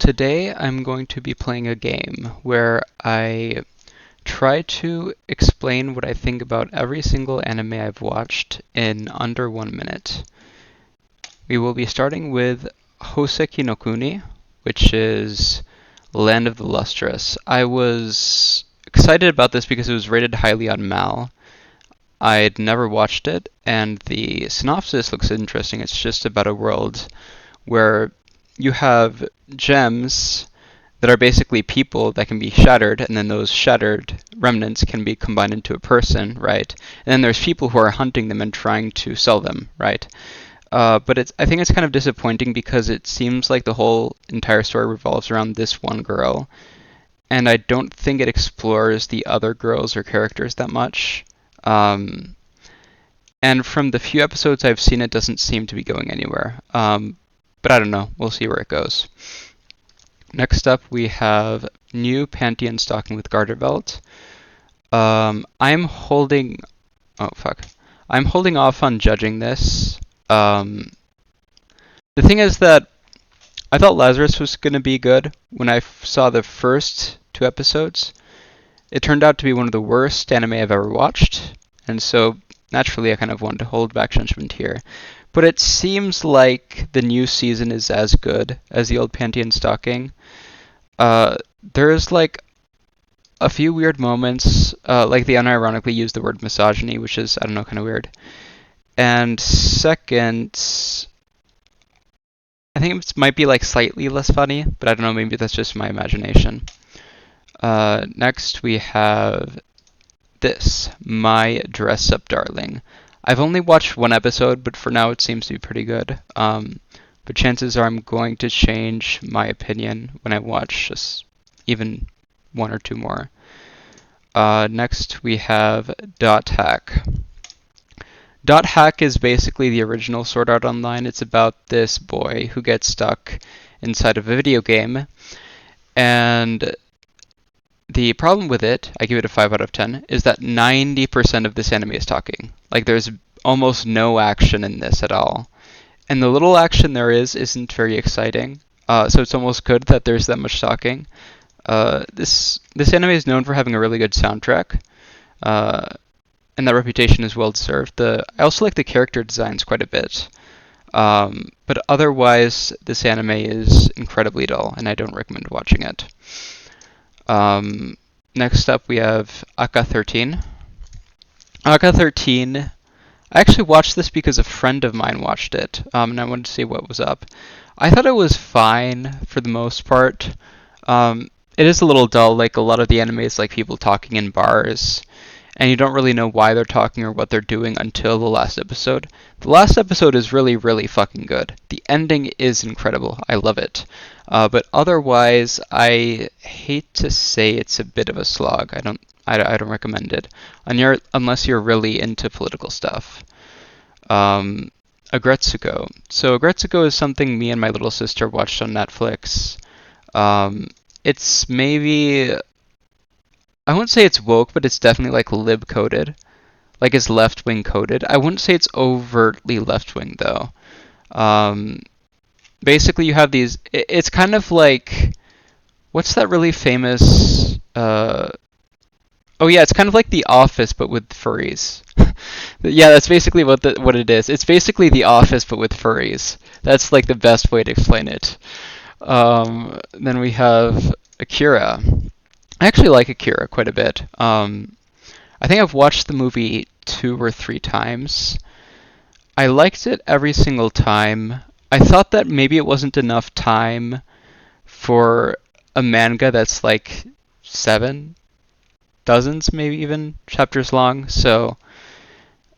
Today I'm going to be playing a game where I try to explain what I think about every single anime I've watched in under 1 minute. We will be starting with Houseki no Kuni, which is Land of the Lustrous. I was excited about this because it was rated highly on Mal. I'd never watched it, and the synopsis looks interesting. It's just about a world where you have gems that are basically people that can be shattered, and then those shattered remnants can be combined into a person, right? And then there's people who are hunting them and trying to sell them, right? But I think it's kind of disappointing because it seems like the whole entire story revolves around this one girl, and I don't think it explores the other girls or characters that much. And from the few episodes I've seen, it doesn't seem to be going anywhere. But I don't know. We'll see where it goes. Next up, we have new Panty Stocking with Garterbelt. I'm holding off on judging this. The thing is that I thought Lazarus was going to be good when I saw the first 2 episodes. It turned out to be one of the worst anime I've ever watched, and so naturally I kind of wanted to hold back judgment here. But it seems like the new season is as good as the old Panty Stocking. There's like a few weird moments, like they unironically use the word misogyny, which is, I don't know, kind of weird. And second, I think it might be like slightly less funny, but I don't know, maybe that's just my imagination. Next we have this, My Dress Up Darling. I've only watched 1 episode, but for now it seems to be pretty good. But chances are I'm going to change my opinion when I watch just even 1 or 2 more. Next we have Dot Hack. Dot Hack is basically the original Sword Art Online. It's about this boy who gets stuck inside of a video game, and the problem with it, I give it a 5 out of 10, is that 90% of this anime is talking. Like, there's almost no action in this at all. And the little action there isn't very exciting. So it's almost good that there's that much talking. This anime is known for having a really good soundtrack. And that reputation is well deserved. I also like the character designs quite a bit. But otherwise, this anime is incredibly dull, and I don't recommend watching it. Next up we have ACCA 13. ACCA 13, I actually watched this because a friend of mine watched it, and I wanted to see what was up. I thought it was fine for the most part. It is a little dull, like a lot of the anime is like people talking in bars, and you don't really know why they're talking or what they're doing until the last episode. The last episode is really, really fucking good. The ending is incredible. I love it. But otherwise, I hate to say it's a bit of a slog. I don't recommend it, unless you're really into political stuff. Retsuko. So Retsuko is something me and my little sister watched on Netflix. It's maybe, I wouldn't say it's woke, but it's definitely like lib-coded. Like it's left-wing coded. I wouldn't say it's overtly left-wing though. Basically you have these, it's kind of like, what's that really famous, oh yeah, it's kind of like The Office but with furries. Yeah, that's basically what it is. It's basically The Office but with furries. That's like the best way to explain it. Then we have Akira. I actually like Akira quite a bit. I think I've watched the movie 2 or 3 times. I liked it every single time. I thought that maybe it wasn't enough time for a manga that's like 7, dozens maybe even, chapters long. So,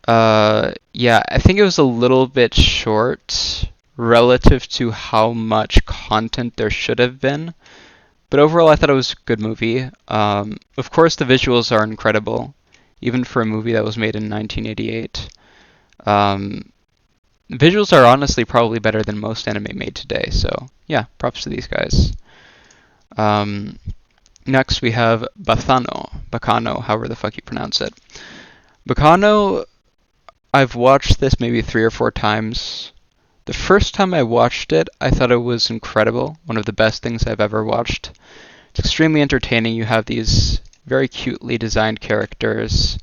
yeah, I think it was a little bit short relative to how much content there should have been. But overall, I thought it was a good movie. Of course, the visuals are incredible, even for a movie that was made in 1988. Visuals are honestly probably better than most anime made today, so yeah, props to these guys. Next, we have Baccano, however the fuck you pronounce it. Baccano, I've watched this maybe 3 or 4 times. The first time I watched it, I thought it was incredible. One of the best things I've ever watched. It's extremely entertaining. You have these very cutely designed characters.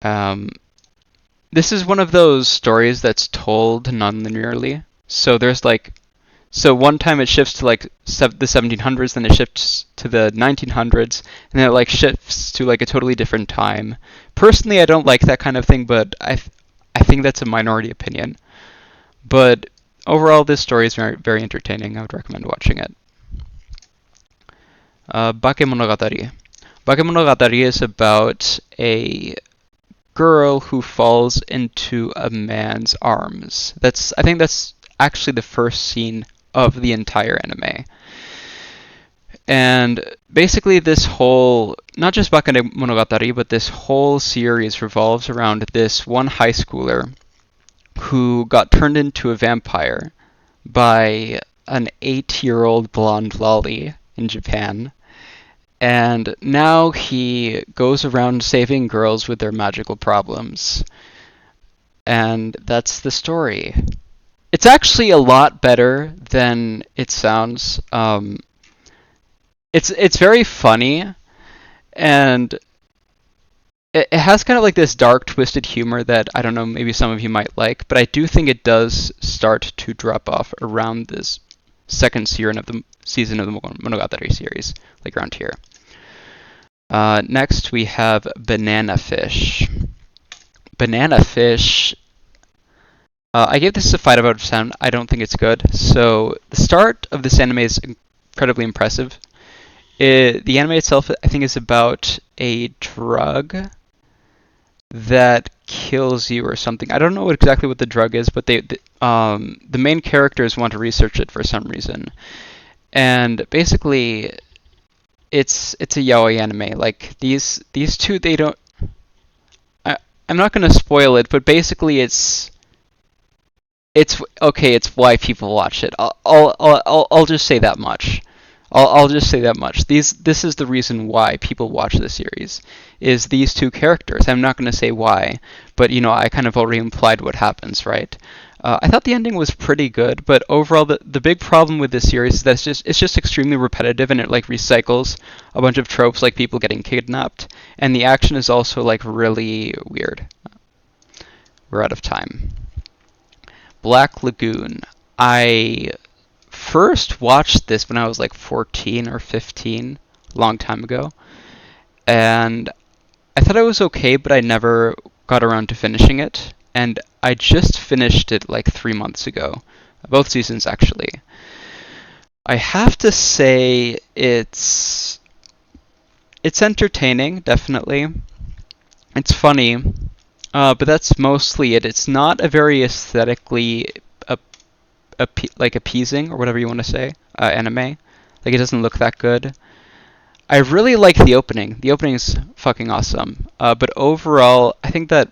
This is one of those stories that's told non-linearly. So there's one time it shifts to the 1700s, then it shifts to the 1900s, and then it shifts to a totally different time. Personally, I don't like that kind of thing, but I think that's a minority opinion. But overall, this story is very, very entertaining. I would recommend watching it. Bakemonogatari. Bakemonogatari is about a girl who falls into a man's arms. I think that's actually the first scene of the entire anime. And basically this whole, not just Bakemonogatari, but this whole series revolves around this one high schooler who got turned into a vampire by an 8-year-old blonde lolly in Japan. And now he goes around saving girls with their magical problems. And that's the story. It's actually a lot better than it sounds. It's very funny, and it has kind of this dark, twisted humor that, I don't know, maybe some of you might like, but I do think it does start to drop off around this second season of the Monogatari series, around here. Next, we have Banana Fish. Banana Fish, I gave this a 5 out of 10. I don't think it's good. So the start of this anime is incredibly impressive. The anime itself, I think, is about a drug that kills you or something. I don't know exactly what the drug is, but the main characters want to research it for some reason. And basically, it's a yaoi anime. These two, they don't. I'm not gonna spoil it, but basically it's okay. It's why people watch it. I'll just say that much. I'll just say that much. This is the reason why people watch the series, is these two characters. I'm not going to say why, but I kind of already implied what happens, right? I thought the ending was pretty good, but overall the big problem with this series is that it's just extremely repetitive, and it recycles a bunch of tropes, like people getting kidnapped, and the action is also really weird. We're out of time. Black Lagoon. I first watched this when I was 14 or 15, a long time ago, and I thought it was okay, but I never got around to finishing it, and I just finished it 3 months ago, both seasons actually. I have to say it's entertaining, definitely. It's funny, but that's mostly it. It's not a very aesthetically appeasing, or whatever you want to say, anime. It doesn't look that good. I really like the opening. The opening is fucking awesome. But overall, I think that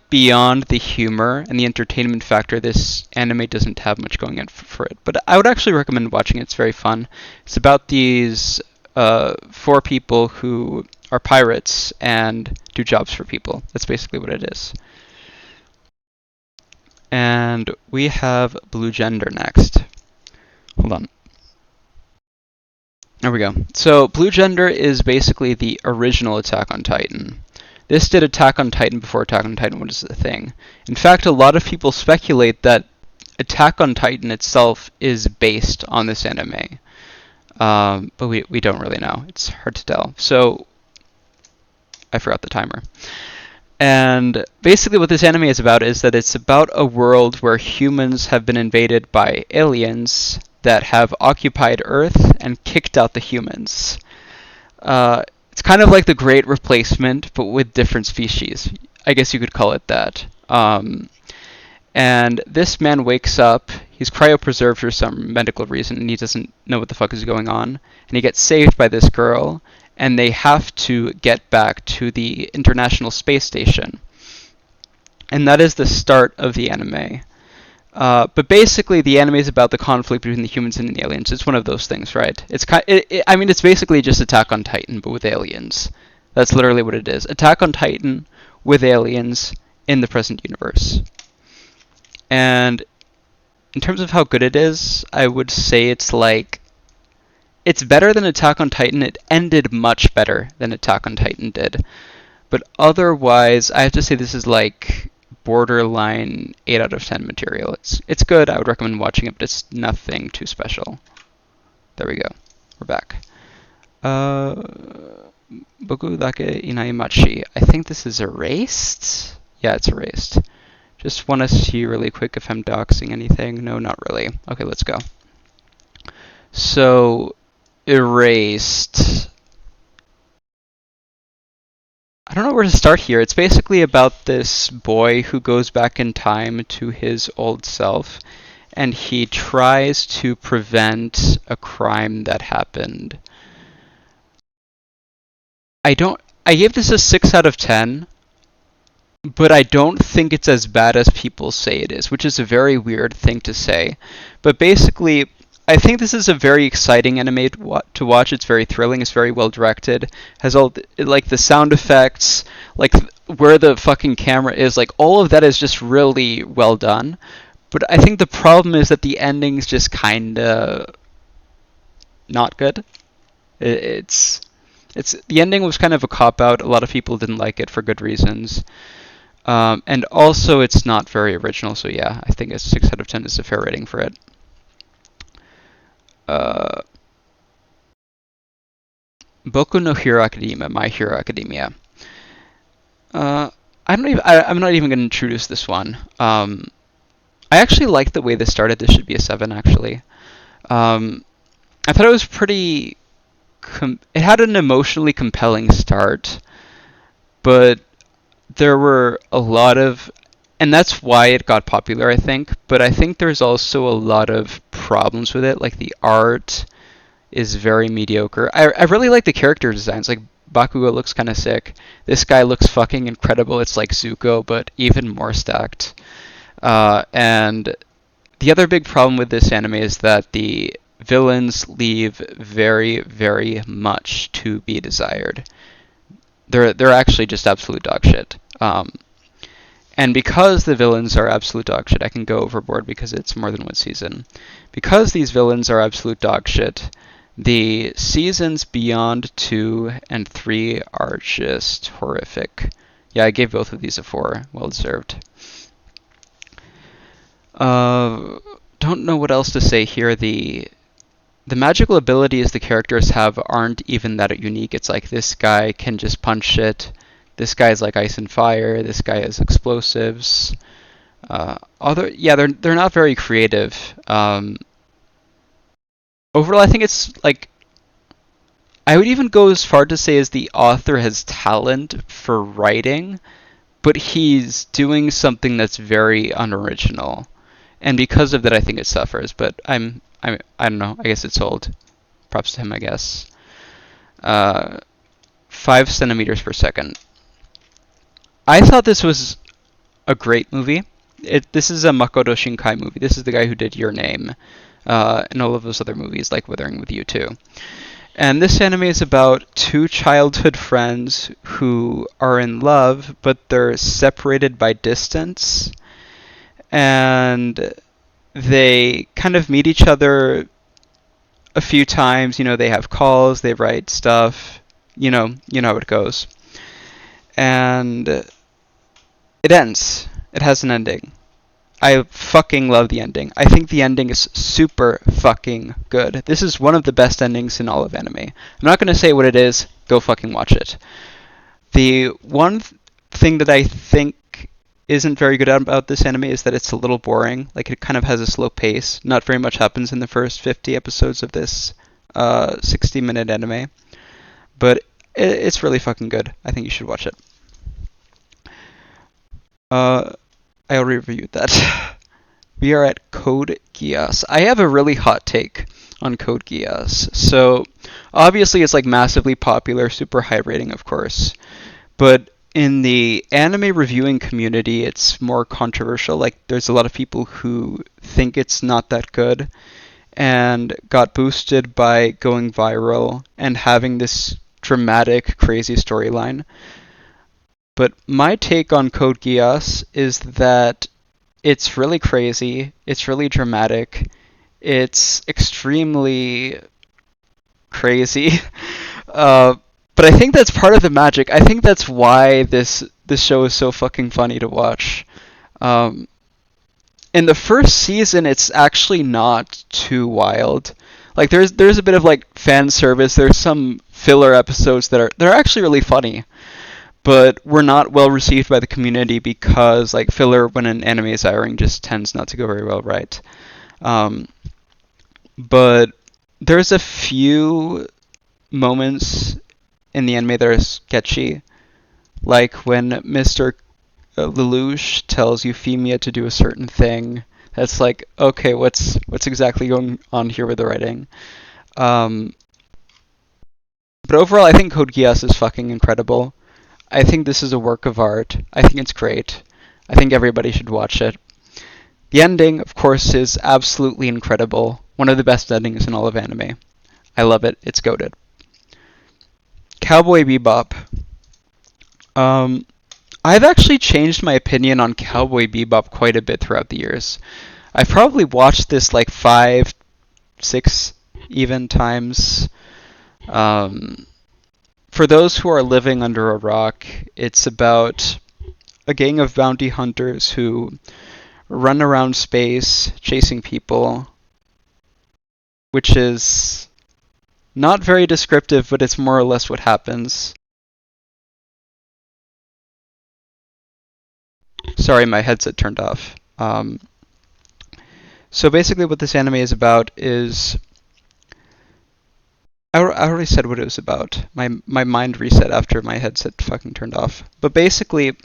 beyond the humor and the entertainment factor, this anime doesn't have much going in for it. But I would actually recommend watching it. It's very fun. It's about these 4 people who are pirates and do jobs for people. That's basically what it is. And we have Blue Gender next. Hold on. There we go. So Blue Gender is basically the original Attack on Titan. This did Attack on Titan before Attack on Titan was a thing. In fact, a lot of people speculate that Attack on Titan itself is based on this anime. But we don't really know. It's hard to tell. So I forgot the timer. And basically what this anime is about is that it's about a world where humans have been invaded by aliens that have occupied Earth and kicked out the humans. It's kind of like the Great Replacement, but with different species. I guess you could call it that. And this man wakes up, he's cryopreserved for some medical reason, and he doesn't know what the fuck is going on. And he gets saved by this girl, and they have to get back to the International Space Station. And that is the start of the anime. But basically, the anime is about the conflict between the humans and the aliens. It's one of those things, right? It's basically just Attack on Titan, but with aliens. That's literally what it is. Attack on Titan with aliens in the present universe. And in terms of how good it is, I would say it's better than Attack on Titan. It ended much better than Attack on Titan did. But otherwise, I have to say this is like borderline 8 out of 10 material. It's good. I would recommend watching it, but it's nothing too special. There we go. We're back. Boku dake Inai Machi. I think this is erased? Yeah, it's erased. Just want to see really quick if I'm doxing anything. No, not really. Okay, let's go. So, erased. I don't know where to start here. It's basically about this boy who goes back in time to his old self, and he tries to prevent a crime that happened. I gave this a 6 out of 10, but I don't think it's as bad as people say it is, which is a very weird thing to say. But basically, I think this is a very exciting anime to watch. It's very thrilling. It's very well directed. Has all the sound effects, like where the fucking camera is, like all of that is just really well done. But I think the problem is that the ending's just kinda not good. It's the ending was kind of a cop out. A lot of people didn't like it for good reasons. And also it's not very original. So yeah, I think a 6 out of 10 is a fair rating for it. Boku no Hero Academia, My Hero Academia. I'm not even going to introduce this one. I actually like the way this started. This should be a 7, actually. I thought it was pretty... it had an emotionally compelling start, but there were a lot of... and that's why it got popular, I think. But I think there's also a lot of problems with it, like the art is very mediocre. I really like the character designs. Like, Bakugo looks kind of sick. This guy looks fucking incredible. It's like Zuko, but even more stacked. And the other big problem with this anime is that the villains leave very, very much to be desired. They're actually just absolute dog shit. And because the villains are absolute dog shit, I can go overboard because it's more than one season. Because these villains are absolute dog shit, the seasons beyond 2 and 3 are just horrific. Yeah, I gave both of these a 4. Well deserved. Don't know what else to say here. The magical abilities the characters have aren't even that unique. It's like this guy can just punch shit. This guy's like ice and fire. This guy has explosives. They're not very creative. Overall, I think it's like... I would even go as far to say as the author has talent for writing, but he's doing something that's very unoriginal. And because of that, I think it suffers. But I don't know. I guess it's sold. Props to him, I guess. 5 centimeters per second. I thought this was a great movie. This is a Makoto Shinkai movie. This is the guy who did Your Name. And all of those other movies like Withering with You too. And this anime is about 2 childhood friends who are in love, but they're separated by distance. And they kind of meet each other a few times. You know, they have calls, they write stuff. You know how it goes. And it ends. It has an ending. I fucking love the ending. I think the ending is super fucking good. This is one of the best endings in all of anime. I'm not going to say what it is. Go fucking watch it. The one thing that I think isn't very good about this anime is that it's a little boring. Like, it kind of has a slow pace. Not very much happens in the first 50 episodes of this 60-minute anime. But it's really fucking good. I think you should watch it. I already reviewed that. We are at Code Geass. I have a really hot take on Code Geass. So, obviously it's like massively popular, super high rating, of course. But in the anime reviewing community, it's more controversial. Like, there's a lot of people who think it's not that good and got boosted by going viral and having this dramatic, crazy storyline. But my take on Code Geass is that it's really crazy, it's really dramatic, it's extremely crazy. But I think that's part of the magic. I think that's why this show is so fucking funny to watch. Um, in the first season, it's actually not too wild. Like there's a bit of like fan service. There's some filler episodes that are actually really funny, but were not well received by the community because like filler when an anime is airing just tends not to go very well, right? Um, but there's a few moments in the anime that are sketchy, like when Mr. Lelouch tells Euphemia to do a certain thing. That's like, okay, what's exactly going on here with the writing? Um, but overall, I think Code Geass is fucking incredible. I think this is a work of art. I think it's great. I think everybody should watch it. The ending, of course, is absolutely incredible. One of the best endings in all of anime. I love it. It's goated. Cowboy Bebop. I've actually changed my opinion on Cowboy Bebop quite a bit throughout the years. I've probably watched this like 5, 6 even times. For those who are living under a rock, it's about a gang of bounty hunters who run around space chasing people, which is not very descriptive, but it's more or less what happens. Sorry, my headset turned off. So basically what this anime is about is... I already said what it was about. My mind reset after my headset fucking turned off. But basically,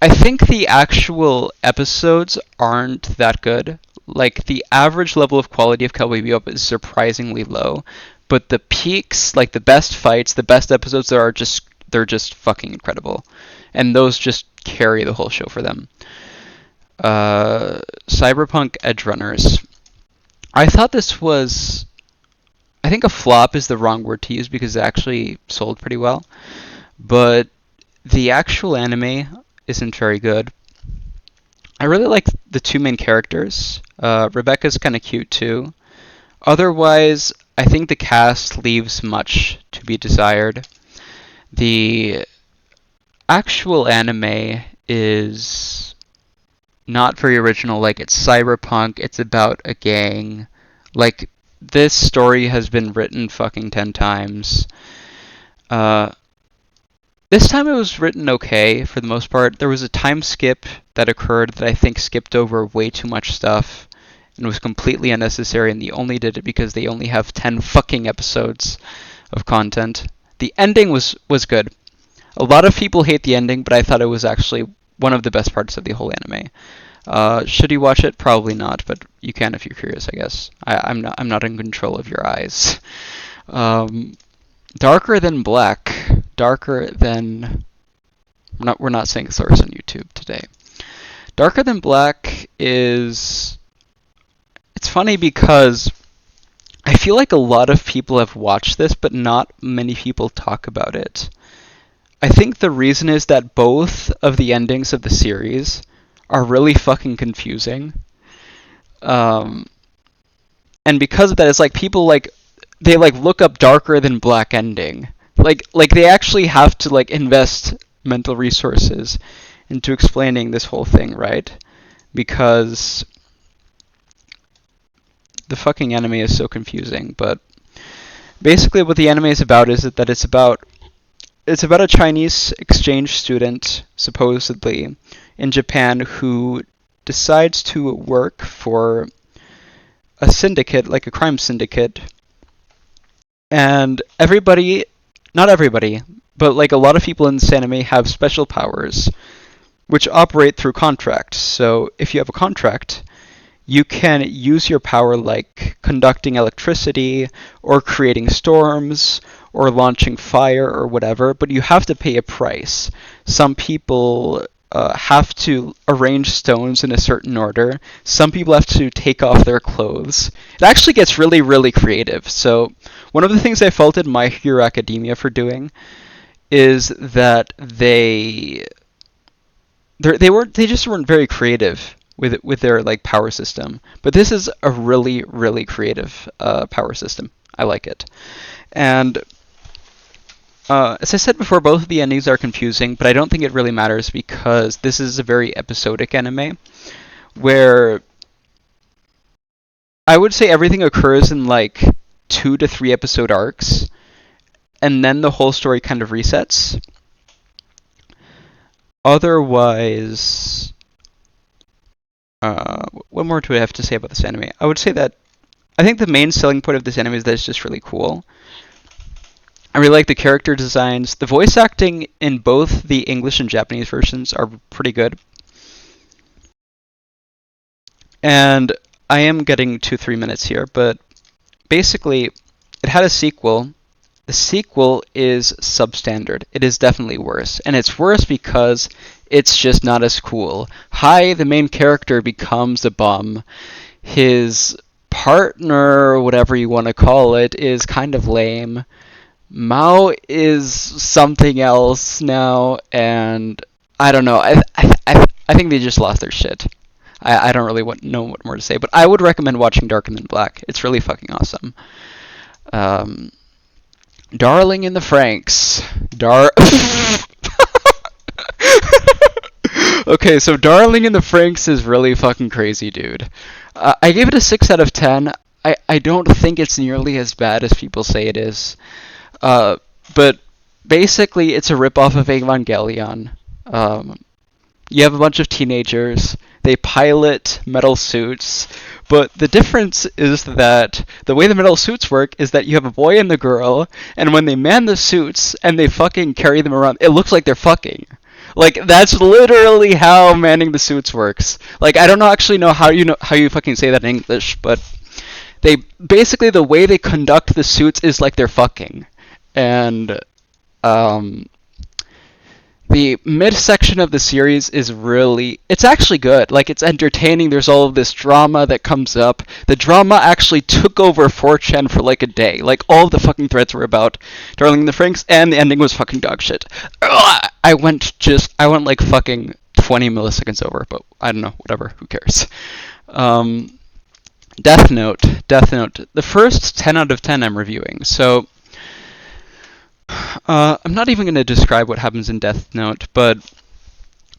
I think the actual episodes aren't that good. Like, the average level of quality of Cowboy Bebop is surprisingly low. But the peaks, like the best fights, the best episodes, they're just fucking incredible. And those just carry the whole show for them. Cyberpunk Edgerunners. I thought this was... I think a flop is the wrong word to use because it actually sold pretty well. But the actual anime isn't very good. I really like the two main characters. Rebecca's kind of cute too. Otherwise, I think the cast leaves much to be desired. The actual anime is not very original. Like, it's cyberpunk, it's about a gang. Like, this story has been written fucking 10 times. This time it was written okay for the most part. There was a time skip that occurred that I think skipped over way too much stuff and was completely unnecessary, and they only did it because they only have 10 fucking episodes of content. The ending was good. A lot of people hate the ending, but I thought it was actually one of the best parts of the whole anime. Should you watch it? Probably not, but you can if you're curious, I guess. I'm not in control of your eyes. Darker Than Black. Darker Than... We're not saying source on YouTube today. Darker Than Black is... It's funny because I feel like a lot of people have watched this, but not many people talk about it. I think the reason is that both of the endings of the series are really fucking confusing. And because of that, it's like people like they like look up Darker Than Black ending. Like they actually have to like invest mental resources into explaining this whole thing, right? Because the fucking anime is so confusing. But basically what the anime is about is that it's about a Chinese exchange student, supposedly, in Japan who decides to work for a syndicate, like a crime syndicate. And not everybody, but like a lot of people in this anime have special powers which operate through contracts. So if you have a contract, you can use your power like conducting electricity or creating storms or launching fire or whatever, but you have to pay a price. Some people have to arrange stones in a certain order. Some people have to take off their clothes. It actually gets really, really creative. So one of the things I faulted My Hero Academia for doing is that they just weren't very creative with their like power system. But this is a really really creative power system. I like it. And as I said before, both of the endings are confusing, but I don't think it really matters because this is a very episodic anime where I would say everything occurs in like 2 to 3 episode arcs, and then the whole story kind of resets. Otherwise, what more do I have to say about this anime? I would say that I think the main selling point of this anime is that it's just really cool. I really like the character designs. The voice acting in both the English and Japanese versions are pretty good. And I am getting to 3 minutes here, but basically, it had a sequel. The sequel is substandard. It is definitely worse. And it's worse because it's just not as cool. Hai, the main character, becomes a bum. His partner, whatever you want to call it, is kind of lame. Mao is something else now, and I don't know. I think they just lost their shit. I don't really know what more to say, but I would recommend watching Darker Than Black. It's really fucking awesome. Darling in the Franxx. Okay, so Darling in the Franxx is really fucking crazy, dude. I gave it a 6 out of 10. I don't think it's nearly as bad as people say it is. But basically, it's a ripoff of Evangelion. You have a bunch of teenagers. They pilot metal suits, but the difference is that the way the metal suits work is that you have a boy and the girl, and when they man the suits and they fucking carry them around, it looks like they're fucking. Like, that's literally how manning the suits works. Like, I don't actually know how you fucking say that in English, but they basically, the way they conduct the suits is like they're fucking. And the mid-section of the series is it's actually good. Like, it's entertaining. There's all of this drama that comes up. The drama actually took over 4chan for like a day. Like, all of the fucking threads were about Darling in the Franxx, and the ending was fucking dog shit. I went like fucking 20 milliseconds over, but I don't know, whatever, who cares. Death Note. The first 10 out of 10 I'm reviewing, so I'm not even going to describe what happens in Death Note, but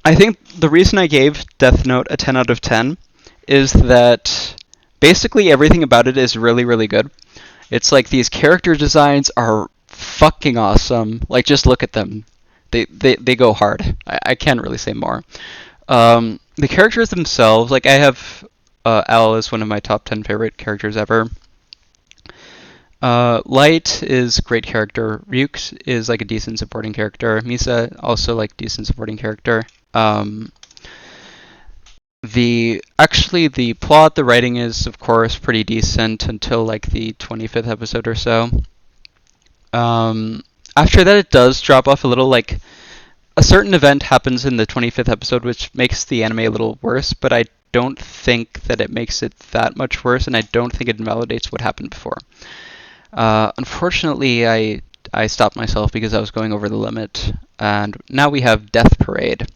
I think the reason I gave Death Note a 10 out of 10 is that basically everything about it is really, really good. It's like these character designs are fucking awesome. Like, just look at them. They go hard. I can't really say more. The characters themselves, like, I have L as one of my top 10 favorite characters ever. Light is a great character. Ryuk is like a decent supporting character. Misa also like decent supporting character. The plot, the writing is of course pretty decent until like the 25th episode or so. After that it does drop off a little. Like, a certain event happens in the 25th episode which makes the anime a little worse, but I don't think that it makes it that much worse, and I don't think it invalidates what happened before. Unfortunately, I stopped myself because I was going over the limit, and now we have Death Parade.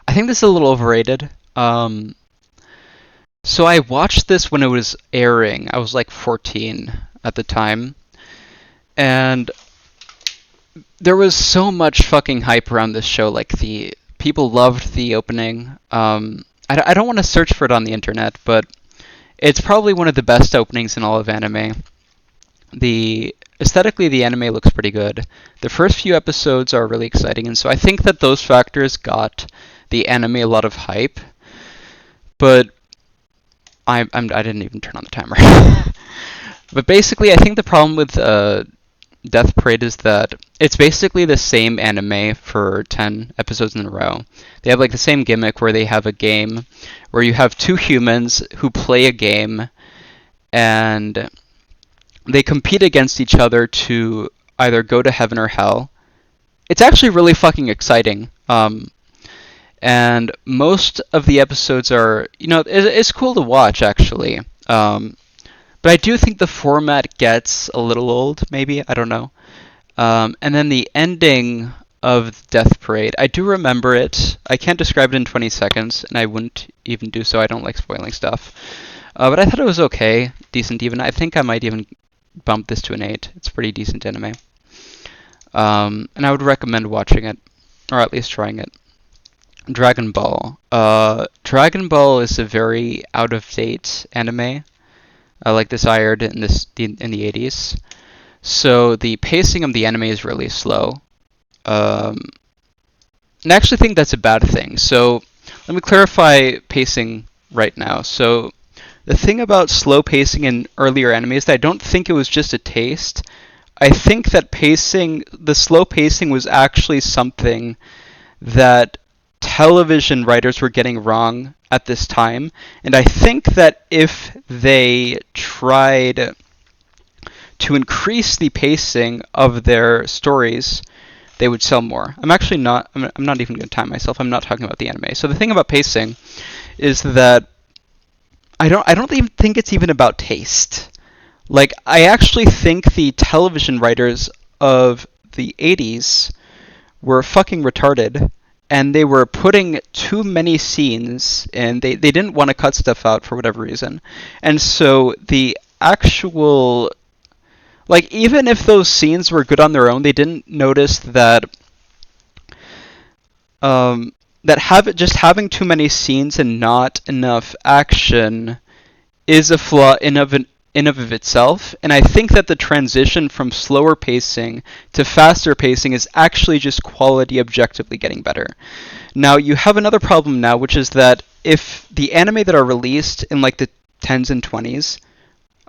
I think this is a little overrated. So I watched this when it was airing. I was like 14 at the time, and there was so much fucking hype around this show. Like, the people loved the opening. I don't want to search for it on the internet, but it's probably one of the best openings in all of anime. Aesthetically, the anime looks pretty good. The first few episodes are really exciting, and so I think that those factors got the anime a lot of hype. But I didn't even turn on the timer. But basically, I think the problem with Death Parade is that it's basically the same anime for 10 episodes in a row. They have like the same gimmick where they have a game where you have two humans who play a game, and they compete against each other to either go to heaven or hell. It's actually really fucking exciting. And most of the episodes are, it's cool to watch, actually. But I do think the format gets a little old, maybe. I don't know. And then the ending of Death Parade, I do remember it. I can't describe it in 20 seconds, and I wouldn't even do so. I don't like spoiling stuff. But I thought it was okay, decent even. I think I might even bump this to an 8. It's a pretty decent anime. And I would recommend watching it, or at least trying it. Dragon Ball. Dragon Ball is a very out-of-date anime, like Desired in the 80s. So the pacing of the anime is really slow. And I actually think that's a bad thing. So let me clarify pacing right now. So the thing about slow pacing in earlier anime is that I don't think it was just a taste. I think that the slow pacing was actually something that television writers were getting wrong at this time. And I think that if they tried to increase the pacing of their stories, they would sell more. I'm not even going to time myself. I'm not talking about the anime. So the thing about pacing is that I don't even think it's even about taste. Like, I actually think the television writers of the 80s were fucking retarded, and they were putting too many scenes, and they didn't want to cut stuff out for whatever reason. And so the actual, like, even if those scenes were good on their own, they didn't notice that just having too many scenes and not enough action is a flaw in of itself. And I think that the transition from slower pacing to faster pacing is actually just quality objectively getting better. Now, you have another problem now, which is that if the anime that are released in like the 10s and 20s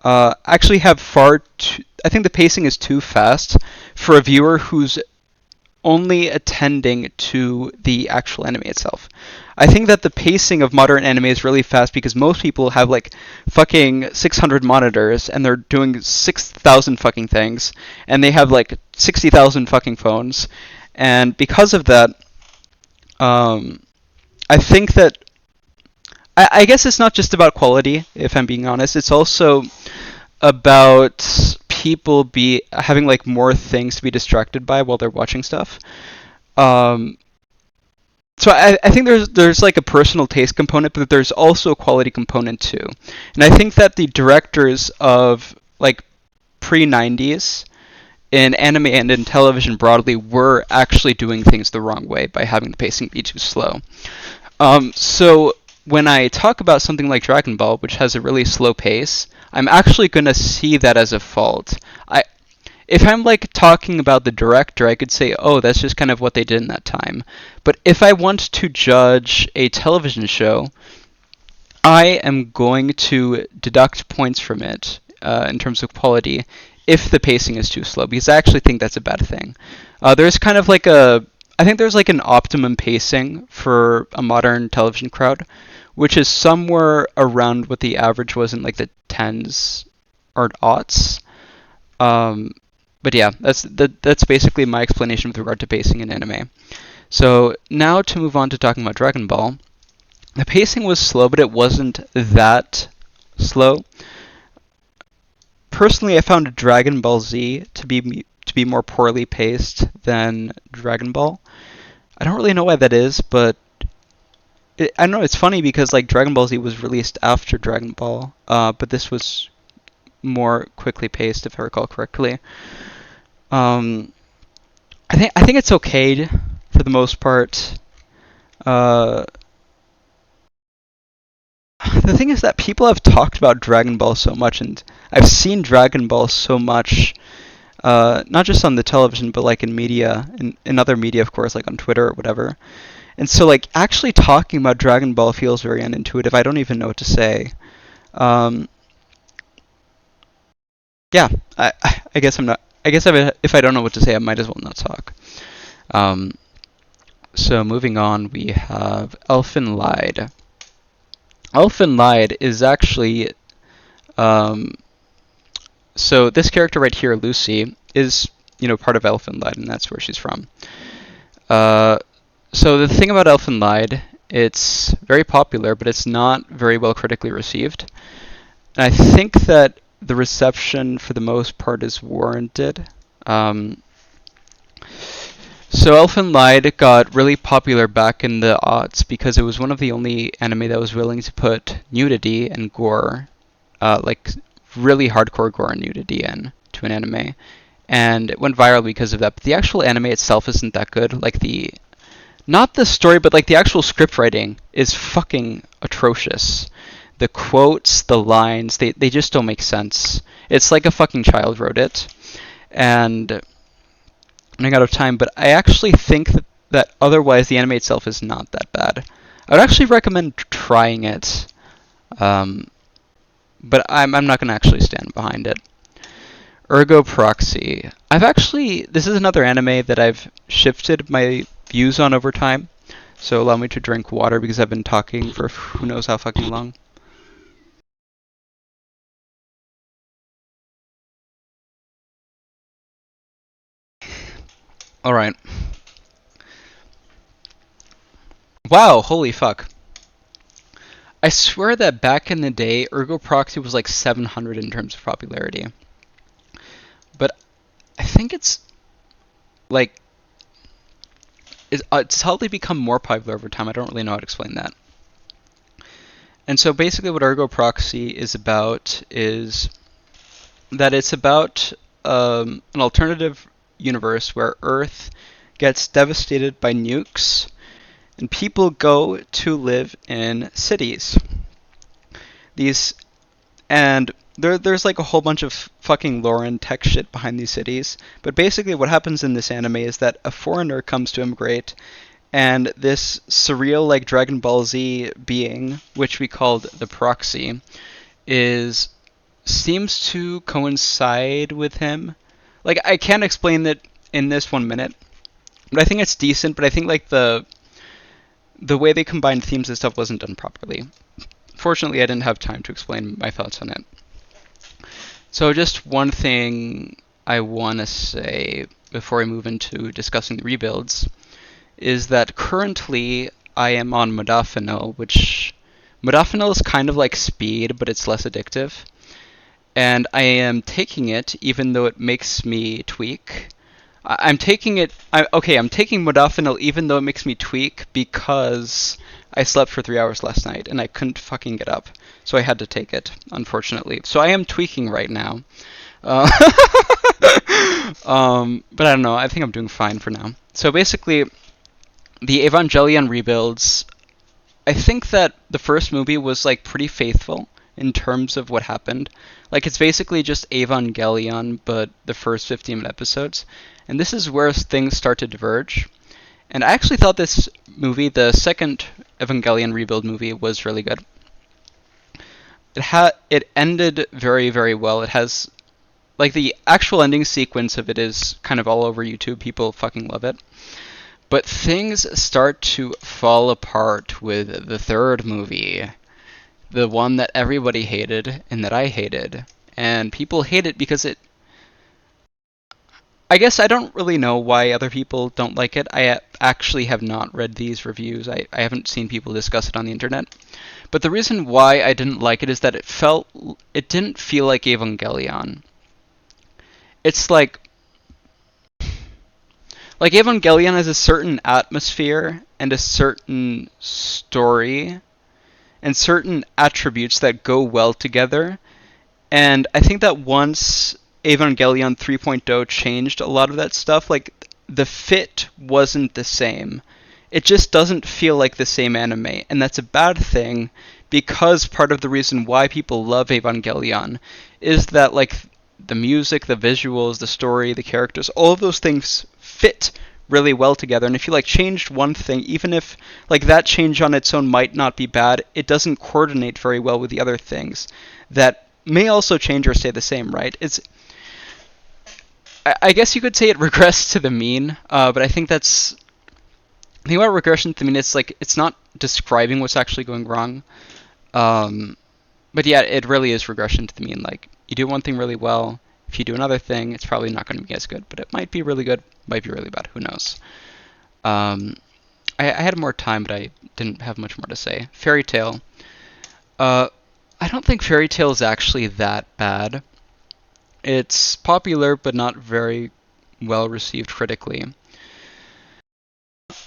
actually have I think the pacing is too fast for a viewer who's only attending to the actual anime itself. I think that the pacing of modern anime is really fast because most people have like fucking 600 monitors and they're doing 6,000 fucking things, and they have like 60,000 fucking phones, and because of that, I think that I guess it's not just about quality, if I'm being honest. It's also about people having like more things to be distracted by while they're watching stuff. So I think there's like a personal taste component, but there's also a quality component too. And I think that the directors of like pre-90s in anime and in television broadly were actually doing things the wrong way by having the pacing be too slow. So when I talk about something like Dragon Ball, which has a really slow pace, I'm actually going to see that as a fault. If I'm like talking about the director, I could say, oh, that's just kind of what they did in that time. But if I want to judge a television show, I am going to deduct points from it in terms of quality if the pacing is too slow, because I actually think that's a bad thing. There's kind of like I think there's like an optimum pacing for a modern television crowd, which is somewhere around what the average was in like the 10s or aughts. But yeah, that's basically my explanation with regard to pacing in anime. So now to move on to talking about Dragon Ball. The pacing was slow, but it wasn't that slow. Personally, I found Dragon Ball Z to be more poorly paced than Dragon Ball. I don't really know why that is, but I don't know. It's funny because like Dragon Ball Z was released after Dragon Ball, but this was more quickly paced, if I recall correctly. I think it's okay for the most part. The thing is that people have talked about Dragon Ball so much, and I've seen Dragon Ball so much, not just on the television, but like in media, in other media, of course, like on Twitter or whatever. And so, like, actually talking about Dragon Ball feels very unintuitive. I don't even know what to say. Yeah, I guess I'm not. I guess if I don't know what to say, I might as well not talk. So moving on, we have Elfen Lied. Elfen Lied is actually, so this character right here, Lucy, is part of Elfen Lied, and that's where she's from. So the thing about Elfen Lied, it's very popular, but it's not very well critically received. And I think that the reception, for the most part, is warranted. So Elfen Lied got really popular back in the aughts because it was one of the only anime that was willing to put nudity and gore, like really hardcore gore and nudity in to an anime. And it went viral because of that. But the actual anime itself isn't that good. Like not the story, but like the actual script writing is fucking atrocious. The quotes, the lines, they just don't make sense. It's like a fucking child wrote it. And running out of time, but I actually think that otherwise the anime itself is not that bad. I would actually recommend trying it, but I'm not going to actually stand behind it. Ergo Proxy. This is another anime that I've shifted my views on over time, so allow me to drink water because I've been talking for who knows how fucking long. Alright. Wow, holy fuck. I swear that back in the day, Ergo Proxy was like 700 in terms of popularity. But I think it's like it's hardly become more popular over time. I don't really know how to explain that. And so basically what Ergo Proxy is about is that it's about an alternative universe where Earth gets devastated by nukes and people go to live in cities. There's like a whole bunch of fucking lore and tech shit behind these cities. But basically what happens in this anime is that a foreigner comes to immigrate, and this surreal like Dragon Ball Z being, which we called the Proxy, seems to coincide with him. Like, I can't explain it in this 1 minute, but I think it's decent, but I think like the way they combined themes and stuff wasn't done properly. Fortunately, I didn't have time to explain my thoughts on it. So just one thing I want to say before I move into discussing the rebuilds is that currently I am on modafinil, which modafinil is kind of like speed, but it's less addictive. And I am taking it even though it makes me tweak. I'm taking modafinil even though it makes me tweak because I slept for 3 hours last night and I couldn't fucking get up. So I had to take it, unfortunately. So I am tweaking right now. But I don't know. I think I'm doing fine for now. So basically, the Evangelion rebuilds, I think that the first movie was like pretty faithful in terms of what happened. Like, it's basically just Evangelion, but the first 15 episodes. And this is where things start to diverge. And I actually thought this movie, the second Evangelion rebuild movie, was really good. It ended very, very well. It has, like, the actual ending sequence of it is kind of all over YouTube. People fucking love it. But things start to fall apart with the third movie. The one that everybody hated and that I hated. And people hate it because I guess I don't really know why other people don't like it. I actually have not read these reviews. I haven't seen people discuss it on the internet. But the reason why I didn't like it is that it didn't feel like Evangelion. It's like Evangelion has a certain atmosphere and a certain story and certain attributes that go well together. And I think that once Evangelion 3.0 changed a lot of that stuff, like, the fit wasn't the same. It just doesn't feel like the same anime, and that's a bad thing, because part of the reason why people love Evangelion is that, like, the music, the visuals, the story, the characters, all of those things fit really well together. And if you like changed one thing, even if like that change on its own might not be bad, it doesn't coordinate very well with the other things that may also change or stay the same, right? I guess you could say it regressed to the mean, but I think the thing about regression to the mean, it's like it's not describing what's actually going wrong. But yeah, it really is regression to the mean. Like, you do one thing really well, if you do another thing, it's probably not going to be as good, but it might be really good, might be really bad, who knows. I had more time, but I didn't have much more to say. Fairy Tail. I don't think Fairy Tail is actually that bad. It's popular, but not very well received critically.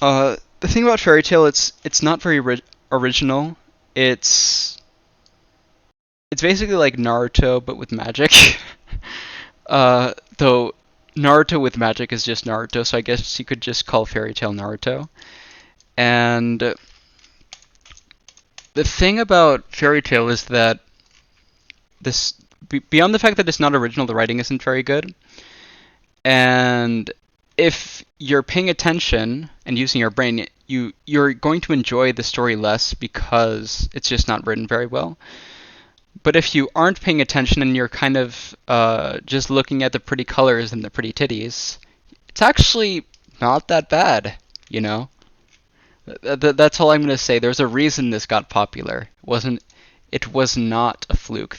The thing about Fairy Tail, it's not very original. It's basically like Naruto but with magic. Though Naruto with magic is just Naruto, so I guess you could just call Fairy Tail Naruto. And the thing about Fairy Tail is that this, beyond the fact that it's not original, the writing isn't very good. And if you're paying attention and using your brain, you're going to enjoy the story less because it's just not written very well. But if you aren't paying attention and you're kind of just looking at the pretty colors and the pretty titties, it's actually not that bad, you know? That's all I'm going to say. There's a reason this got popular. It was not a fluke.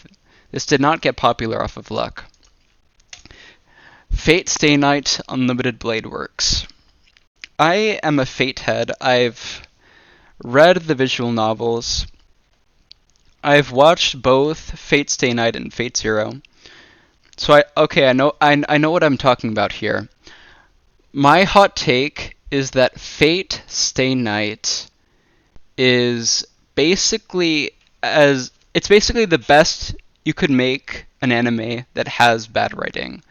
This did not get popular off of luck. Fate Stay Night Unlimited Blade Works. I am a Fate head. I've read the visual novels. I've watched both Fate Stay Night and Fate Zero. So I know what I'm talking about here. My hot take is that Fate Stay Night is basically the best you could make an anime that has bad writing.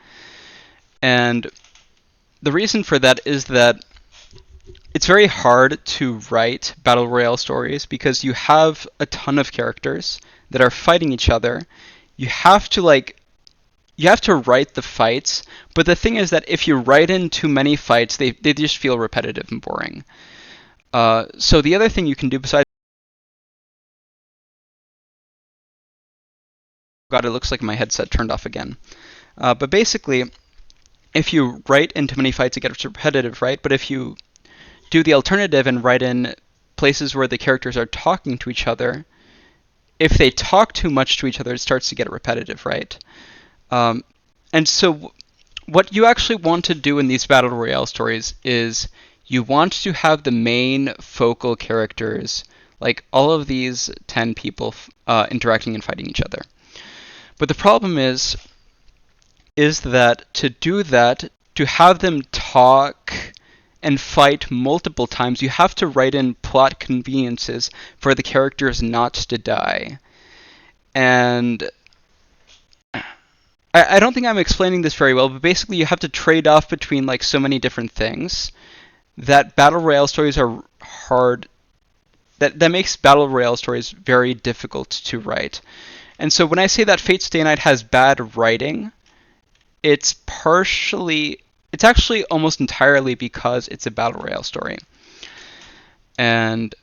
And the reason for that is that it's very hard to write battle royale stories because you have a ton of characters that are fighting each other. You have to write the fights, but the thing is that if you write in too many fights, they just feel repetitive and boring. So the other thing you can do besides... God, it looks like my headset turned off again. But basically, if you write in too many fights, it gets repetitive, right? But if you do the alternative and write in places where the characters are talking to each other, if they talk too much to each other, it starts to get repetitive, right? And so what you actually want to do in these battle royale stories is you want to have the main focal characters, like all of these 10 people interacting and fighting each other. But the problem is that to do that, to have them talk and fight multiple times, you have to write in plot conveniences for the characters not to die. And I don't think I'm explaining this very well, but basically you have to trade off between like so many different things that battle royale stories are hard. That makes battle royale stories very difficult to write. And so when I say that Fate Stay Night has bad writing, it's actually almost entirely because it's a battle royale story. And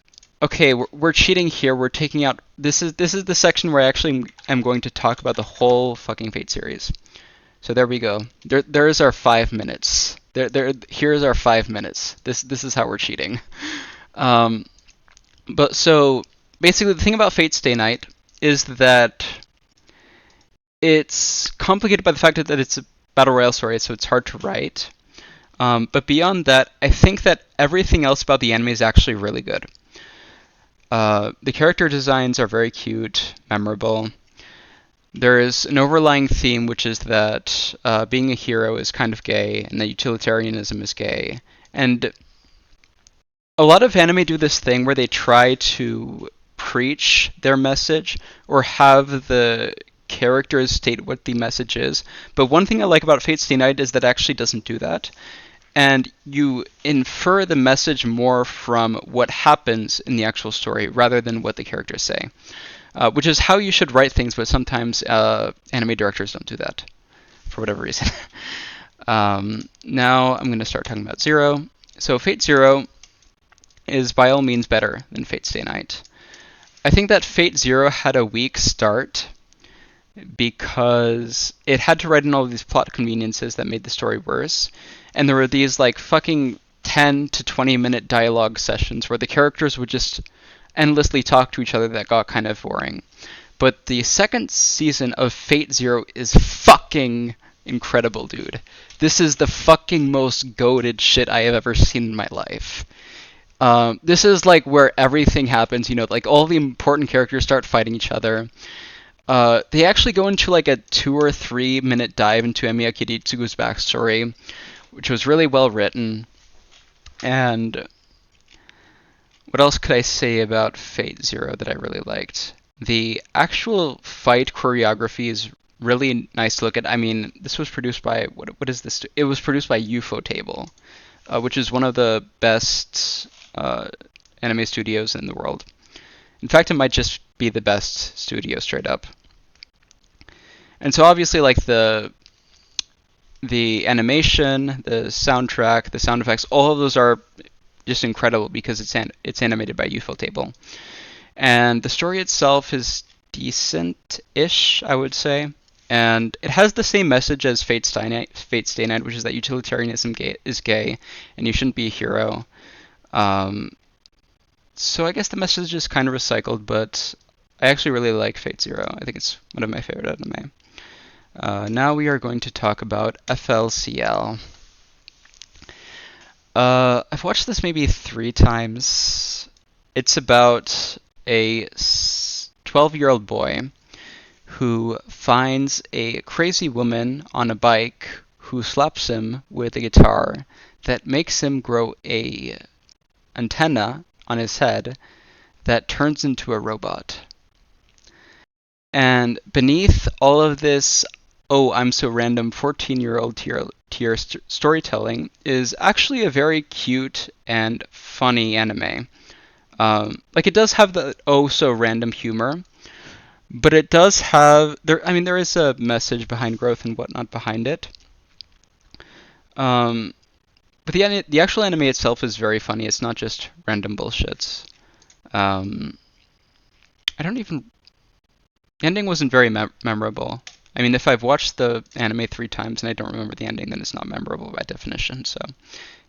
okay, we're cheating here. We're taking out... This is the section where I actually am going to talk about the whole fucking Fate series. So there we go. There is our 5 minutes. Here's our 5 minutes. This is how we're cheating. But so basically the thing about Fate Stay Night is that it's complicated by the fact that it's a battle royale story, so it's hard to write. But beyond that, I think that everything else about the anime is actually really good. The character designs are very cute, memorable. There is an overlying theme, which is that being a hero is kind of gay, and that utilitarianism is gay. And a lot of anime do this thing where they try to preach their message or have the characters state what the message is. But one thing I like about Fate Stay Night is that it actually doesn't do that. And you infer the message more from what happens in the actual story rather than what the characters say. Which is how you should write things, but sometimes anime directors don't do that for whatever reason. Now I'm going to start talking about Zero. So Fate Zero is by all means better than Fate Stay Night. I think that Fate Zero had a weak start because it had to write in all of these plot conveniences that made the story worse. And there were these like fucking 10 to 20 minute dialogue sessions where the characters would just endlessly talk to each other that got kind of boring. But the second season of Fate Zero is fucking incredible, dude. This is the fucking most goated shit I have ever seen in my life. This is like where everything happens, you know, like all the important characters start fighting each other. They actually go into like a 2 or 3 minute dive into Emiya Kiritsugu's backstory, which was really well written. And What else could I say about Fate Zero that I really liked? The actual fight choreography is really nice to look at. I mean, this was produced by what is this? It was produced by Ufotable, which is one of the best anime studios in the world. In fact, it might just be the best studio straight up. And so obviously, like the animation, the soundtrack, the sound effects, all of those are just incredible because it's animated by Ufotable. And the story itself is decent-ish, I would say. And it has the same message as Fate Stay Night, which is that utilitarianism is gay, and you shouldn't be a hero. So I guess the message is kind of recycled, but I actually really like Fate Zero. I think it's one of my favorite anime. Now we are going to talk about FLCL. I've watched this maybe 3 times. It's about a 12-year-old boy who finds a crazy woman on a bike who slaps him with a guitar that makes him grow a antenna on his head that turns into a robot. And beneath all of this, oh, I'm so random 14-year-old tier storytelling is actually a very cute and funny anime. Like, it does have the oh so random humor, but it does have there is a message behind growth and whatnot behind it. But the actual anime itself is very funny. It's not just random bullshit. The ending wasn't very memorable. I mean, if I've watched the anime 3 times and I don't remember the ending, then it's not memorable by definition. So,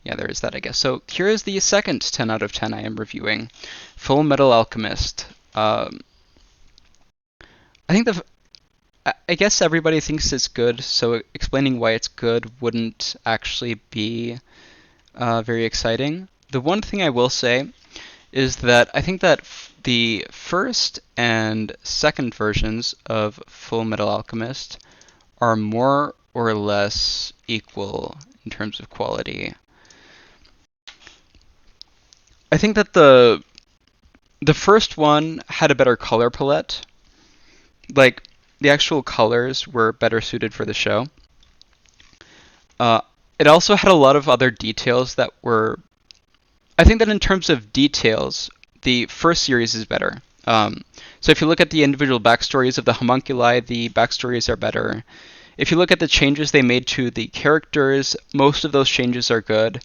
yeah, there is that, I guess. So here is the second 10 out of 10 I am reviewing. Fullmetal Alchemist. I guess everybody thinks it's good, so explaining why it's good wouldn't actually be very exciting. The one thing I will say is that I think that the first and second versions of Fullmetal Alchemist are more or less equal in terms of quality. I think that the first one had a better color palette. Like, the actual colors were better suited for the show. It also had a lot of other details that were... I think that in terms of details, the first series is better. So if you look at the individual backstories of the homunculi, the backstories are better. If you look at the changes they made to the characters, most of those changes are good.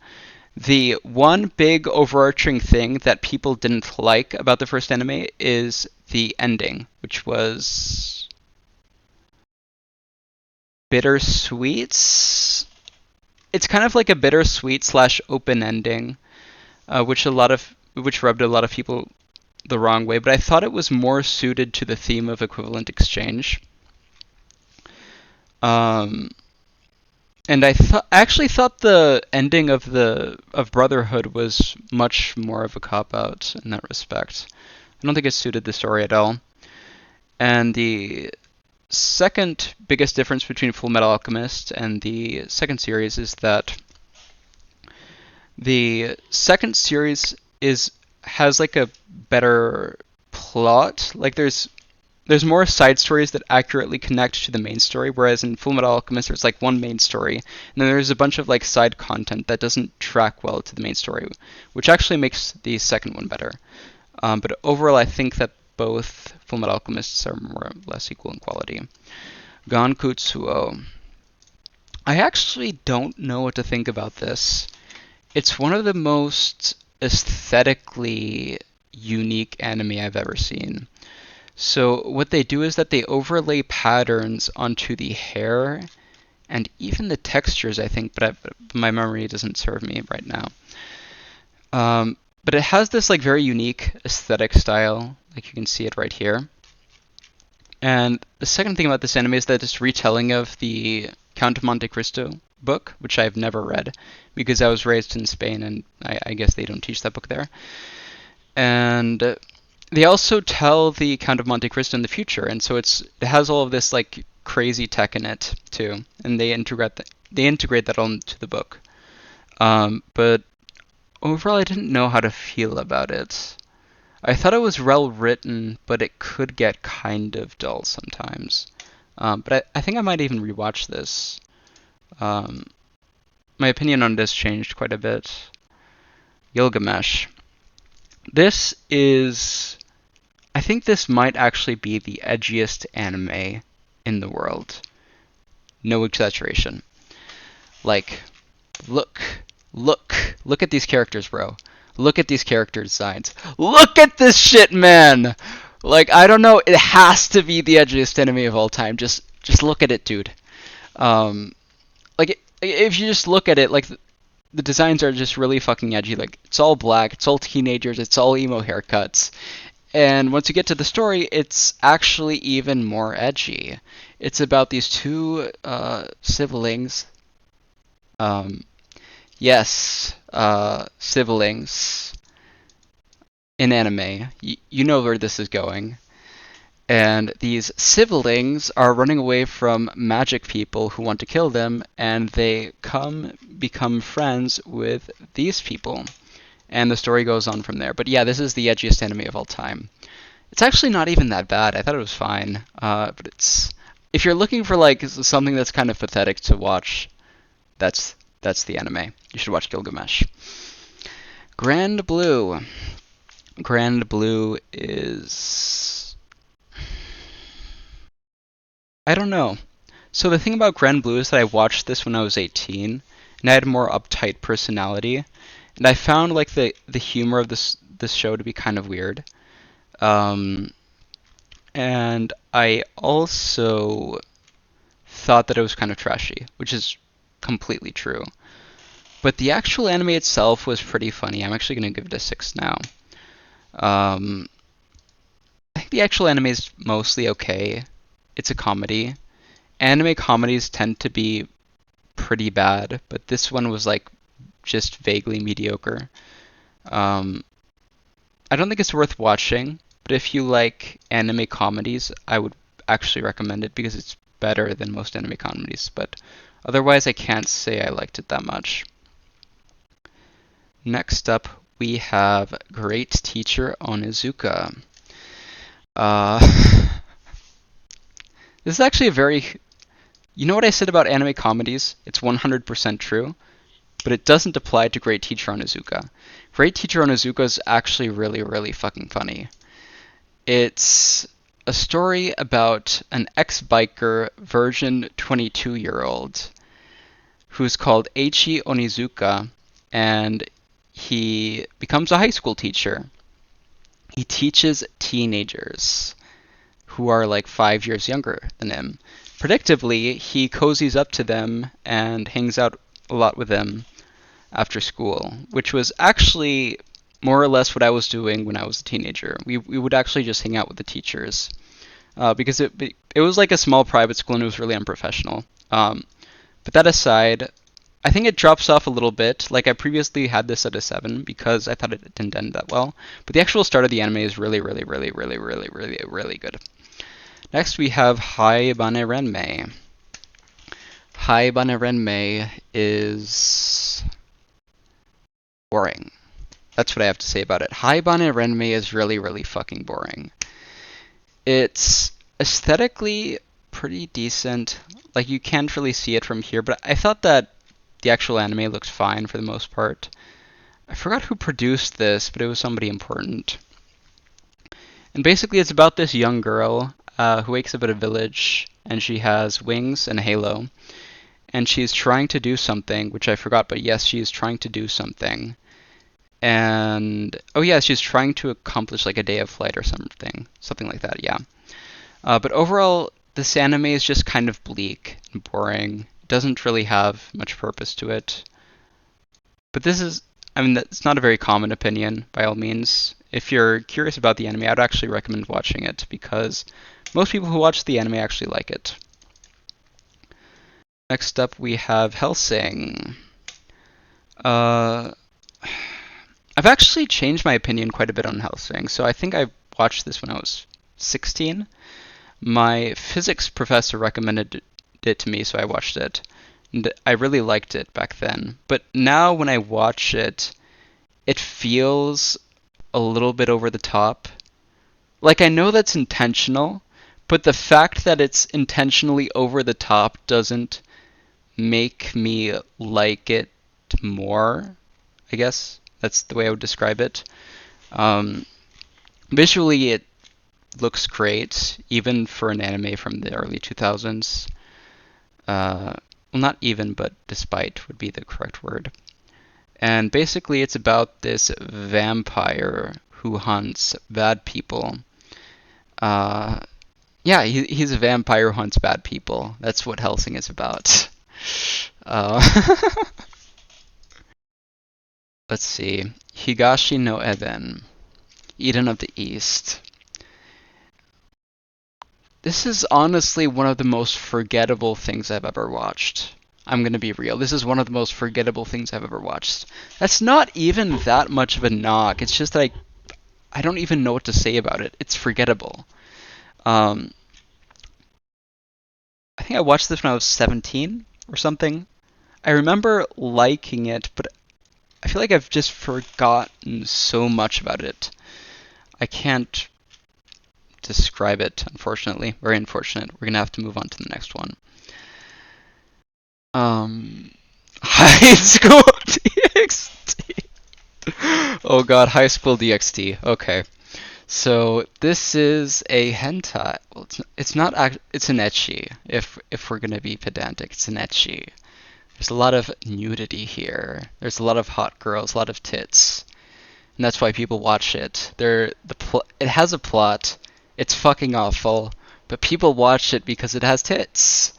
The one big overarching thing that people didn't like about the first anime is the ending, which was bittersweet. It's kind of like a bittersweet / open ending, which rubbed a lot of people the wrong way, but I thought it was more suited to the theme of equivalent exchange. And I actually thought the ending of Brotherhood was much more of a cop-out in that respect. I don't think it suited the story at all. And the second biggest difference between Fullmetal Alchemist and the second series is that the second series has like a better plot. Like, there's more side stories that accurately connect to the main story, whereas in Fullmetal Alchemist there's like one main story, and then there's a bunch of like side content that doesn't track well to the main story, which actually makes the second one better. But overall, I think that both Fullmetal Alchemists are more or less equal in quality. Gankutsuo. I actually don't know what to think about this. It's one of the most aesthetically unique anime I've ever seen. So what they do is that they overlay patterns onto the hair and even the textures, I think, but my memory doesn't serve me right now. But it has this like very unique aesthetic style, like you can see it right here. And the second thing about this anime is that it's retelling of the Count of Monte Cristo book, which I've never read because I was raised in Spain and I guess they don't teach that book there. And they also tell the Count of Monte Cristo in the future, and so it has all of this like crazy tech in it too, and they integrate that all into the book. But overall, I didn't know how to feel about it. I thought it was well written, but it could get kind of dull sometimes. But I think I might even rewatch this. Um, my opinion on this changed quite a bit. Gilgamesh. This is... I think this might actually be the edgiest anime in the world. No exaggeration. Like, look at these characters, bro. Look at these character designs. Look at this shit, man! Like, I don't know, it has to be the edgiest anime of all time. Just look at it, dude. Like, if you just look at it, like, the designs are just really fucking edgy. Like, it's all black, it's all teenagers, it's all emo haircuts. And once you get to the story, it's actually even more edgy. It's about these two siblings. Siblings in anime. You know where this is going. And these siblings are running away from magic people who want to kill them, and they become friends with these people. And the story goes on from there. But yeah, this is the edgiest anime of all time. It's actually not even that bad. I thought it was fine. But it's... If you're looking for like something that's kind of pathetic to watch, that's the anime. You should watch Gilgamesh. Grand Blue. Grand Blue is... I don't know. So the thing about Grand Blue is that I watched this when I was 18, and I had a more uptight personality, and I found like the humor of this show to be kind of weird. And I also thought that it was kind of trashy, which is completely true. But the actual anime itself was pretty funny. I'm actually going to give it a 6 now. I think the actual anime is mostly okay. It's a comedy. Anime comedies tend to be pretty bad, but this one was like just vaguely mediocre. I don't think it's worth watching, but if you like anime comedies, I would actually recommend it because it's better than most anime comedies. But otherwise, I can't say I liked it that much. Next up, we have Great Teacher Onizuka. This is actually a very... You know what I said about anime comedies? It's 100% true, but it doesn't apply to Great Teacher Onizuka. Great Teacher Onizuka is actually really, really fucking funny. It's a story about an ex-biker version 22-year-old who's called Eiichi Onizuka, and he becomes a high school teacher. He teaches teenagers who are like 5 years younger than him. Predictably, he cozies up to them and hangs out a lot with them after school, which was actually more or less what I was doing when I was a teenager. We would actually just hang out with the teachers because it was like a small private school and it was really unprofessional. But that aside, I think it drops off a little bit. Like, I previously had this at a 7 because I thought it didn't end that well. But the actual start of the anime is really, really, really, really, really, really, really good. Next, we have Haibane Renmei. Haibane Renmei is boring. That's what I have to say about it. Haibane Renmei is really, really fucking boring. It's aesthetically pretty decent. Like, you can't really see it from here, but I thought that the actual anime looked fine for the most part. I forgot who produced this, but it was somebody important. And basically it's about this young girl who wakes up at a village, and she has wings and a halo. And she's trying to do something, which I forgot, but yes, she is trying to do something. And, oh yeah, she's trying to accomplish like a day of flight or something. Something like that, yeah. But overall, this anime is just kind of bleak and boring. It doesn't really have much purpose to it. But this is, I mean, that's not a very common opinion, by all means. If you're curious about the anime, I'd actually recommend watching it, because most people who watch the anime actually like it. Next up, we have Hellsing. I've actually changed my opinion quite a bit on Hellsing, so I think I watched this when I was 16. My physics professor recommended it to me, so I watched it. And I really liked it back then. But now when I watch it, it feels a little bit over the top. Like, I know that's intentional, but the fact that it's intentionally over the top doesn't make me like it more, I guess. That's the way I would describe it. Visually, it looks great, even for an anime from the early 2000s. Well, not even, but despite would be the correct word. And basically, it's about this vampire who hunts bad people. Yeah, he's a vampire who hunts bad people. That's what Hellsing is about. Let's see. Higashi no Eden. Eden of the East. This is honestly one of the most forgettable things I've ever watched. I'm gonna be real. This is one of the most forgettable things I've ever watched. That's not even that much of a knock. It's just that I don't even know what to say about it. It's forgettable. I think I watched this when I was 17 or something. I remember liking it, but I feel like I've just forgotten so much about it. I can't describe it, unfortunately. Very unfortunate. We're gonna have to move on to the next one. High School DxD. Oh god, High School DxD. Okay. So this is a hentai. Well, it's not. It's an ecchi. If we're gonna be pedantic, it's an ecchi. There's a lot of nudity here. There's a lot of hot girls, a lot of tits, and that's why people watch it. It has a plot. It's fucking awful, but people watch it because it has tits.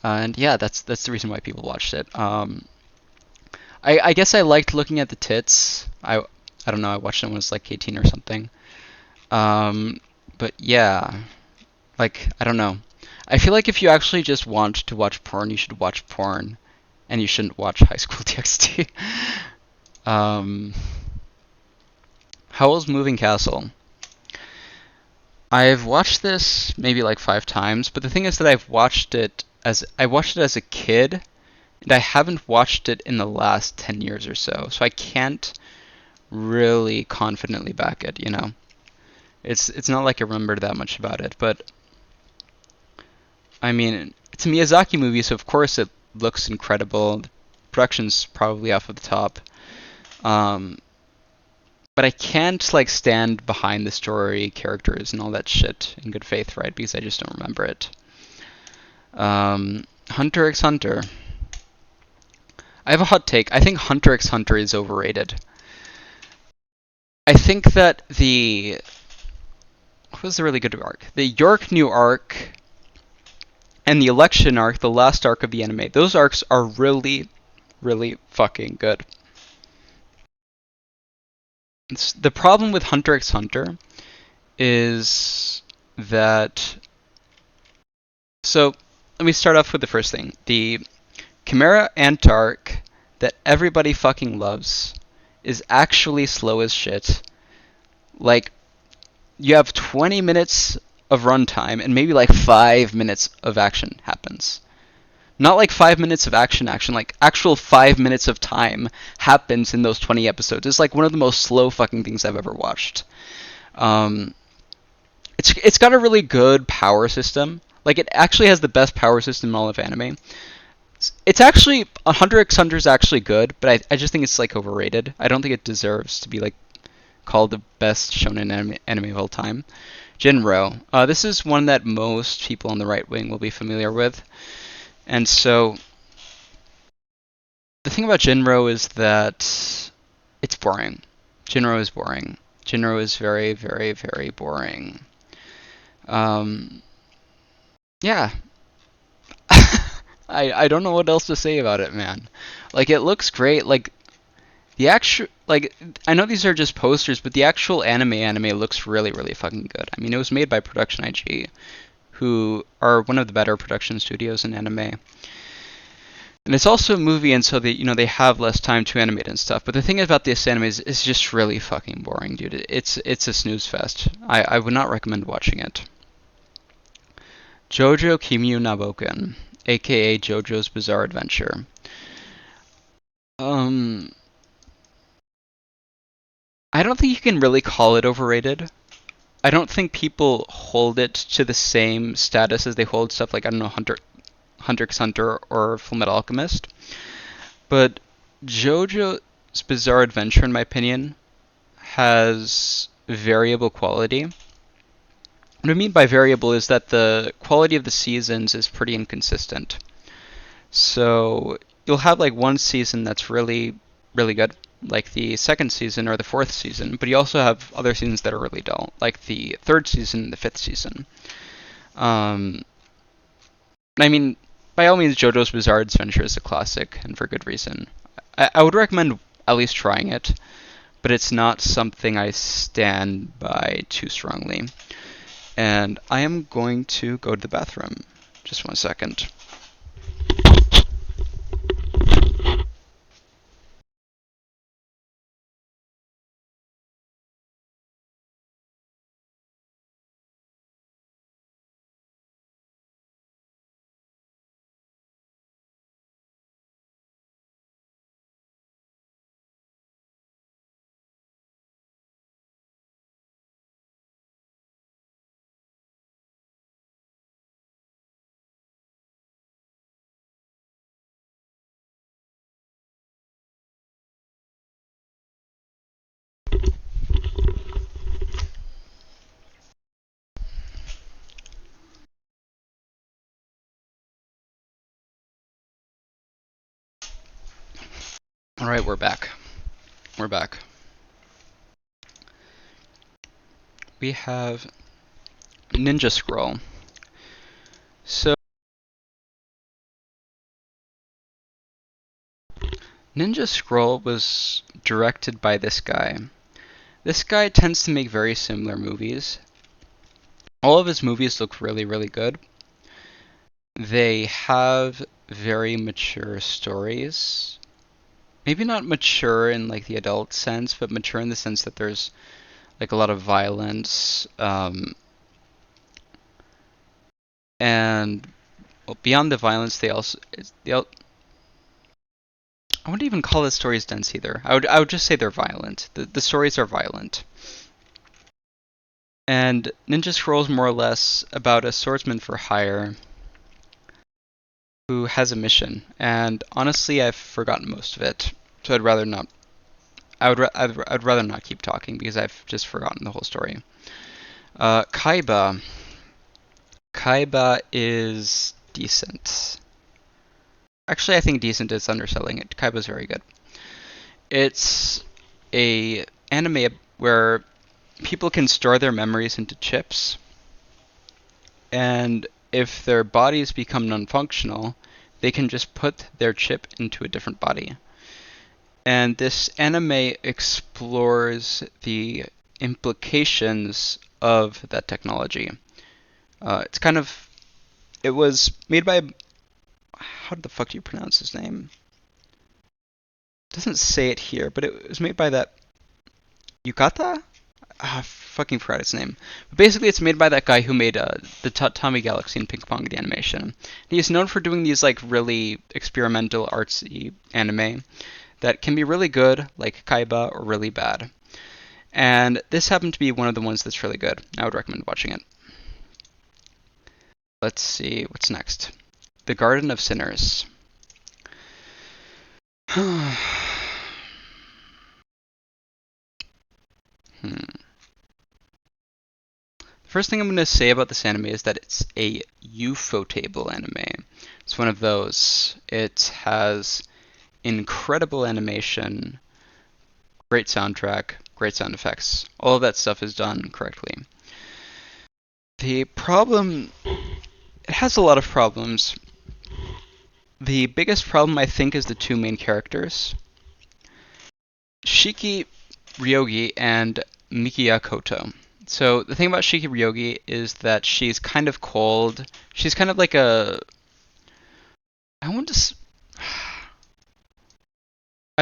And yeah, that's the reason why people watched it. I guess I liked looking at the tits. I don't know. I watched it when I was like 18 or something. But yeah, like I don't know. I feel like if you actually just want to watch porn, you should watch porn, and you shouldn't watch High School DxD. Howl's Moving Castle. I've watched this maybe like 5 times, but the thing is that I watched it as a kid, and I haven't watched it in the last 10 years or so. So I can't really confidently back it, you know. It's not like I remember that much about it, but I mean, it's a Miyazaki movie, so of course it looks incredible. The production's probably off of the top. But I can't like stand behind the story, characters, and all that shit in good faith, right? Because I just don't remember it. Hunter x Hunter. I have a hot take. I think Hunter x Hunter is overrated. I think that what was the really good arc? The York New arc and the election arc, the last arc of the anime, those arcs are really, really fucking good. The problem with Hunter x Hunter is that... So, let me start off with the first thing. The Chimera Ant arc that everybody fucking loves is actually slow as shit. Like, you have 20 minutes of runtime and maybe like 5 minutes of action happens. Not like 5 minutes of action, like actual 5 minutes of time happens in those 20 episodes. It's like one of the most slow fucking things I've ever watched. It's got a really good power system. Like, it actually has the best power system in all of anime. It's actually, Hunter x Hunter is actually good, but I just think it's like overrated. I don't think it deserves to be like called the best shonen anime of all time. Jin-Rou. This is one that most people on the right wing will be familiar with. And so, the thing about Jin-Rou is that it's boring. Jin-Rou is boring. Jin-Rou is very, very, very boring. Yeah. I don't know what else to say about it, man. Like, it looks great. Like, the actual, like, I know these are just posters, but the actual anime looks really, really fucking good. I mean, it was made by Production IG, who are one of the better production studios in anime. And it's also a movie, and so they have less time to animate and stuff. But the thing about this anime is it's just really fucking boring, dude. It's a snooze fest. I would not recommend watching it. JoJo Kimyu Naboken, aka JoJo's Bizarre Adventure. I don't think you can really call it overrated. I don't think people hold it to the same status as they hold stuff like, I don't know, Hunter x Hunter or Fullmetal Alchemist. But JoJo's Bizarre Adventure, in my opinion, has variable quality. What I mean by variable is that the quality of the seasons is pretty inconsistent. So you'll have like one season that's really, really good, like the second season or the fourth season, but you also have other seasons that are really dull, like the third season and the fifth season. I mean, by all means, JoJo's Bizarre Adventure is a classic, and for good reason. I would recommend at least trying it, but it's not something I stand by too strongly. And I am going to go to the bathroom. Just 1 second. Alright, we're back. We're back. We have Ninja Scroll. So, Ninja Scroll was directed by this guy. This guy tends to make very similar movies. All of his movies look really, really good. They have very mature stories. Maybe not mature in like the adult sense, but mature in the sense that there's like a lot of violence, and well, beyond the violence, I wouldn't even call the stories dense either. I would just say they're violent. The stories are violent. And Ninja Scroll is more or less about a swordsman for hire who has a mission. And honestly, I've forgotten most of it, so I'd rather not. I'd rather not keep talking because I've just forgotten the whole story. Kaiba. Kaiba is decent. Actually, I think decent is underselling it. Kaiba's very good. It's a anime where people can store their memories into chips, and if their bodies become non-functional, they can just put their chip into a different body. And this anime explores the implications of that technology. It was made by, how the fuck do you pronounce his name? It doesn't say it here, but it was made by that Yukata? I fucking forgot his name. But basically, it's made by that guy who made the Tatami Galaxy and Ping Pong the animation. And he's known for doing these like really experimental, artsy anime that can be really good, like Kaiba, or really bad. And this happened to be one of the ones that's really good. I would recommend watching it. Let's see, what's next? The Garden of Sinners. The first thing I'm going to say about this anime is that it's a Ufotable anime. It's one of those. It has incredible animation, great soundtrack, great sound effects. All of that stuff is done correctly. The problem, it has a lot of problems. The biggest problem, I think, is the two main characters, Shiki Ryogi and Mikiya Koto. So the thing about Shiki Ryogi is that she's kind of cold. She's kind of like a... I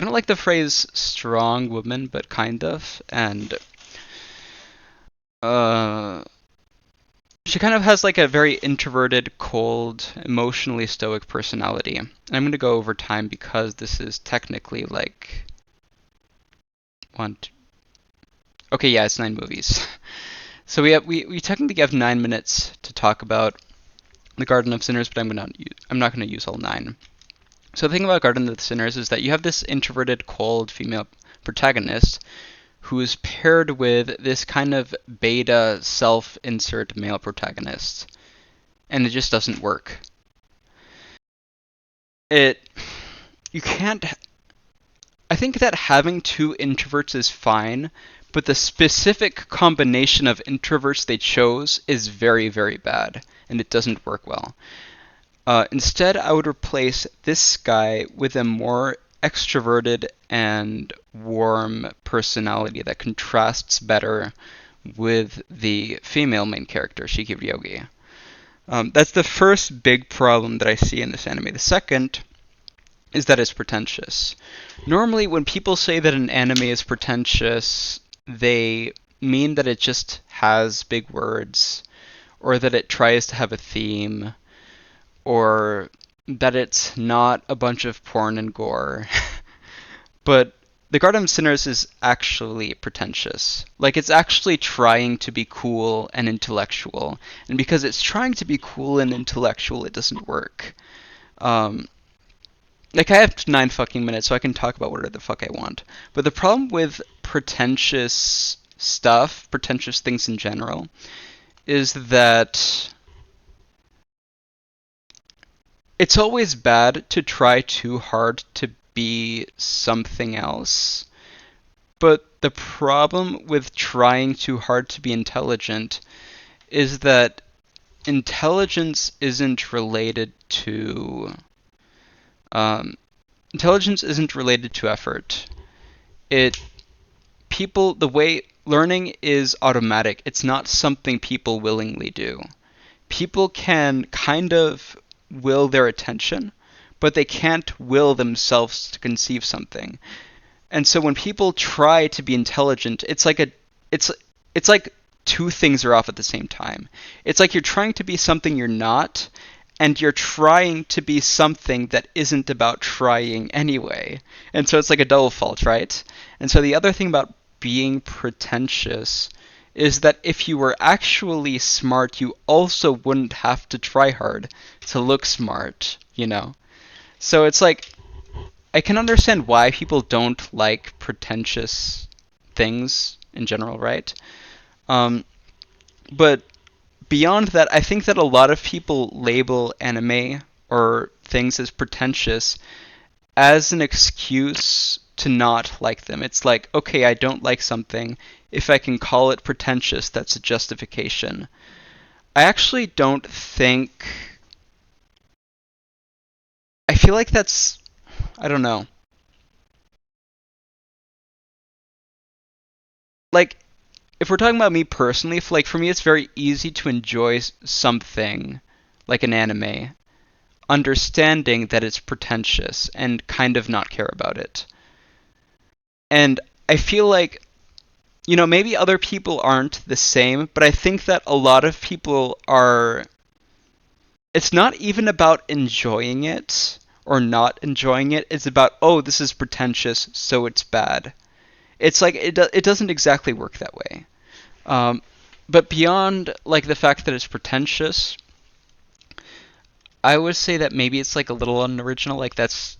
don't like the phrase strong woman, but kind of. And she kind of has like a very introverted, cold, emotionally stoic personality. And I'm going to go over time because this is technically like Okay, yeah, it's 9 movies. So we technically have 9 minutes to talk about the Garden of Sinners, but I'm not gonna use all 9. So the thing about Garden of the Sinners is that you have this introverted, cold female protagonist who is paired with this kind of beta self-insert male protagonist, and it just doesn't work. You can't. I think that having 2 introverts is fine, but the specific combination of introverts they chose is very, very bad, and it doesn't work well. Instead, I would replace this guy with a more extroverted and warm personality that contrasts better with the female main character, Shiki Ryogi. That's the first big problem that I see in this anime. The second is that it's pretentious. Normally, when people say that an anime is pretentious, they mean that it just has big words, or that it tries to have a theme, or that it's not a bunch of porn and gore. But The Garden of Sinners is actually pretentious. Like, it's actually trying to be cool and intellectual. And because it's trying to be cool and intellectual, it doesn't work. Like, I have 9 fucking minutes, so I can talk about whatever the fuck I want. But the problem with pretentious stuff, pretentious things in general, is that it's always bad to try too hard to be something else. But the problem with trying too hard to be intelligent is that intelligence isn't related to effort. The way learning is automatic. It's not something people willingly do. People can kind of will their attention, but they can't will themselves to conceive something. And so when people try to be intelligent, it's like 2 things are off at the same time. It's like you're trying to be something you're not, and you're trying to be something that isn't about trying anyway. And so it's like a double fault, right? And so the other thing about being pretentious is that if you were actually smart, you also wouldn't have to try hard to look smart, you know? So it's like, I can understand why people don't like pretentious things in general, right? But beyond that, I think that a lot of people label anime or things as pretentious as an excuse to not like them. It's like, okay, I don't like something. If I can call it pretentious, that's a justification. I actually don't think... I feel like that's... I don't know. Like, if we're talking about me personally, for me it's very easy to enjoy something, like an anime, understanding that it's pretentious and kind of not care about it. And I feel like, maybe other people aren't the same, but I think that a lot of people are... It's not even about enjoying it or not enjoying it. It's about, oh, this is pretentious, so it's bad. It's like, it doesn't exactly work that way. But beyond, like, the fact that it's pretentious, I would say that maybe it's, like, a little unoriginal. Like, that's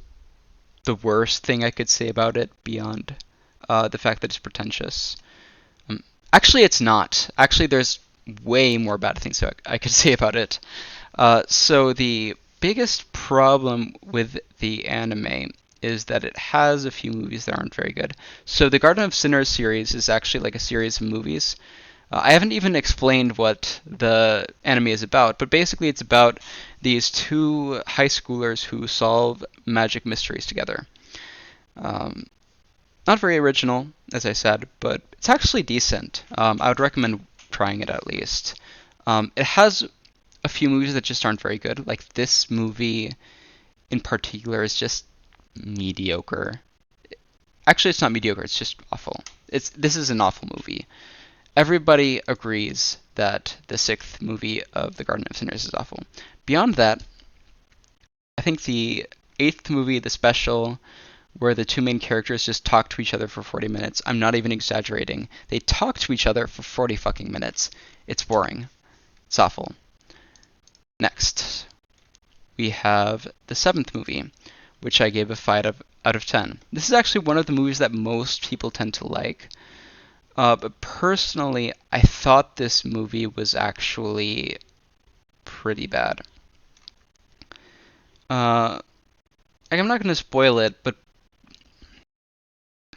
the worst thing I could say about it beyond the fact that it's pretentious. Actually, it's not. Actually, there's way more bad things I could say about it. So the biggest problem with the anime is that it has a few movies that aren't very good. So the Garden of Sinners series is actually like a series of movies. I haven't even explained what the anime is about, but basically it's about these 2 high schoolers who solve magic mysteries together. Not very original, as I said, but it's actually decent. I would recommend trying it at least. It has a few movies that just aren't very good. Like, this movie in particular is just mediocre. Actually, it's not mediocre, it's just awful. This is an awful movie. Everybody agrees that the 6th movie of The Garden of Sinners is awful. Beyond that, I think the 8th movie, the special, where the two main characters just talk to each other for 40 minutes. I'm not even exaggerating. They talk to each other for 40 fucking minutes. It's boring. It's awful. Next, we have the seventh movie, which I gave a 5 out of 10. This is actually one of the movies that most people tend to like. But personally, I thought this movie was actually pretty bad. I'm not going to spoil it, but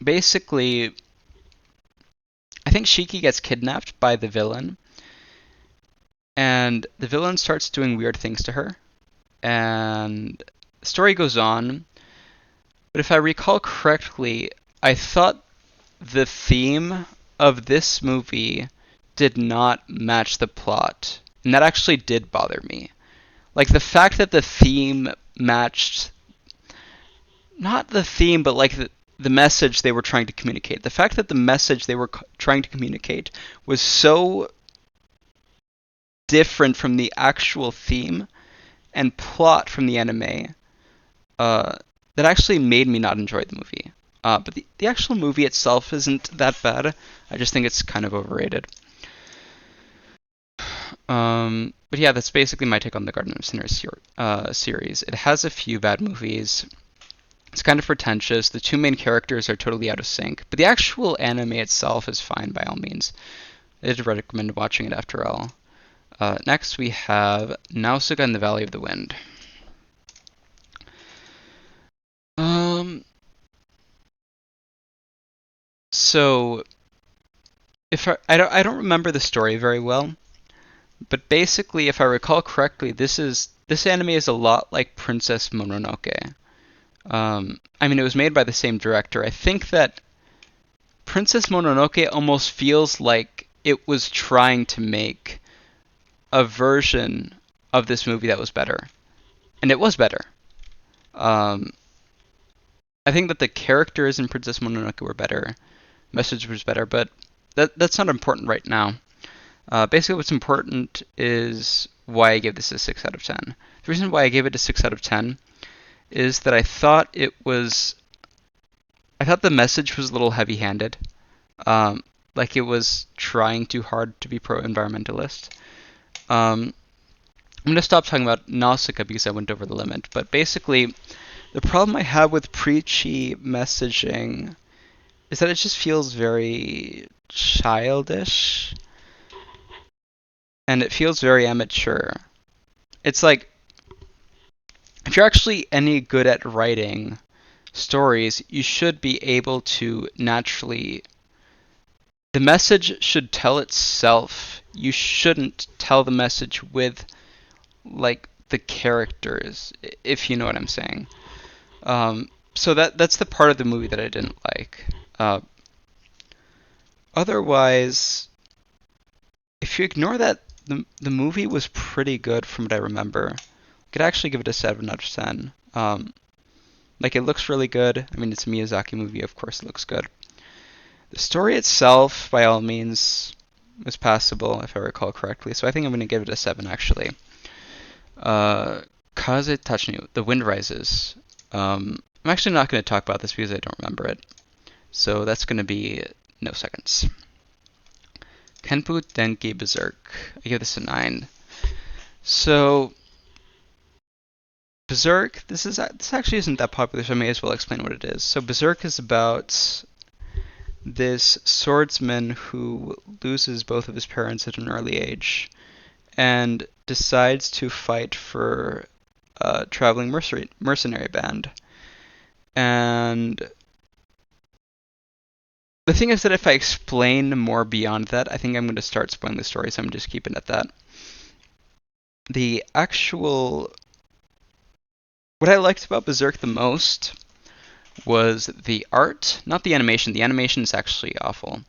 basically, I think Shiki gets kidnapped by the villain, and the villain starts doing weird things to her, and the story goes on. But if I recall correctly, I thought the theme of this movie did not match the plot, and that actually did bother me. Like, the fact that the theme matched, not the theme, but like the message they were trying to communicate. The fact that the message they were trying to communicate was so different from the actual theme and plot from the anime, that actually made me not enjoy the movie. But the actual movie itself isn't that bad. I just think it's kind of overrated. But yeah, that's basically my take on the Garden of Sinners series. It has a few bad movies. It's kind of pretentious. The two main characters are totally out of sync. But the actual anime itself is fine by all means. I did recommend watching it after all. Next we have Nausicaa in the Valley of the Wind. So, if I don't remember the story very well, but basically, if I recall correctly, this anime is a lot like Princess Mononoke. I mean, it was made by the same director. I think that Princess Mononoke almost feels like it was trying to make a version of this movie that was better, and it was better. I think that the characters in Princess Mononoke were better, message was better, but that's not important right now. Basically, what's important is why I gave this a 6 out of 10. The reason why I gave it a 6 out of 10 is that I thought the message was a little heavy-handed. Like it was trying too hard to be pro-environmentalist. I'm going to stop talking about Nausicaa because I went over the limit, but basically, the problem I have with preachy messaging is that it just feels very childish, and it feels very immature. It's like, if you're actually any good at writing stories, you should be able to naturally... The message should tell itself. You shouldn't tell the message with, like, the characters, if you know what I'm saying. So that's the part of the movie that I didn't like. Otherwise, if you ignore that, the movie was pretty good from what I remember. I could actually give it a 7 out of 10. Like, it looks really good. I mean, it's a Miyazaki movie, of course it looks good. The story itself, by all means, was passable, if I recall correctly, so I think I'm going to give it a 7, actually. Kaze Tachinyu, The Wind Rises. I'm actually not going to talk about this because I don't remember it. So that's going to be no seconds. Kenpu Denki Berserk. I give this a 9. So, Berserk, this actually isn't that popular, so I may as well explain what it is. So Berserk is about this swordsman who loses both of his parents at an early age and decides to fight for a traveling mercenary band. And the thing is that if I explain more beyond that, I think I'm going to start spoiling the story, so I'm just keeping it at that. What I liked about Berserk the most was the art, not the animation. The animation is actually awful.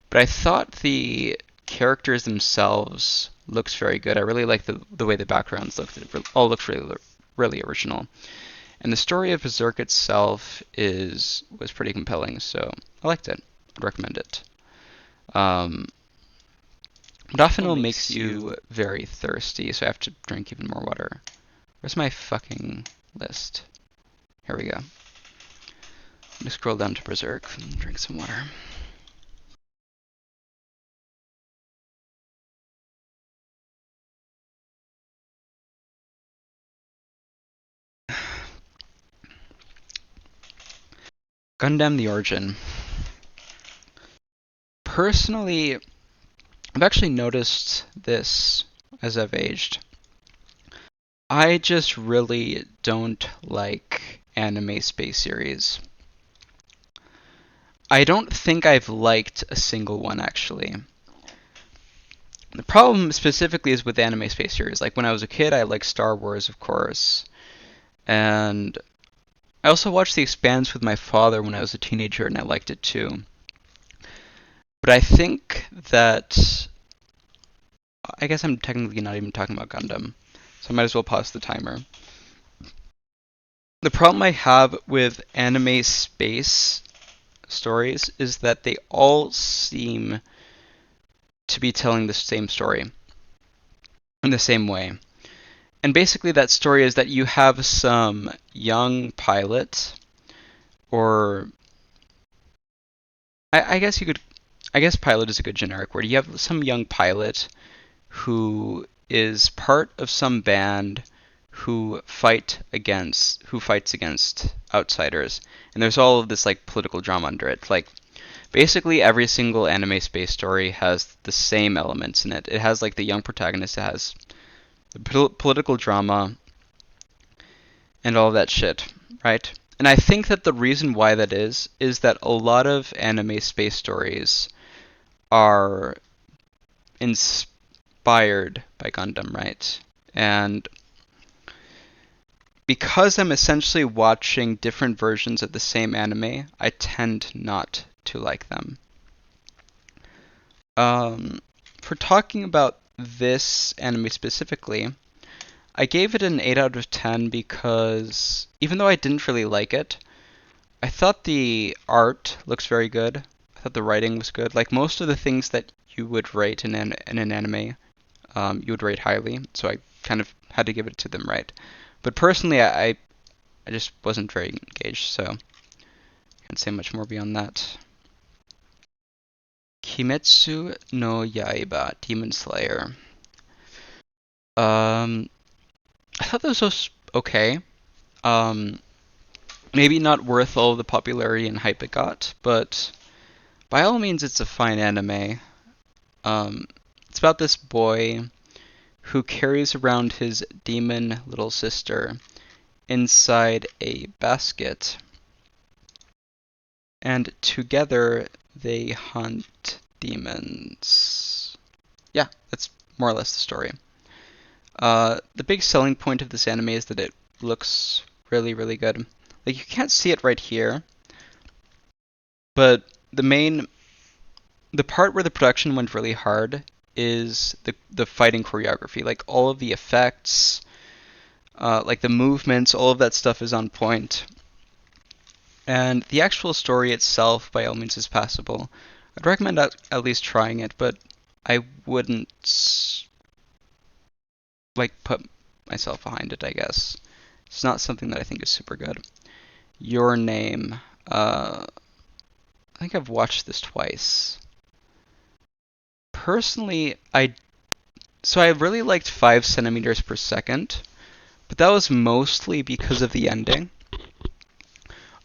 But I thought the characters themselves looked very good. I really liked the way the backgrounds looked. It all looked really, really original. And the story of Berserk itself was pretty compelling, so I liked it. I'd recommend it. Modafinil makes you very thirsty, so I have to drink even more water. Where's my fucking list? Here we go. me scroll down to Berserk and drink some water. Gundam the Origin. Personally, I've actually noticed this as I've aged. I just really don't like anime space series. I don't think I've liked a single one, actually. The problem specifically is with anime space series. Like when I was a kid, I liked Star Wars, of course. And I also watched The Expanse with my father when I was a teenager, and I liked it too. But I think that... I guess I'm technically not even talking about Gundam, so I might as well pause the timer. The problem I have with anime space stories is that they all seem to be telling the same story in the same way. And basically that story is that you have some young pilot, or I guess pilot is a good generic word. You have some young pilot who is part of some band who fights against outsiders. And there's all of this like political drama under it. Like basically every single anime space story has the same elements in it. It has like the young protagonist, it has the political drama and all of that shit, right? And I think that the reason why that is that a lot of anime space stories are inspired by Gundam, right? And because I'm essentially watching different versions of the same anime, I tend not to like them. For talking about this anime specifically, I gave it an 8 out of 10 because even though I didn't really like it, I thought the art looks very good. I thought the writing was good. Like most of the things that you would rate in an anime, you would rate highly. So I kind of had to give it to them, right? But personally, I just wasn't very engaged, so I can't say much more beyond that. Kimetsu no Yaiba, Demon Slayer. I thought this was okay. Um, Maybe not worth all the popularity and hype it got, but by all means, it's a fine anime. It's about this boy who carries around his demon little sister inside a basket, and together they hunt demons. Yeah, that's more or less the story. The big selling point of this anime is that it looks really, really good. Like, you can't see it right here, but the part where the production went really hard is the fighting choreography. Like, all of the effects, like the movements, all of that stuff is on point. And the actual story itself, by all means, is passable. I'd recommend at least trying it, but I wouldn't, like, put myself behind it, I guess. It's not something that I think is super good. Your Name. I think I've watched this twice. Personally, I really liked 5 centimeters per second, but that was mostly because of the ending.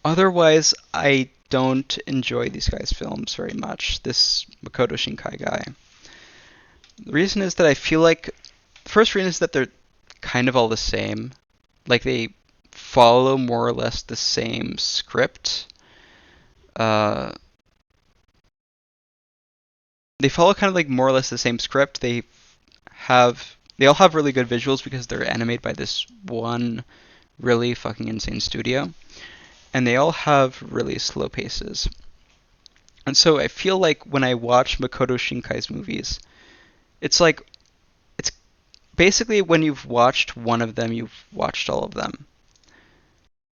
Otherwise, I don't enjoy these guys' films very much. This Makoto Shinkai guy. The reason is that I feel like the first reason is that they're kind of all the same. Like they follow more or less the same script. They follow kind of like more or less the same script. They all have really good visuals because they're animated by this one really fucking insane studio. And they all have really slow paces. And so I feel like when I watch Makoto Shinkai's movies, it's like, it's basically when you've watched one of them, you've watched all of them.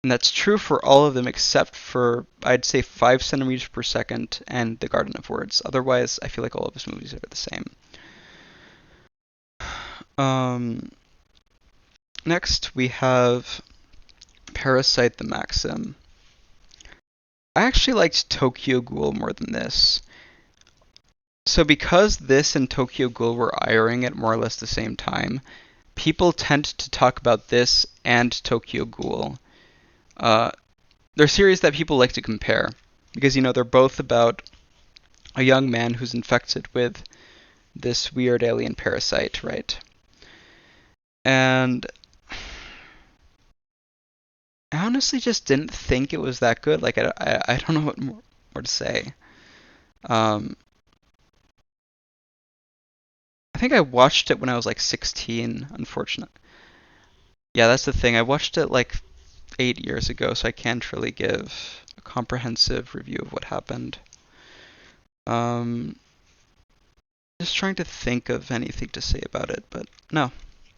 And that's true for all of them except for, I'd say, 5 centimeters per second and The Garden of Words. Otherwise, I feel like all of his movies are the same. Next, we have Parasite the Maxim. I actually liked Tokyo Ghoul more than this. So because this and Tokyo Ghoul were airing at more or less the same time, people tend to talk about this and Tokyo Ghoul. They're series that people like to compare because, they're both about a young man who's infected with this weird alien parasite, right? And I honestly just didn't think it was that good. Like, I don't know what more to say. I think I watched it when I was like 16, unfortunately. Yeah, that's the thing. I watched it like 8 years ago, so I can't really give a comprehensive review of what happened. Just trying to think of anything to say about it, but no,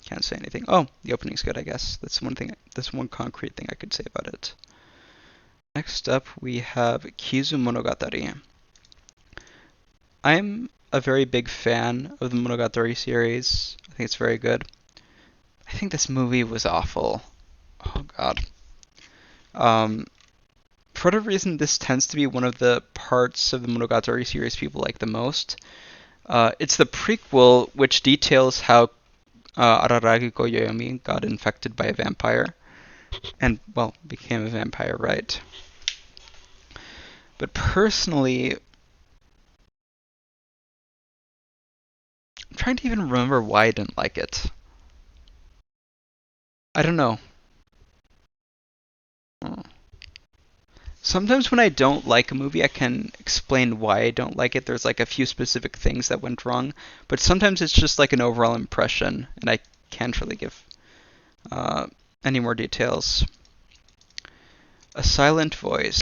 can't say anything. Oh, the opening's good, I guess. That's one concrete thing I could say about it. Next up, we have Kizumonogatari. I'm a very big fan of the Monogatari series. I think it's very good. I think this movie was awful. Oh god. For whatever reason, this tends to be one of the parts of the Monogatari series people like the most. It's the prequel which details how Araragi Koyomi got infected by a vampire and, well, became a vampire, right? But personally, I'm trying to even remember why I didn't like it. I don't know. Sometimes when I don't like a movie, I can explain why I don't like it. There's like a few specific things that went wrong, but sometimes it's just like an overall impression, and I can't really give any more details. A silent voice.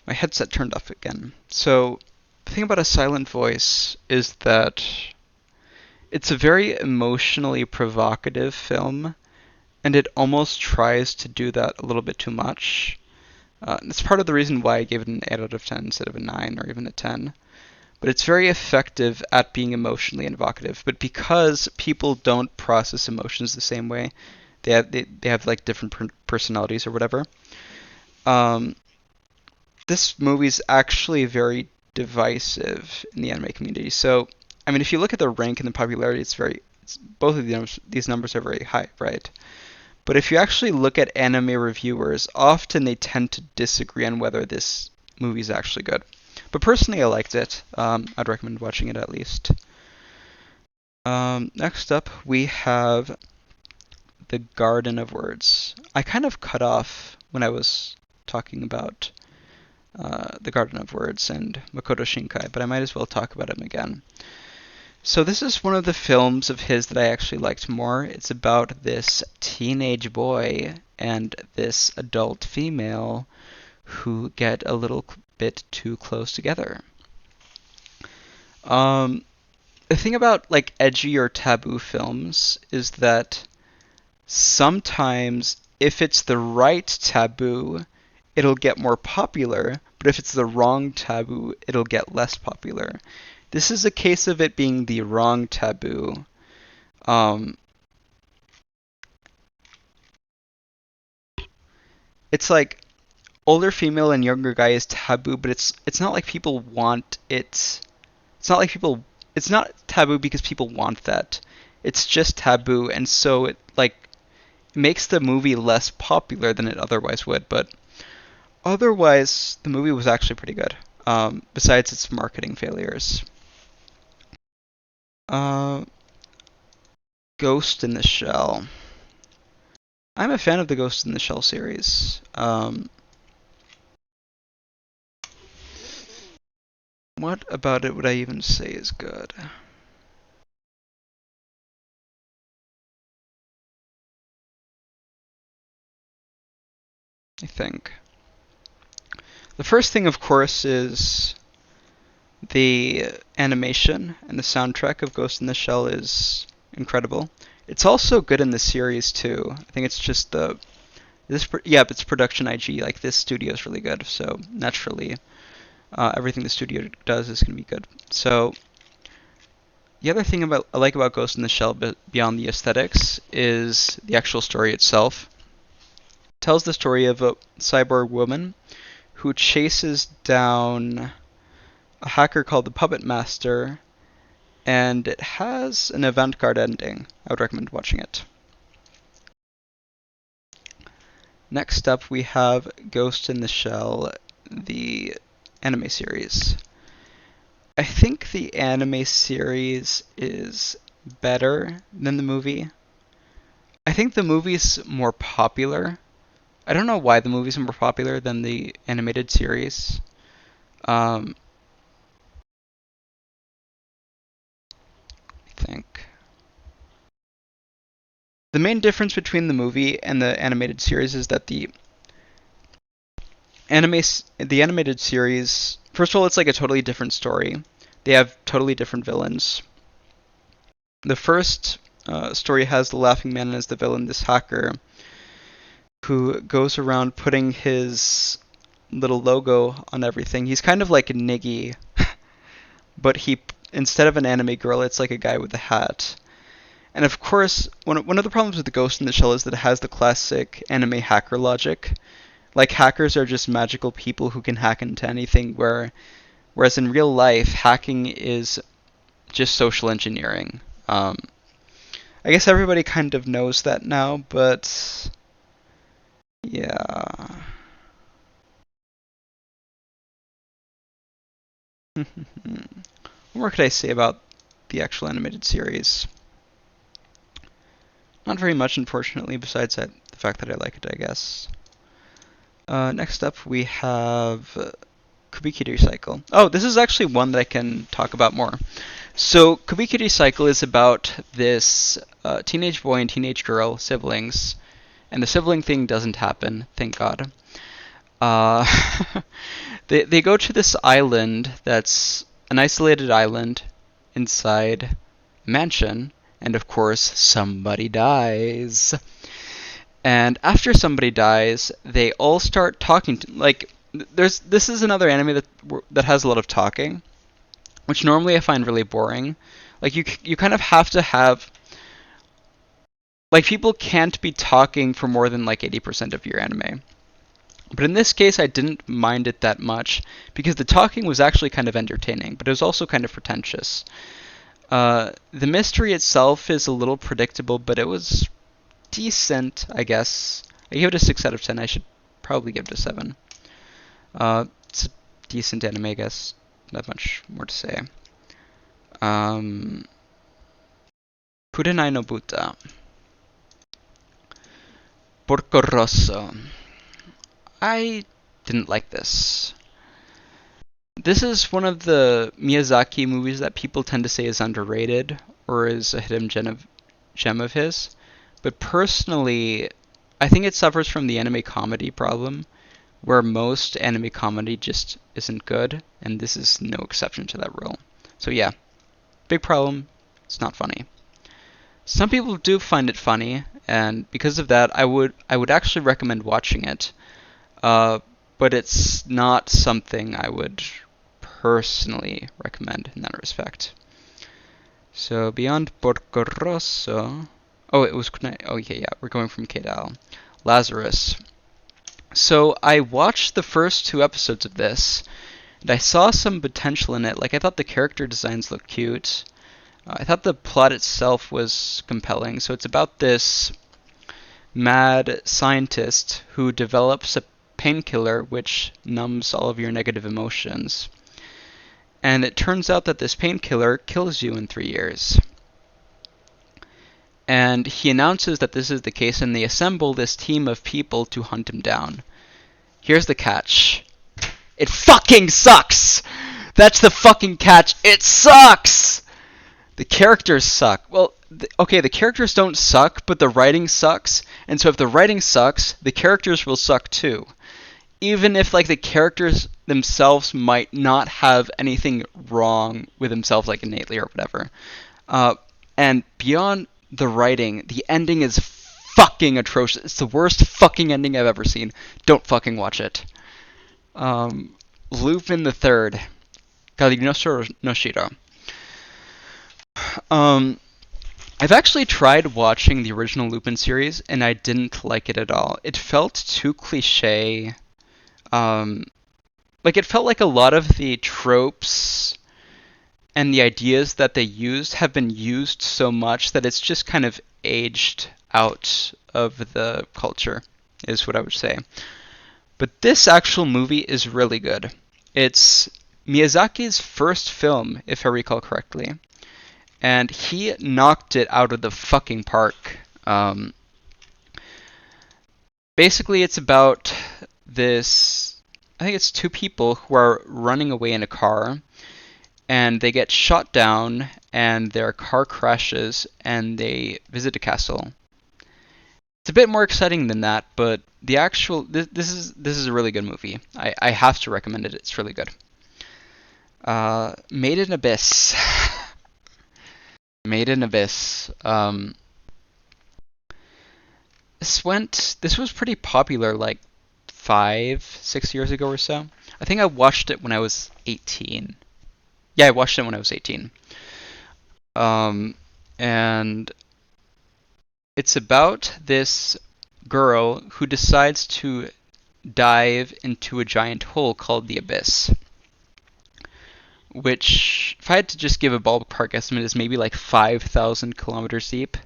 My headset turned off again. So, the thing about A Silent Voice is that it's a very emotionally provocative film, and it almost tries to do that a little bit too much. That's part of the reason why I gave it an 8 out of 10 instead of a 9 or even a 10. But it's very effective at being emotionally evocative. But because people don't process emotions the same way, they have like different personalities or whatever. This movie's actually very divisive in the anime community. So, I mean, if you look at the rank and the popularity, both of these numbers are very high, right? But if you actually look at anime reviewers, often they tend to disagree on whether this movie is actually good. But personally, I liked it. I'd recommend watching it at least. Next up, we have The Garden of Words. I kind of cut off when I was talking about The Garden of Words and Makoto Shinkai, but I might as well talk about him again. So this is one of the films of his that I actually liked more. It's about this teenage boy and this adult female who get a little bit too close together. The thing about like edgy or taboo films is that sometimes if it's the right taboo, it'll get more popular, but if it's the wrong taboo, it'll get less popular. This is a case of it being the wrong taboo. It's like older female and younger guy is taboo, but it's not like people want it. It's not taboo because people want that. It's just taboo, and so it like makes the movie less popular than it otherwise would. But otherwise, the movie was actually pretty good. Besides its marketing failures. Ghost in the Shell. I'm a fan of the Ghost in the Shell series. What about it would I even say is good? I think. The first thing, of course, is the animation and the soundtrack of Ghost in the Shell is incredible. It's also good in the series too. I think it's just it's production IG. Like this studio is really good, so naturally, everything the studio does is gonna be good. So the other thing I like about Ghost in the Shell, beyond the aesthetics, is the actual story itself. tells the story of a cyborg woman who chases down a hacker called the Puppet Master, and it has an avant-garde ending. I would recommend watching it. Next up, we have Ghost in the Shell, the anime series. I think the anime series is better than the movie. I think the movie's more popular. I don't know why the movie's more popular than the animated series. I think the main difference between the movie and the animated series is that the animated series, first of all, it's like a totally different story. They have totally different villains. The first story has the Laughing Man as the villain, this hacker who goes around putting his little logo on everything. He's kind of like a Niggy, but instead of an anime girl, it's like a guy with a hat. And of course, one of the problems with the Ghost in the Shell is that it has the classic anime hacker logic. Like, hackers are just magical people who can hack into anything, whereas in real life, hacking is just social engineering. I guess everybody kind of knows that now, but yeah. What more could I say about the actual animated series? Not very much, unfortunately, besides the fact that I like it, I guess. Next up, we have Kubikiri Cycle. Oh, this is actually one that I can talk about more. So, Kubikiri Cycle is about this teenage boy and teenage girl, siblings, and the sibling thing doesn't happen, thank God. They go to this island that's an isolated island inside a mansion, and of course, somebody dies. And after somebody dies, they all start talking. This is another anime that has a lot of talking, which normally I find really boring. Like, you kind of have to have, like, people can't be talking for more than like 80% of your anime. But in this case, I didn't mind it that much because the talking was actually kind of entertaining, but it was also kind of pretentious. The mystery itself is a little predictable, but it was decent, I guess. I give it a 6 out of 10. I should probably give it a 7. It's a decent anime, I guess. Not much more to say. Kurenai no Buta. Porco Rosso. I didn't like this. This is one of the Miyazaki movies that people tend to say is underrated or is a hidden gem of his. But personally, I think it suffers from the anime comedy problem, where most anime comedy just isn't good, and this is no exception to that rule. So yeah, big problem, it's not funny. Some people do find it funny, and because of that, I would actually recommend watching it. But it's not something I would personally recommend in that respect. So beyond Porco Rosso... Oh, it was... Oh, yeah, we're going from K-Dal. Lazarus. So I watched the first 2 episodes of this, and I saw some potential in it. Like, I thought the character designs looked cute. I thought the plot itself was compelling. So it's about this mad scientist who develops a painkiller which numbs all of your negative emotions. And it turns out that this painkiller kills you in 3 years. And he announces that this is the case, and they assemble this team of people to hunt him down. Here's the catch. It fucking sucks! That's the fucking catch. It sucks! The characters suck. Well, okay, the characters don't suck, but the writing sucks. And so if the writing sucks, the characters will suck too. Even if, like, the characters themselves might not have anything wrong with themselves, like, innately or whatever. And beyond the writing, the ending is fucking atrocious. It's the worst fucking ending I've ever seen. Don't fucking watch it. Lupin the Third. Kalinoso no Shiro. I've actually tried watching the original Lupin series, and I didn't like it at all. It felt too cliche. Um, like, it felt like a lot of the tropes and the ideas that they used have been used so much that it's just kind of aged out of the culture, is what I would say. But this actual movie is really good. It's Miyazaki's first film, if I recall correctly, and he knocked it out of the fucking park. Basically, it's about this. I think it's two people who are running away in a car, and they get shot down, and their car crashes, and they visit a castle. It's a bit more exciting than that, but the actual this is a really good movie. I have to recommend it. It's really good. Made in Abyss. Made in Abyss. This was pretty popular like 5, 6 years ago or so. I think I watched it when I was 18. Yeah, I watched it when I was 18. And it's about this girl who decides to dive into a giant hole called the Abyss, which, if I had to just give a ballpark estimate, is maybe like 5,000 kilometers deep,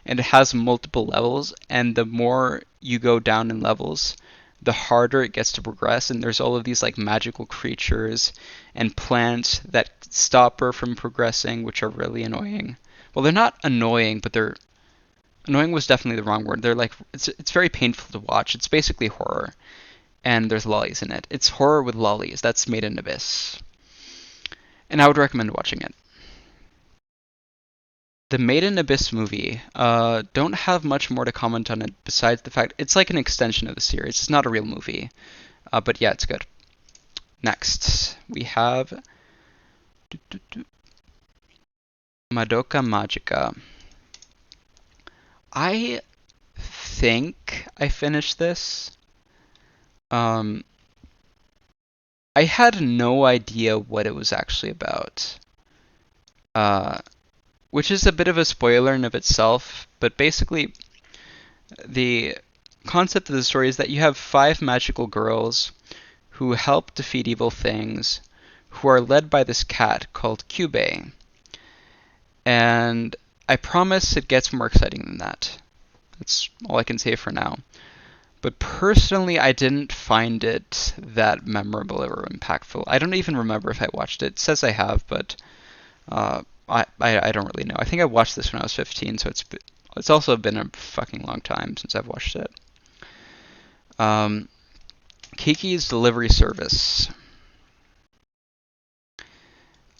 and it has multiple levels, and the more you go down in levels, the harder it gets to progress, and there's all of these like magical creatures and plants that stop her from progressing, which are really annoying. Well, they're not annoying, but they're annoying was definitely the wrong word. They're like it's very painful to watch. It's basically horror, and there's lollies in it. It's horror with lollies. That's Made in Abyss, and I would recommend watching it. The Made in Abyss movie, don't have much more to comment on it besides the fact it's like an extension of the series. It's not a real movie, but yeah, it's good. Next, we have Madoka Magica. I think I finished this. I had no idea what it was actually about. Which is a bit of a spoiler in of itself, but basically the concept of the story is that you have 5 magical girls who help defeat evil things, who are led by this cat called Kyubey. And I promise it gets more exciting than that. That's all I can say for now. But personally, I didn't find it that memorable or impactful. I don't even remember if I watched it. It says I have, but I don't really know. I think I watched this when I was 15, so it's also been a fucking long time since I've watched it. Kiki's Delivery Service.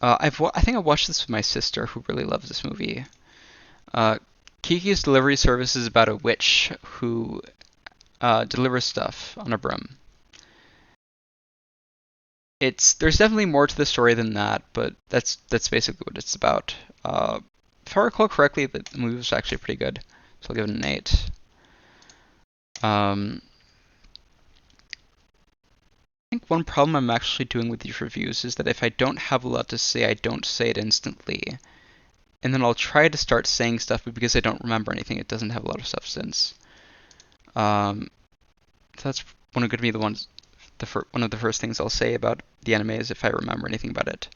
I think I watched this with my sister, who really loves this movie. Kiki's Delivery Service is about a witch who delivers stuff on a broom. There's definitely more to the story than that, but that's basically what it's about. If I recall correctly, the movie was actually pretty good, so I'll give it an 8. I think one problem I'm actually doing with these reviews is that if I don't have a lot to say, I don't say it instantly. And then I'll try to start saying stuff, but because I don't remember anything, it doesn't have a lot of substance. So that's going to be one of the first things I'll say about the anime is if I remember anything about it.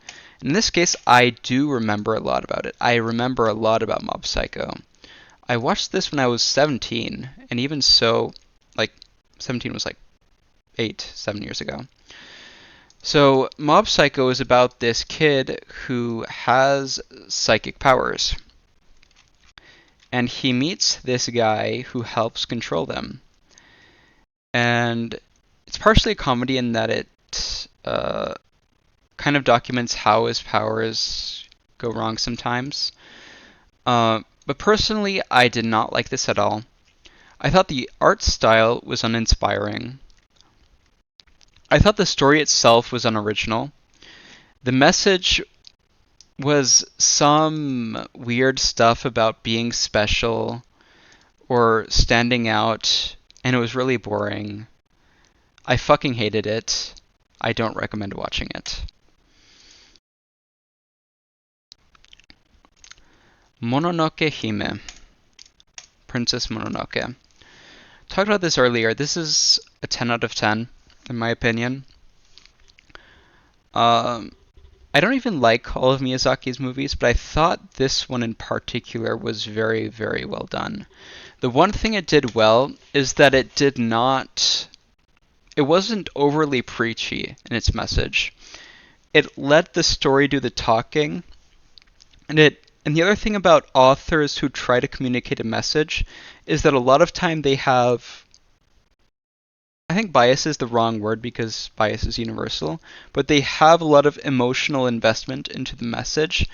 In this case, I do remember a lot about it. I remember a lot about Mob Psycho. I watched this when I was 17, and even so, like, 17 was like 7 years ago. So, Mob Psycho is about this kid who has psychic powers. And he meets this guy who helps control them. And it's partially a comedy in that it kind of documents how his powers go wrong sometimes. But personally, I did not like this at all. I thought the art style was uninspiring. I thought the story itself was unoriginal. The message was some weird stuff about being special or standing out, and it was really boring. I fucking hated it. I don't recommend watching it. Mononoke Hime. Princess Mononoke. Talked about this earlier. This is a 10 out of 10, in my opinion. I don't even like all of Miyazaki's movies, but I thought this one in particular was very, very well done. The one thing it did well is that it wasn't overly preachy in its message. It let the story do the talking, and the other thing about authors who try to communicate a message is that a lot of time they have, I think bias is the wrong word because bias is universal, but they have a lot of emotional investment into the message,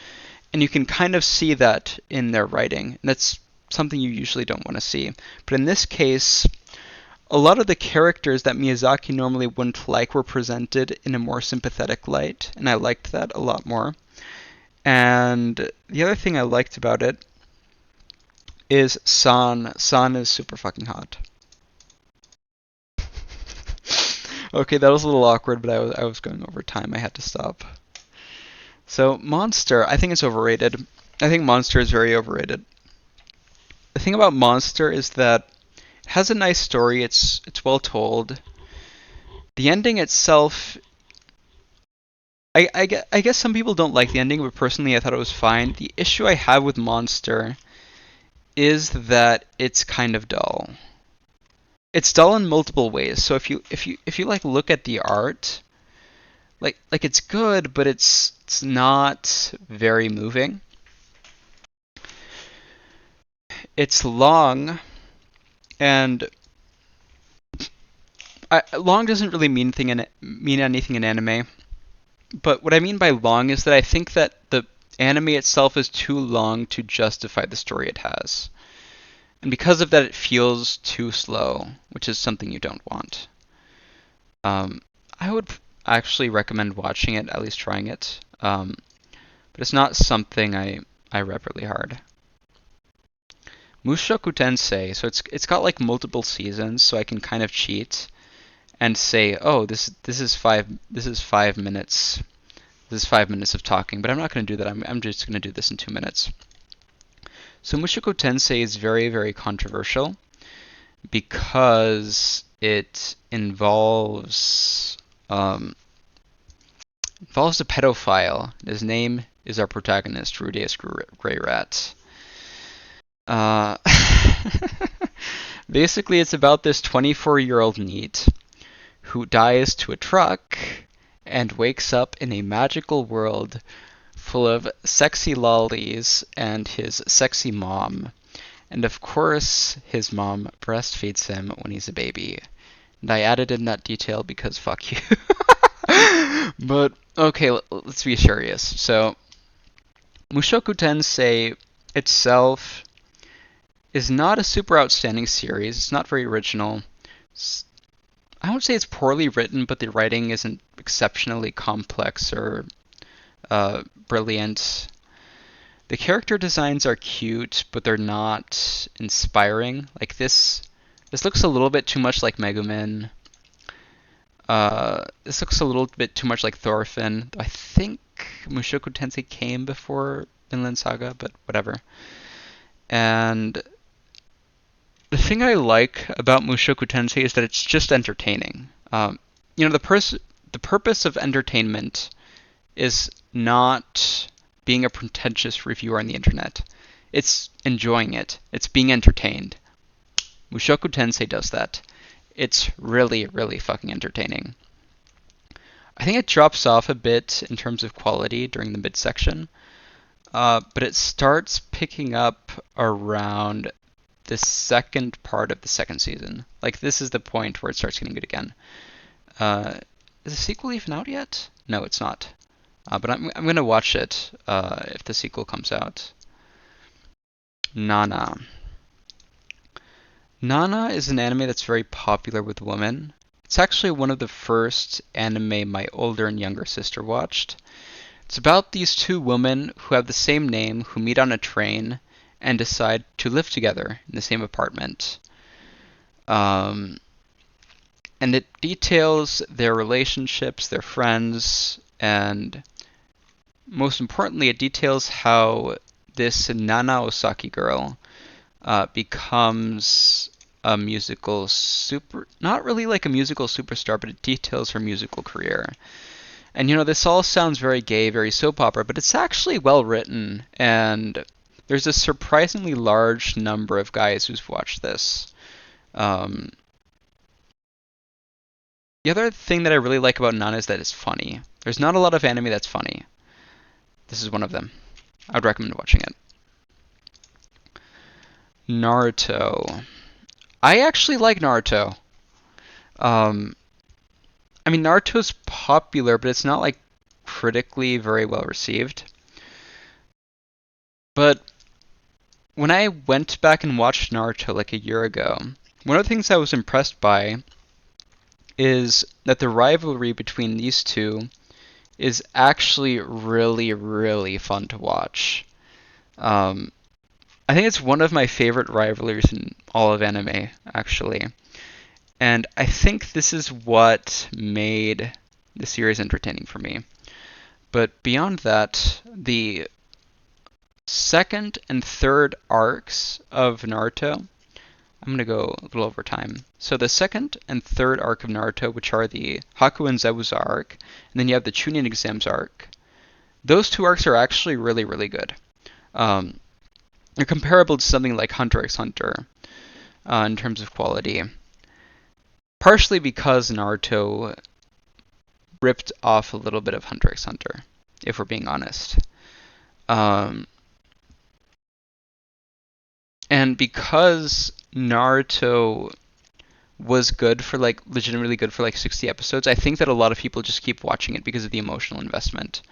and you can kind of see that in their writing. And that's something you usually don't want to see. But in this case, a lot of the characters that Miyazaki normally wouldn't like were presented in a more sympathetic light, and I liked that a lot more. And the other thing I liked about it is San. San is super fucking hot. Okay, that was a little awkward, but I was going over time. I had to stop. So, Monster, I think it's overrated. I think Monster is very overrated. The thing about Monster is that it has a nice story. It's well told. The ending itself, I guess some people don't like the ending, but personally I thought it was fine. The issue I have with Monster is that it's kind of dull. It's dull in multiple ways. So if you like look at the art, like it's good, but it's not very moving. It's long, and long doesn't really mean anything in anime. But what I mean by long is that I think that the anime itself is too long to justify the story it has. And because of that, it feels too slow, which is something you don't want. I would actually recommend watching it, at least trying it. But it's not something I rep really hard. Mushoku Tensei, so it's got like multiple seasons, so I can kind of cheat and say, oh, this is 5 minutes. This is 5 minutes of talking, but I'm not going to do that. I'm just going to do this in 2 minutes. So Mushoku Tensei is very, very controversial because it involves a pedophile. His name is our protagonist, Rudeus Greyrat. Basically, it's about this 24-year-old NEET who dies to a truck and wakes up in a magical world full of sexy lollies and his sexy mom. And of course, his mom breastfeeds him when he's a baby. And I added in that detail because fuck you. But, okay, let's be serious. So, Mushoku Tensei itself is not a super outstanding series. It's not very original. I won't say it's poorly written, but the writing isn't exceptionally complex or brilliant. The character designs are cute, but they're not inspiring. Like this looks a little bit too much like Megumin. This looks a little bit too much like Thorfinn. I think Mushoku Tensei came before Vinland Saga, but whatever. And the thing I like about Mushoku Tensei is that it's just entertaining. The purpose of entertainment is not being a pretentious reviewer on the internet. It's enjoying it. It's being entertained. Mushoku Tensei does that. It's really, really fucking entertaining. I think it drops off a bit in terms of quality during the midsection, but it starts picking up around the second part of the second season. Like, this is the point where it starts getting good again. Is the sequel even out yet? No, it's not. But I'm going to watch it if the sequel comes out. Nana. Nana is an anime that's very popular with women. It's actually one of the first anime my older and younger sister watched. It's about these two women who have the same name, who meet on a train and decide to live together in the same apartment. And it details their relationships, their friends, and most importantly, it details how this Nana Osaki girl becomes a musical not really like a musical superstar, but it details her musical career. And this all sounds very gay, very soap opera, but it's actually well written, and there's a surprisingly large number of guys who've watched this. The other thing that I really like about Nana is that it's funny. There's not a lot of anime that's funny. This is one of them. I would recommend watching it. Naruto. I actually like Naruto. I mean, Naruto's popular, but it's not like critically very well received. But when I went back and watched Naruto like a year ago, one of the things I was impressed by is that the rivalry between these two is actually really, really fun to watch. I think it's one of my favorite rivalries in all of anime, actually. And I think this is what made the series entertaining for me. But beyond that, the second and third arcs of Naruto, I'm going to go a little over time. So the second and third arc of Naruto, which are the Haku and Zabuza arc, and then you have the Chunin exams arc, those two arcs are actually really, really good. They're comparable to something like Hunter x Hunter in terms of quality. Partially because Naruto ripped off a little bit of Hunter x Hunter, if we're being honest. And because Naruto was good for legitimately good for 60 episodes, I think that a lot of people just keep watching it because of the emotional investment.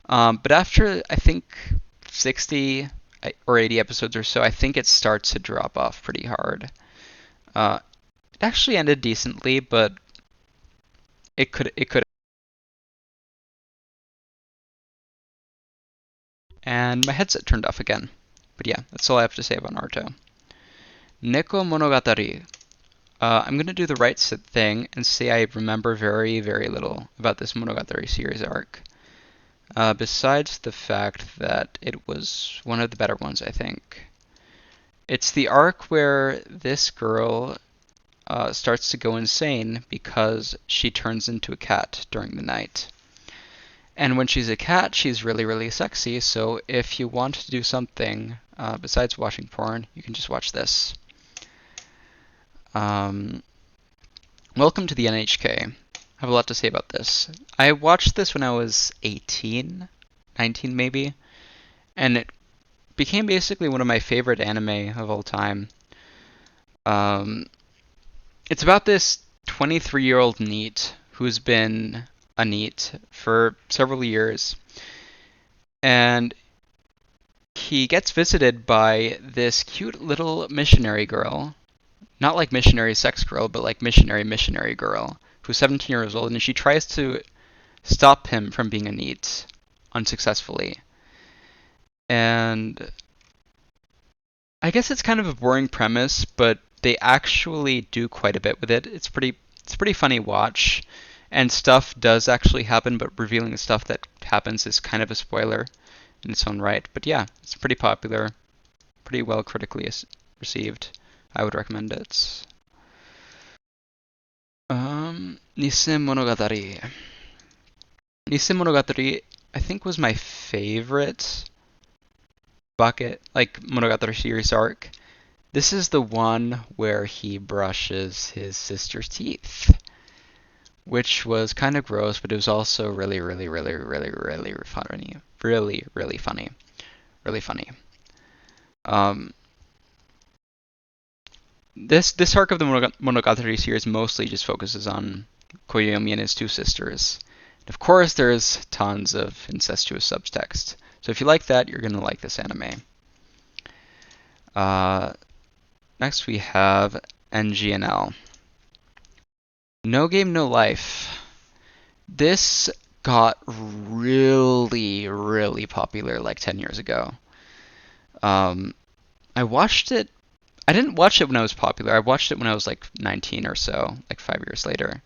But after, I think, 60 or 80 episodes or so, I think it starts to drop off pretty hard. It actually ended decently, but it could. And my headset turned off again. But yeah, that's all I have to say about Naruto. Neko Monogatari. I'm going to do the right thing and say I remember very, very little about this Monogatari series arc. Besides the fact that it was one of the better ones, I think. It's the arc where this girl starts to go insane because she turns into a cat during the night. And when she's a cat, she's really, really sexy, so if you want to do something besides watching porn, you can just watch this. Welcome to the NHK. I have a lot to say about this. I watched this when I was 18, 19 maybe, and it became basically one of my favorite anime of all time. It's about this 23-year-old NEET who's been a NEET for several years, and he gets visited by this cute little missionary girl. Not like missionary sex girl, but like missionary girl, who's 17 years old, and she tries to stop him from being a NEET unsuccessfully. And I guess it's kind of a boring premise, but they actually do quite a bit with it. It's a pretty funny watch, and stuff does actually happen, but revealing the stuff that happens is kind of a spoiler in its own right. But yeah, it's pretty popular, pretty well critically received. I would recommend it. Nisei Monogatari. Nisei Monogatari, I think, was my favorite Monogatari series arc. This is the one where he brushes his sister's teeth, which was kind of gross, but it was also really, really, really, really, really funny. Really, really funny. Really funny. This arc of the Monogatari series mostly just focuses on Koyomi and his two sisters. And of course, there's tons of incestuous subtext. So if you like that, you're going to like this anime. Next we have NGNL. No Game, No Life. This got really, really popular like 10 years ago. I watched it. I didn't watch it when I was popular. I watched it when I was like 19 or so, like 5 years later.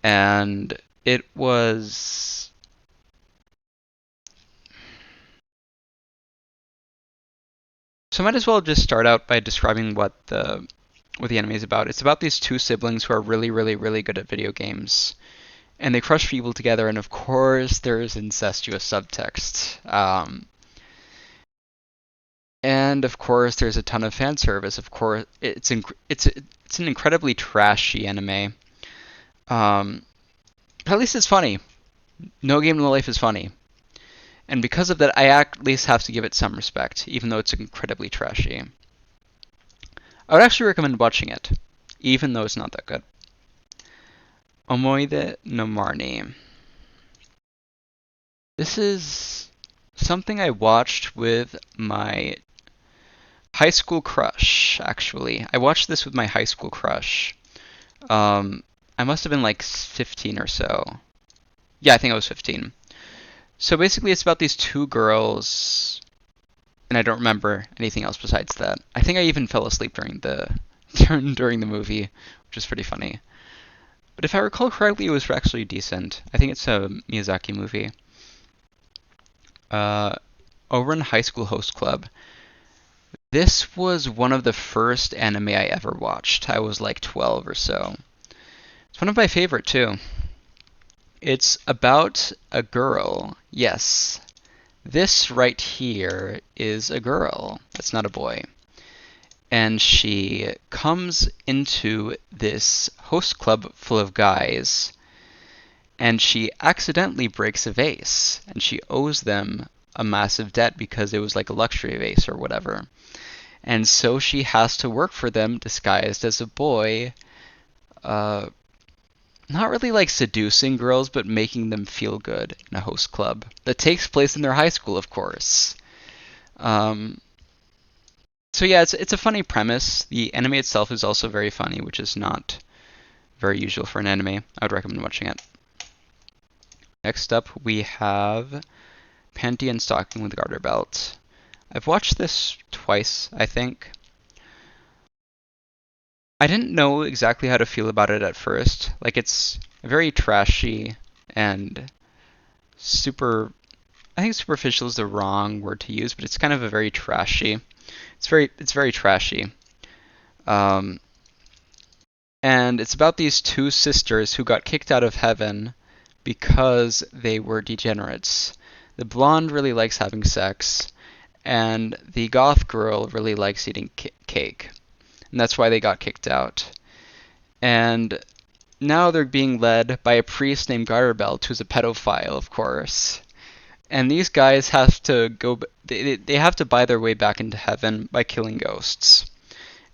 And it was So I might as well just start out by describing what the anime is about. It's about these two siblings who are really, really, really good at video games, and they crush people together. And of course, there's incestuous subtext. And of course, there's a ton of fan service. Of course, it's an incredibly trashy anime. But at least it's funny. No Game No Life is funny. And because of that, I at least have to give it some respect, even though it's incredibly trashy. I would actually recommend watching it, even though it's not that good. Omoide no Marni. This is something I watched with my high school crush, actually. I watched this with my high school crush. I must have been like 15 or so. Yeah, I think I was 15. So basically it's about these two girls, and I don't remember anything else besides that. I think I even fell asleep during the movie, which is pretty funny. But if I recall correctly, it was actually decent. I think it's a Miyazaki movie. Over in High School Host Club. This was one of the first anime I ever watched. I was like 12 or so. It's one of my favorite too. It's about a girl. Yes. This right here is a girl. That's not a boy. And she comes into this host club full of guys, and she accidentally breaks a vase, and she owes them a massive debt because it was like a luxury vase or whatever. And so she has to work for them disguised as a boy, not really like seducing girls, but making them feel good in a host club that takes place in their high school, of course. So yeah, it's a funny premise. The anime itself is also very funny, which is not very usual for an anime. I would recommend watching it. Next up, we have Panty Stocking with Garterbelt. I've watched this twice, I think. I didn't know exactly how to feel about it at first. Like, it's very trashy and super... I think superficial is the wrong word to use, but it's kind of a very trashy... It's very trashy. And it's about these two sisters who got kicked out of heaven because they were degenerates. The blonde really likes having sex, and the goth girl really likes eating cake. And that's why they got kicked out. And now they're being led by a priest named Garterbelt, who's a pedophile, of course. And these guys have to go. They have to buy their way back into heaven by killing ghosts.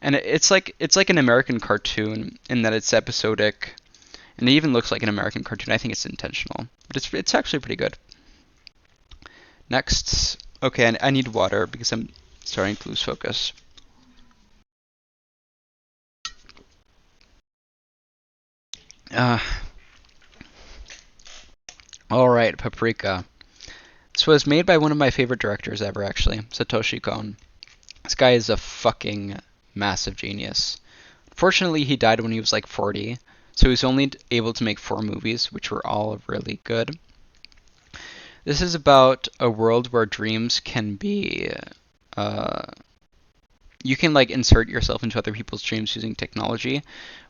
And it's like an American cartoon in that it's episodic, and it even looks like an American cartoon. I think it's intentional, but it's actually pretty good. Next, okay, I need water because I'm starting to lose focus. All right, Paprika. This was made by one of my favorite directors ever, actually, Satoshi Kon. This guy is a fucking massive genius. Unfortunately, he died when he was like 40, so he was only able to make 4 movies, which were all really good. This is about a world where dreams can be... you can like insert yourself into other people's dreams using technology,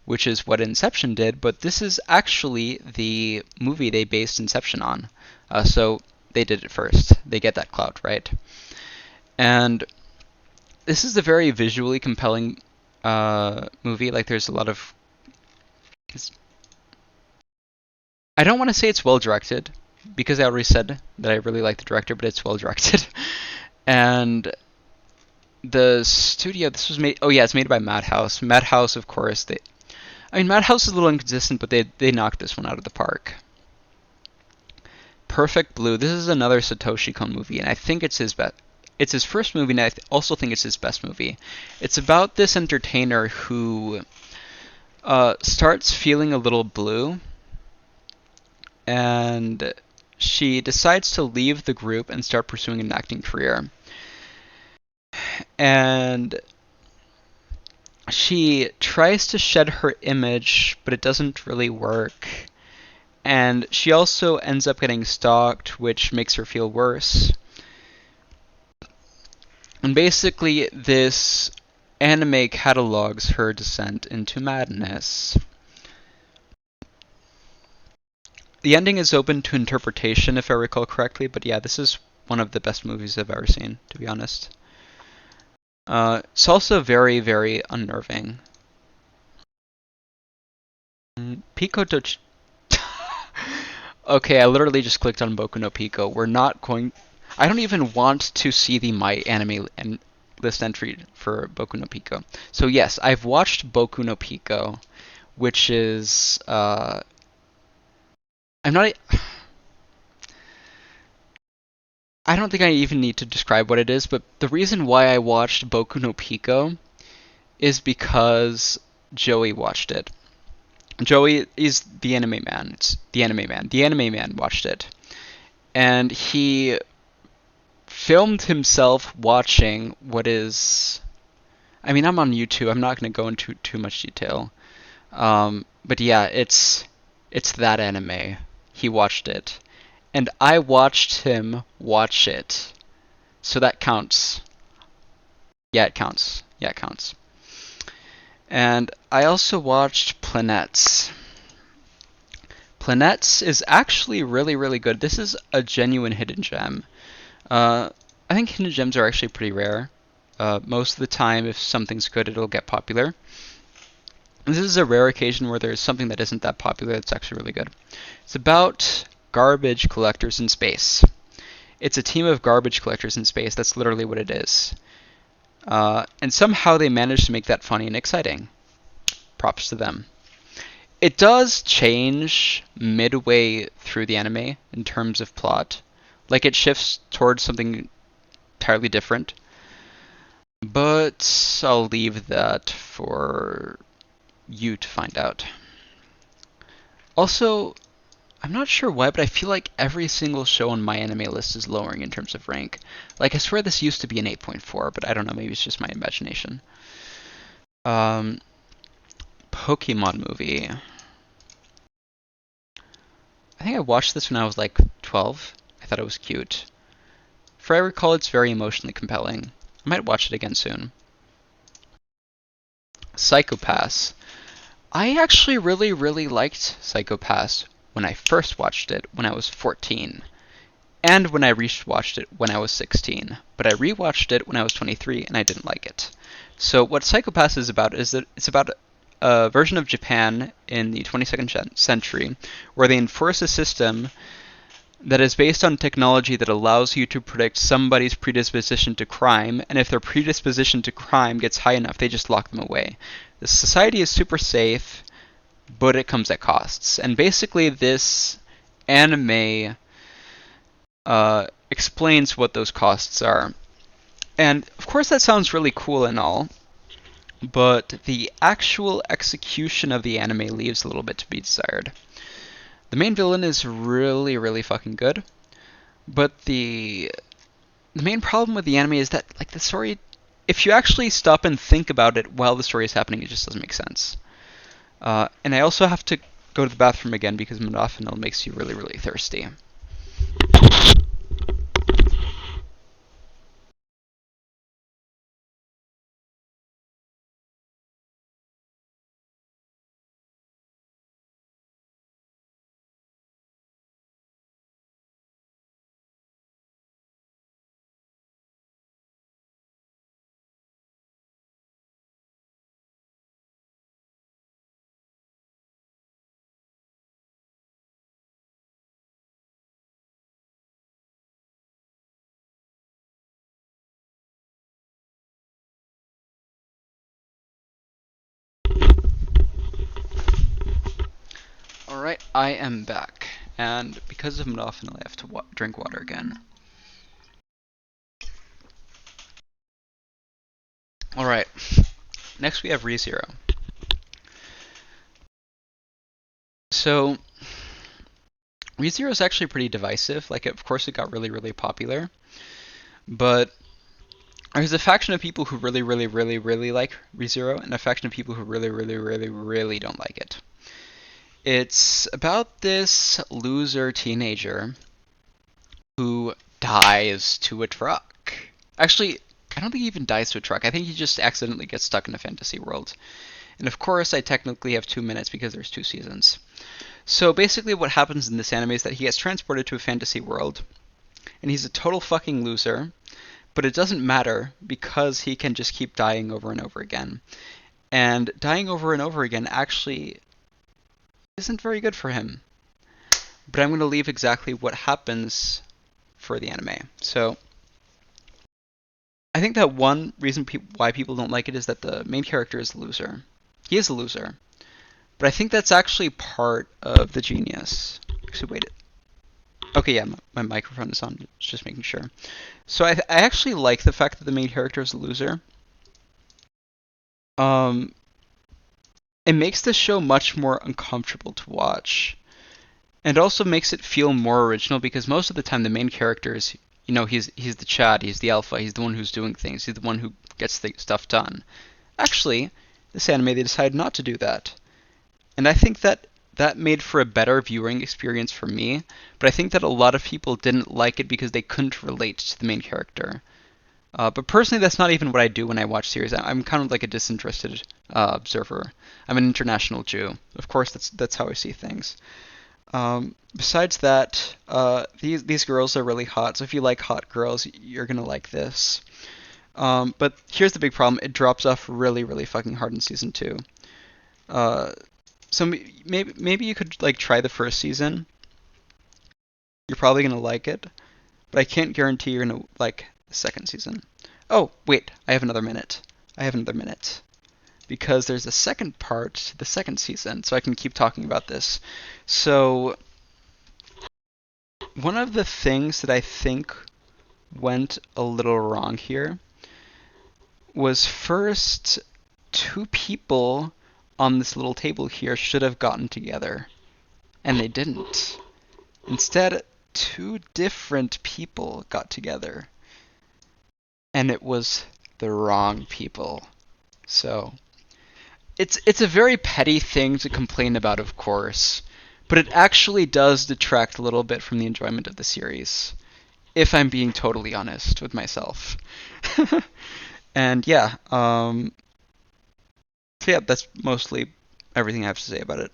which is what Inception did, but this is actually the movie they based Inception on. So they did it first. They get that clout, right? And this is a very visually compelling movie. Like, there's a lot of... I don't want to say it's well directed, because I already said that I really like the director, but it's well directed. And the studio, this was made... Oh yeah, it's made by Madhouse. Madhouse, of course, Madhouse is a little inconsistent, but they knocked this one out of the park. Perfect Blue. This is another Satoshi Kon movie, and I think it's his best. It's his first movie, and I also think it's his best movie. It's about this entertainer who starts feeling a little blue, and she decides to leave the group and start pursuing an acting career. And she tries to shed her image, but it doesn't really work. And she also ends up getting stalked, which makes her feel worse. And basically, this anime catalogs her descent into madness. The ending is open to interpretation, if I recall correctly, but yeah, this is one of the best movies I've ever seen, to be honest. It's also very, very unnerving. Pico to... Okay, I literally just clicked on Boku no Pico. We're not going... I don't even want to see the My Anime list entry for Boku no Pico. So yes, I've watched Boku no Pico, which is... I'm not... I don't think I even need to describe what it is, but the reason why I watched Boku no Pico is because Joey watched it. Joey is the anime man. It's the anime man. The anime man watched it. And he filmed himself watching what is... I mean, I'm on YouTube. I'm not going to go into too much detail. But yeah, it's that anime. He watched it. And I watched him watch it. So that counts. Yeah, it counts. Yeah, it counts. And I also watched Planets. Planets is actually really, really good. This is a genuine hidden gem. I think hidden gems are actually pretty rare. Most of the time, if something's good, it'll get popular. This is a rare occasion where there's something that isn't that popular that's actually really good. It's about garbage collectors in space. It's a team of garbage collectors in space. That's literally what it is. And somehow they managed to make that funny and exciting. Props to them. It does change midway through the anime in terms of plot. Like, it shifts towards something entirely different. But I'll leave that for you to find out. Also, I'm not sure why, but I feel like every single show on my anime list is lowering in terms of rank. Like, I swear this used to be an 8.4, but I don't know, maybe it's just my imagination. Pokemon movie. I think I watched this when I was like 12. I thought it was cute. For I recall, it's very emotionally compelling. I might watch it again soon. Psycho-Pass. I actually really, really liked Psycho-Pass when I first watched it when I was 14. And when I rewatched it when I was 16. But I rewatched it when I was 23 and I didn't like it. So what Psycho-Pass is about is that it's about a version of Japan in the 22nd century where they enforce a system that is based on technology that allows you to predict somebody's predisposition to crime, and if their predisposition to crime gets high enough, they just lock them away. The society is super safe, but it comes at costs. And basically this anime explains what those costs are. And of course that sounds really cool and all, but the actual execution of the anime leaves a little bit to be desired. The main villain is really, really fucking good, but the main problem with the anime is that, like, the story, if you actually stop and think about it while the story is happening, it just doesn't make sense. And I also have to go to the bathroom again because modafinil makes you really, really thirsty. Alright, I am back, and because of modafinil, I have to drink water again. Alright, next we have ReZero. So, ReZero is actually pretty divisive. Like, of course it got really, really popular, but there's a faction of people who really, really, really, really like ReZero, and a faction of people who really, really, really, really don't like it. It's about this loser teenager who dies to a truck. Actually, I don't think he even dies to a truck. I think he just accidentally gets stuck in a fantasy world. And of course, I technically have 2 minutes because there's 2 seasons. So basically what happens in this anime is that he gets transported to a fantasy world, and he's a total fucking loser, but it doesn't matter because he can just keep dying over and over again. And dying over and over again actually isn't very good for him. But I'm going to leave exactly what happens for the anime. So I think that one reason why people don't like it is that the main character is a loser. He is a loser. But I think that's actually part of the genius. Actually, wait. Okay, yeah, my microphone is on. Just making sure. So I actually like the fact that the main character is a loser. It makes the show much more uncomfortable to watch. And also makes it feel more original because most of the time the main character is, he's the Chad, he's the alpha, he's the one who's doing things, he's the one who gets the stuff done. Actually, this anime, they decided not to do that. And I think that made for a better viewing experience for me, but I think that a lot of people didn't like it because they couldn't relate to the main character. But personally, that's not even what I do when I watch series. I'm kind of like a disinterested observer. I'm an international Jew. Of course, that's how I see things. Besides that, these girls are really hot, so if you like hot girls, you're gonna like this. But here's the big problem: it drops off really, really fucking hard in season 2. So maybe you could like try the first season. You're probably gonna like it, but I can't guarantee you're gonna like the second season. Oh wait, I have another minute. Because there's a second part to the second season, so I can keep talking about this. So, one of the things that I think went a little wrong here was first, 2 people on this little table here should have gotten together, and they didn't. Instead, 2 different people got together, and it was the wrong people. So it's a very petty thing to complain about, of course, but it actually does detract a little bit from the enjoyment of the series, if I'm being totally honest with myself. And yeah, so yeah, that's mostly everything I have to say about it.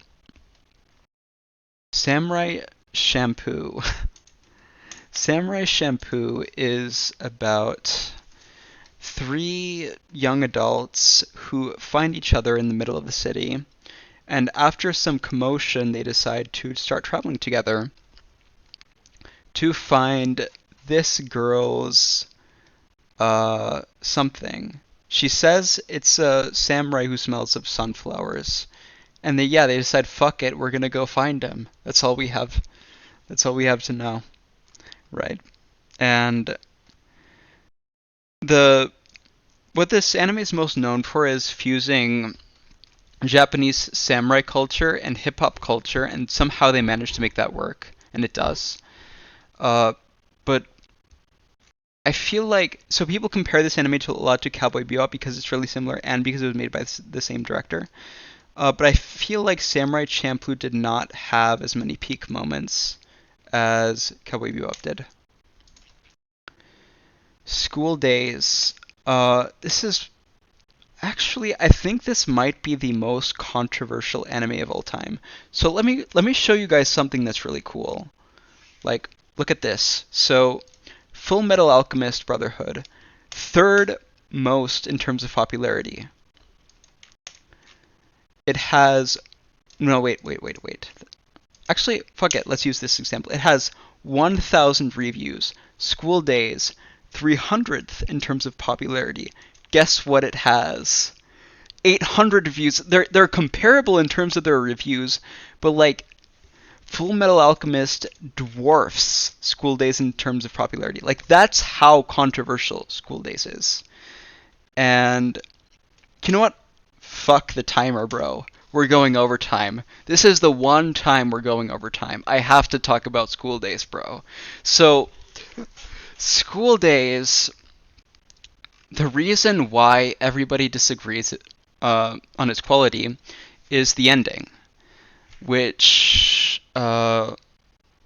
Samurai Shampoo. Samurai Shampoo is about 3 young adults who find each other in the middle of the city, and after some commotion, they decide to start traveling together to find this girl's something. She says it's a samurai who smells of sunflowers, and they decide, fuck it, we're gonna go find him. That's all we have. That's all we have to know, right? And what this anime is most known for is fusing Japanese samurai culture and hip-hop culture, and somehow they managed to make that work, and it does. But I feel like, so people compare this anime a lot to Cowboy Bebop because it's really similar and because it was made by the same director. But I feel like Samurai Champloo did not have as many peak moments as Cowboy Bebop did. School Days. This is actually, I think this might be the most controversial anime of all time. So let me show you guys something that's really cool. Like, look at this. So, Fullmetal Alchemist Brotherhood, 3rd most in terms of popularity. It has wait. Actually, fuck it. Let's use this example. It has 1,000 reviews. School Days, 300th in terms of popularity. Guess what it has? 800 reviews. They're comparable in terms of their reviews, but like Fullmetal Alchemist dwarfs School Days in terms of popularity. Like, that's how controversial School Days is. And you know what? Fuck the timer, bro. We're going overtime. This is the one time we're going overtime. I have to talk about School Days, bro. So, School Days, the reason why everybody disagrees on its quality is the ending, which I'm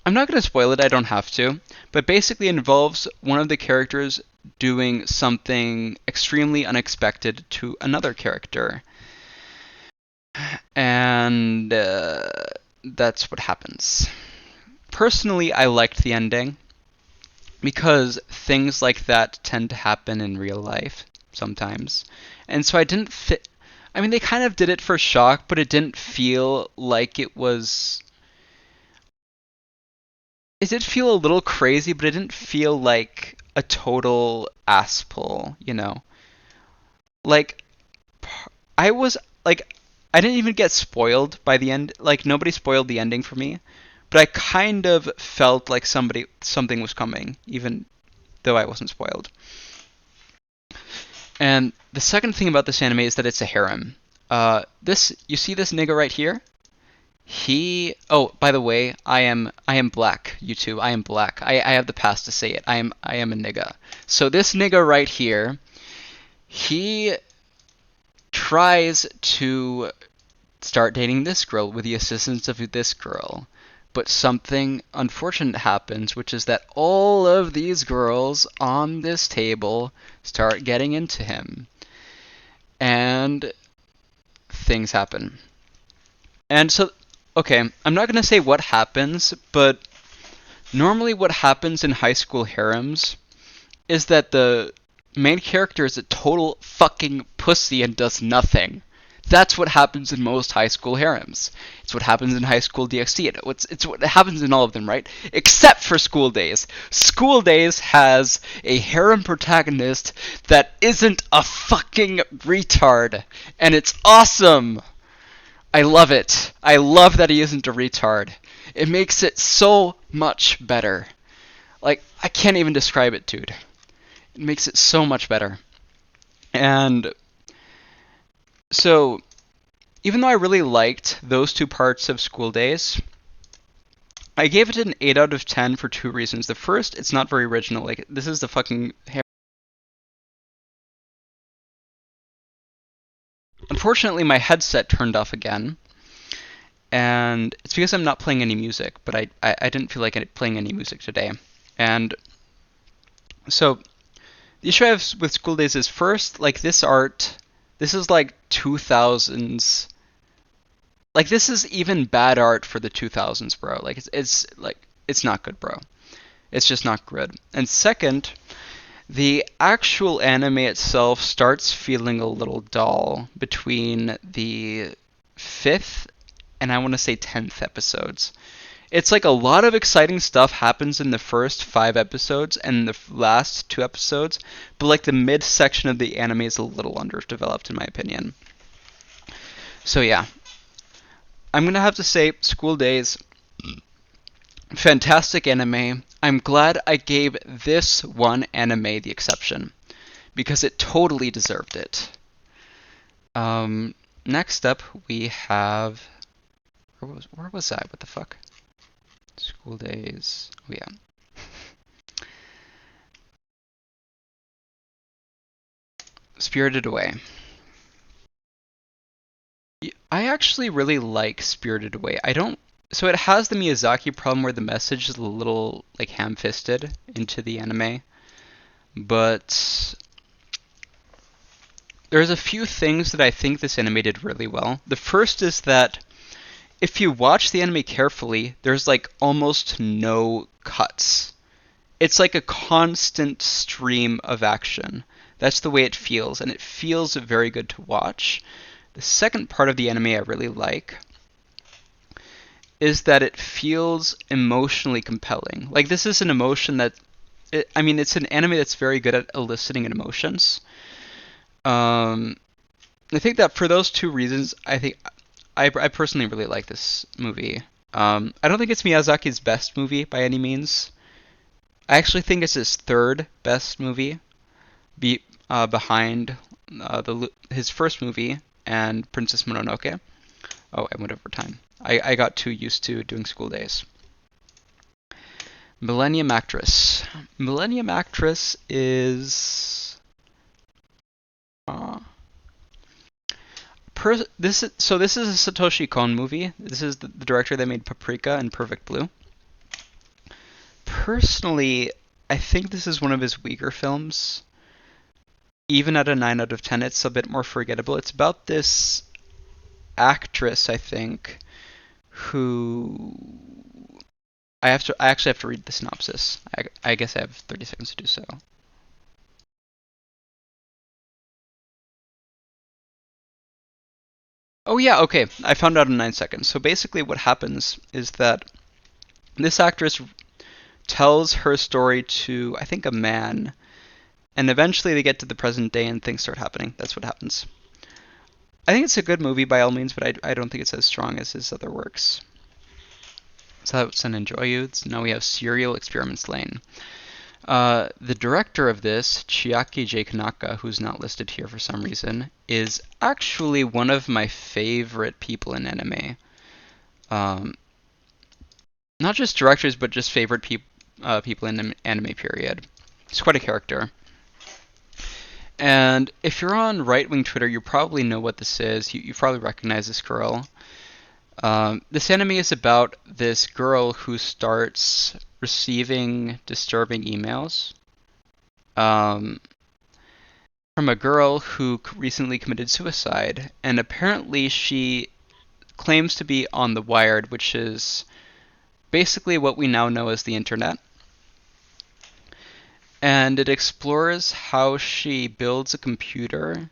not going to spoil it, I don't have to, but basically involves one of the characters doing something extremely unexpected to another character. And that's what happens. Personally, I liked the ending because things like that tend to happen in real life sometimes. And so I didn't fit. I mean, they kind of did it for shock, but it didn't feel like it was. It did feel a little crazy, but it didn't feel like a total ass pull, you know? Like, I was, like, I didn't even get spoiled by the end. Like, nobody spoiled the ending for me. But I kind of felt like something was coming, even though I wasn't spoiled. And the second thing about this anime is that it's a harem. You see this nigga right here? Oh, by the way, I am black, YouTube. I am black. I have the pass to say it. I am a nigga. So this nigga right here, he tries to start dating this girl with the assistance of this girl. But something unfortunate happens, which is that all of these girls on this table start getting into him. And things happen. And so, okay, I'm not going to say what happens, but normally what happens in high school harems is that the main character is a total fucking pussy and does nothing. That's what happens in most high school harems. It's what happens in high school DxD. It's what happens in all of them, right? Except for School Days. School Days has a harem protagonist that isn't a fucking retard. And it's awesome! I love it. I love that he isn't a retard. It makes it so much better. Like, I can't even describe it, dude. It makes it so much better. And so, even though I really liked those two parts of School Days, I gave it an 8 out of 10 for two reasons. The first, it's not very original. Like, this is the fucking hair. Unfortunately, my headset turned off again. And it's because I'm not playing any music, but I didn't feel like playing any music today. And so, the issue I have with School Days is first, like, this art, this is like 2000s. Like, this is even bad art for the 2000s, bro. Like, it's not good, bro. It's just not good. And second, the actual anime itself starts feeling a little dull between the 5th and I want to say 10th episodes. It's like a lot of exciting stuff happens in the first 5 episodes and the last 2 episodes, but like the mid-section of the anime is a little underdeveloped in my opinion. So yeah, I'm going to have to say School Days, fantastic anime. I'm glad I gave this one anime the exception, because it totally deserved it. Next up we have... Where was I? What the fuck? School Days. Oh yeah. Spirited Away. I actually really like Spirited Away. So it has the Miyazaki problem where the message is a little like ham-fisted into the anime, but there's a few things that I think this anime did really well. The first is that if you watch the anime carefully, there's like almost no cuts. It's like a constant stream of action. That's the way it feels, and it feels very good to watch. The second part of the anime I really like is that it feels emotionally compelling. Like, this is an emotion that... it's an anime that's very good at eliciting emotions. I think that for those two reasons, I personally really like this movie. I don't think it's Miyazaki's best movie by any means. I actually think it's his third best movie, behind his first movie and Princess Mononoke. Oh, I went over time. I got too used to doing School Days. Millennium Actress. Millennium Actress is... this is a Satoshi Kon movie. This is the director that made Paprika and Perfect Blue. Personally, I think this is one of his weaker films. Even at a 9 out of 10, it's a bit more forgettable. It's about this actress, I think, who I actually have to read the synopsis. I guess I have 30 seconds to do so. Oh yeah, okay. I found out in 9 seconds. So basically what happens is that this actress tells her story to, I think, a man, and eventually they get to the present day and things start happening. That's what happens. I think it's a good movie by all means, but I don't think it's as strong as his other works. So that's an enjoy you. Now we have Serial Experiments Lane. The director of this, Chiaki J. Kanaka, who's not listed here for some reason, is actually one of my favorite people in anime. Not just directors, but just favorite people in the anime period. He's quite a character. And if you're on right-wing Twitter, you probably know what this is. You probably recognize this girl. This anime is about this girl who starts receiving disturbing emails from a girl who recently committed suicide. And apparently she claims to be on the Wired, which is basically what we now know as the internet. And it explores how she builds a computer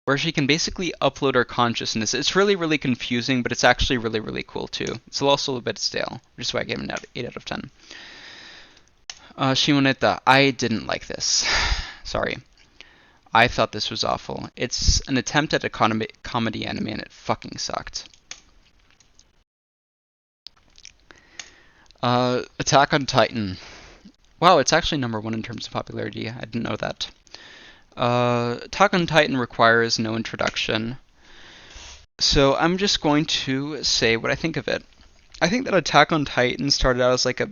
where she can basically upload her consciousness. It's really, really confusing, but it's actually really, really cool too. It's also a bit stale, which is why I gave it an 8 out of 10. Shimoneta, I didn't like this. Sorry. I thought this was awful. It's an attempt at a comedy anime, and it fucking sucked. Attack on Titan. Wow, it's actually number 1 in terms of popularity. I didn't know that. Attack on Titan requires no introduction. So I'm just going to say what I think of it. I think that Attack on Titan started out as like a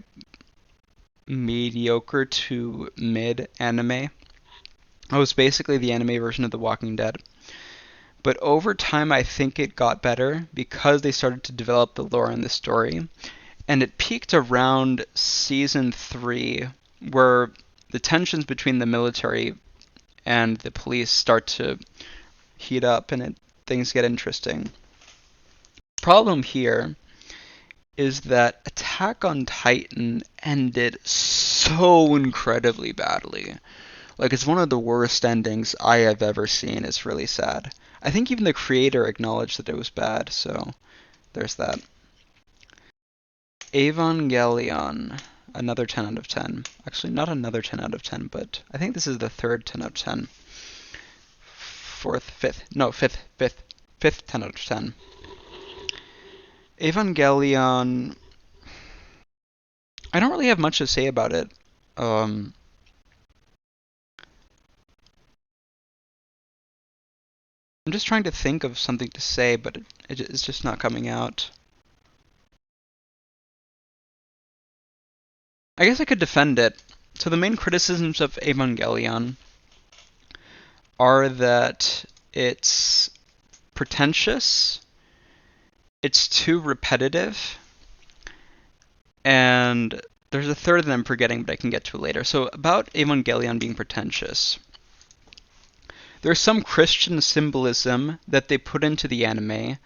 mediocre to mid anime. It was basically the anime version of The Walking Dead. But over time, I think it got better because they started to develop the lore and the story. And it peaked around season 3, where the tensions between the military and the police start to heat up and things get interesting. Problem here is that Attack on Titan ended so incredibly badly. Like, it's one of the worst endings I have ever seen. It's really sad. I think even the creator acknowledged that it was bad, so there's that. Evangelion, another 10 out of 10. Actually, not another 10 out of 10, but I think this is the third 10 out of 10. Fifth 10 out of 10. Evangelion, I don't really have much to say about it. I'm just trying to think of something to say, but it's just not coming out. I guess I could defend it. So the main criticisms of Evangelion are that it's pretentious, it's too repetitive, and there's a third that I'm forgetting, but I can get to it later. So about Evangelion being pretentious, there's some Christian symbolism that they put into the anime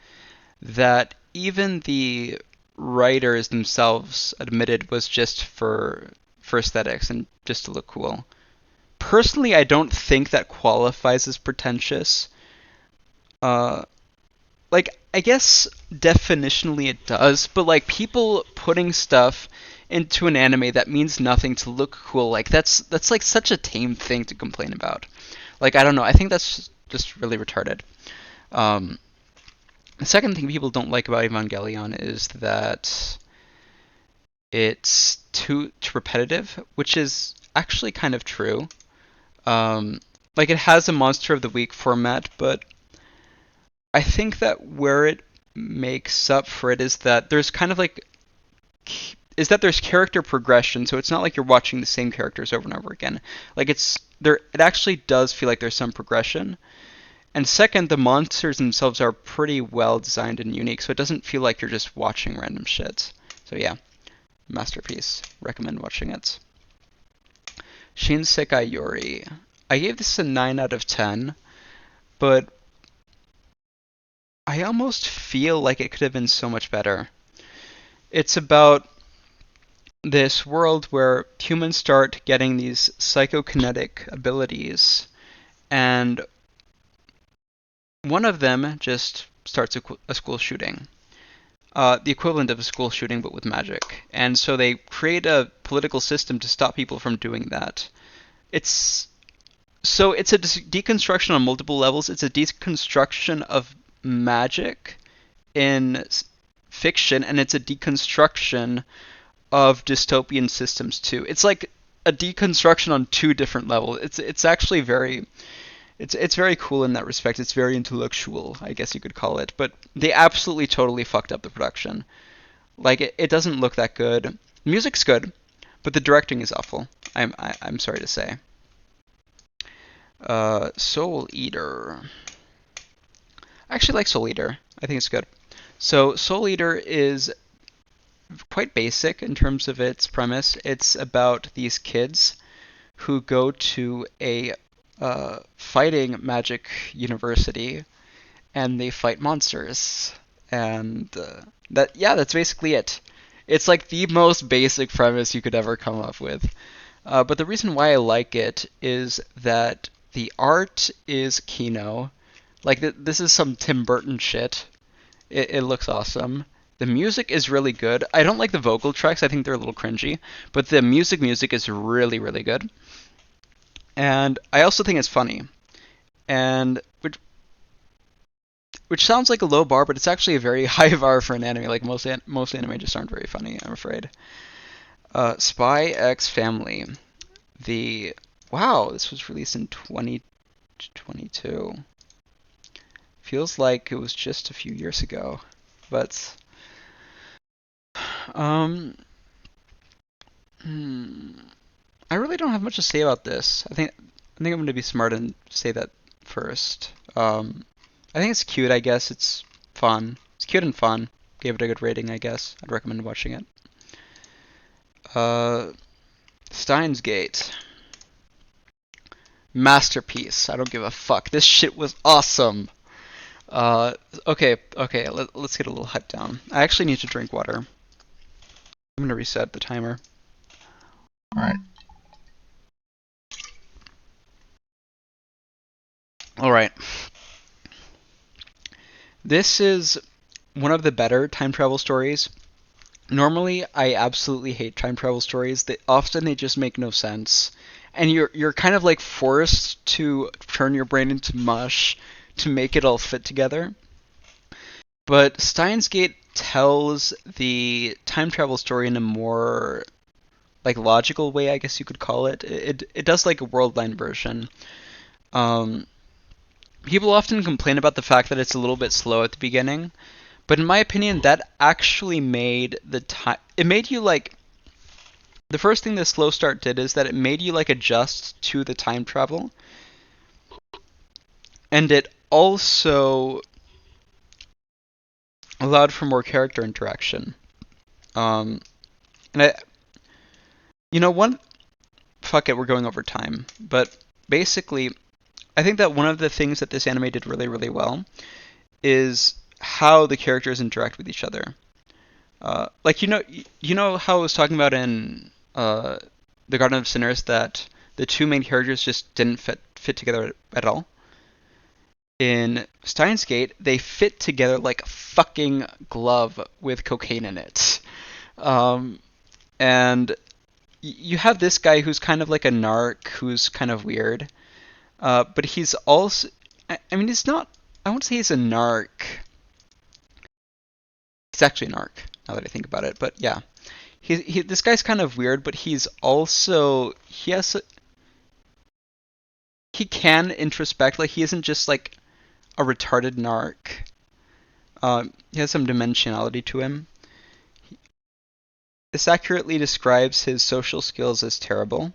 that even the writers themselves admitted was just for aesthetics and just to look cool. Personally, I don't think that qualifies as pretentious. Like, I guess definitionally it does, but like people putting stuff into an anime that means nothing to look cool, like that's like such a tame thing to complain about. Like, I don't know, I think that's just really retarded. The second thing people don't like about Evangelion is that it's too repetitive, which is actually kind of true. Like, it has a Monster of the Week format, but I think that where it makes up for it is that there's kind of like there's character progression, so it's not like you're watching the same characters over and over again. Like, it actually does feel like there's some progression. And second, the monsters themselves are pretty well designed and unique, so it doesn't feel like you're just watching random shit. So yeah. Masterpiece. Recommend watching it. Shinsekai Yori. I gave this a 9 out of 10, but I almost feel like it could have been so much better. It's about this world where humans start getting these psychokinetic abilities, and one of them just starts a school shooting. The equivalent of a school shooting, but with magic. And so they create a political system to stop people from doing that. It's a deconstruction on multiple levels. It's a deconstruction of magic in fiction, and it's a deconstruction of dystopian systems too. It's like a deconstruction on 2 different levels. It's actually very it's very cool in that respect. It's very intellectual, I guess you could call it. But they absolutely totally fucked up the production. Like it doesn't look that good. The music's good, but the directing is awful. I'm sorry to say. Soul Eater. I actually like Soul Eater. I think it's good. So Soul Eater is quite basic in terms of its premise. It's about these kids who go to a fighting magic university, and they fight monsters. And that's basically it. It's like the most basic premise you could ever come up with. But the reason why I like it is that the art is Kino. Like, this is some Tim Burton shit. It looks awesome. The music is really good. I don't like the vocal tracks. I think they're a little cringy. But the music is really, really good. And I also think it's funny. And which sounds like a low bar, but it's actually a very high bar for an anime. Like, most anime just aren't very funny, I'm afraid. Spy X Family. Wow, this was released in 2022. Feels like it was just a few years ago, but I really don't have much to say about this. I think I'm going to be smart and say that first. I think it's cute, I guess. It's fun. It's cute and fun. Gave it a good rating, I guess. I'd recommend watching it. Steins Gate. Masterpiece. I don't give a fuck. This shit was awesome. Okay, let's get a little hype down. I actually need to drink water. I'm gonna reset the timer. Alright. This is one of the better time travel stories. Normally, I absolutely hate time travel stories. Often they just make no sense. And you're kind of like forced to turn your brain into mush to make it all fit together. But Steins Gate tells the time travel story in a more like logical way, I guess you could call it. It does like a worldline version. People often complain about the fact that it's a little bit slow at the beginning, but in my opinion, that actually made it made you like. The first thing the slow start did is that it made you like adjust to the time travel, and it also allowed for more character interaction. And fuck it, we're going over time, but basically, I think that one of the things that this anime did really, really well is how the characters interact with each other. Like, you know how I was talking about in The Garden of Sinners that the 2 main characters just didn't fit together at all? In Steins Gate, they fit together like a fucking glove with cocaine in it. And you have this guy who's kind of like a narc, who's kind of weird. But he's also, I mean, he's not, I won't say he's a narc. He's actually a narc, now that I think about it, but yeah. This guy's kind of weird, but he's also, he can introspect, like he isn't just like a retarded narc. He has some dimensionality to him. This accurately describes his social skills as terrible.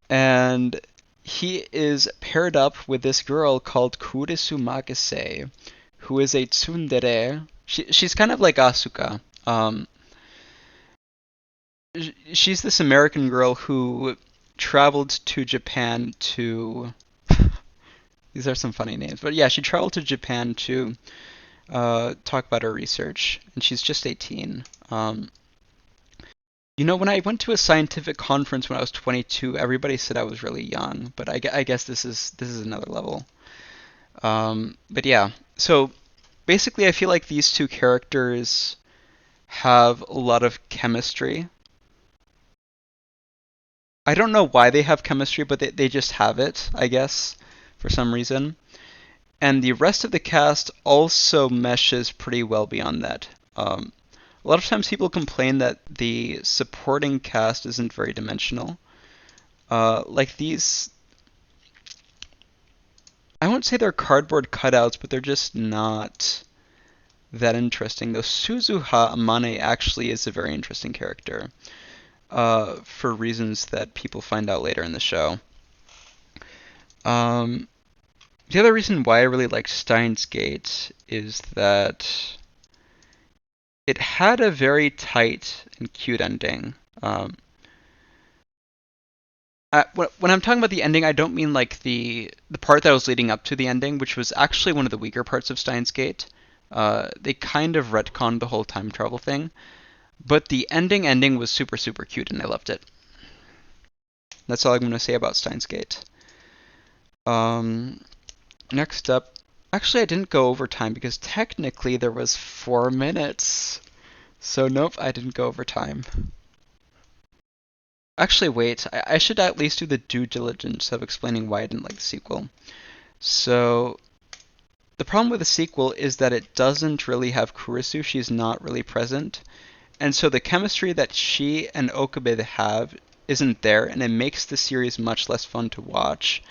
And he is paired up with this girl called Kurisu Magase, who is a tsundere. She's kind of like ACCA. she's this American girl who traveled to Japan to. These are some funny names, but yeah, she traveled to Japan to talk about her research, and she's just 18. When I went to a scientific conference when I was 22, everybody said I was really young, but I guess this is another level. But yeah, so basically, I feel like these two characters have a lot of chemistry. I don't know why they have chemistry, but they just have it, I guess, for some reason. And the rest of the cast also meshes pretty well beyond that. A lot of times people complain that the supporting cast isn't very dimensional. Like these, I won't say they're cardboard cutouts, but they're just not that interesting. Though Suzuha Amane actually is a very interesting character, for reasons that people find out later in the show. The other reason why I really liked Steins Gate is that it had a very tight and cute ending. When I'm talking about the ending, I don't mean like the part that was leading up to the ending, which was actually one of the weaker parts of Steins Gate. They kind of retconned the whole time travel thing, but the ending was super super cute, and I loved it. That's all I'm going to say about Steins Gate. Next up, actually I didn't go over time because technically there was 4 minutes. So nope, I didn't go over time. Actually, wait, I should at least do the due diligence of explaining why I didn't like the sequel. So, the problem with the sequel is that it doesn't really have Kurisu. She's not really present. And so the chemistry that she and Okabe have isn't there, and it makes the series much less fun to watch.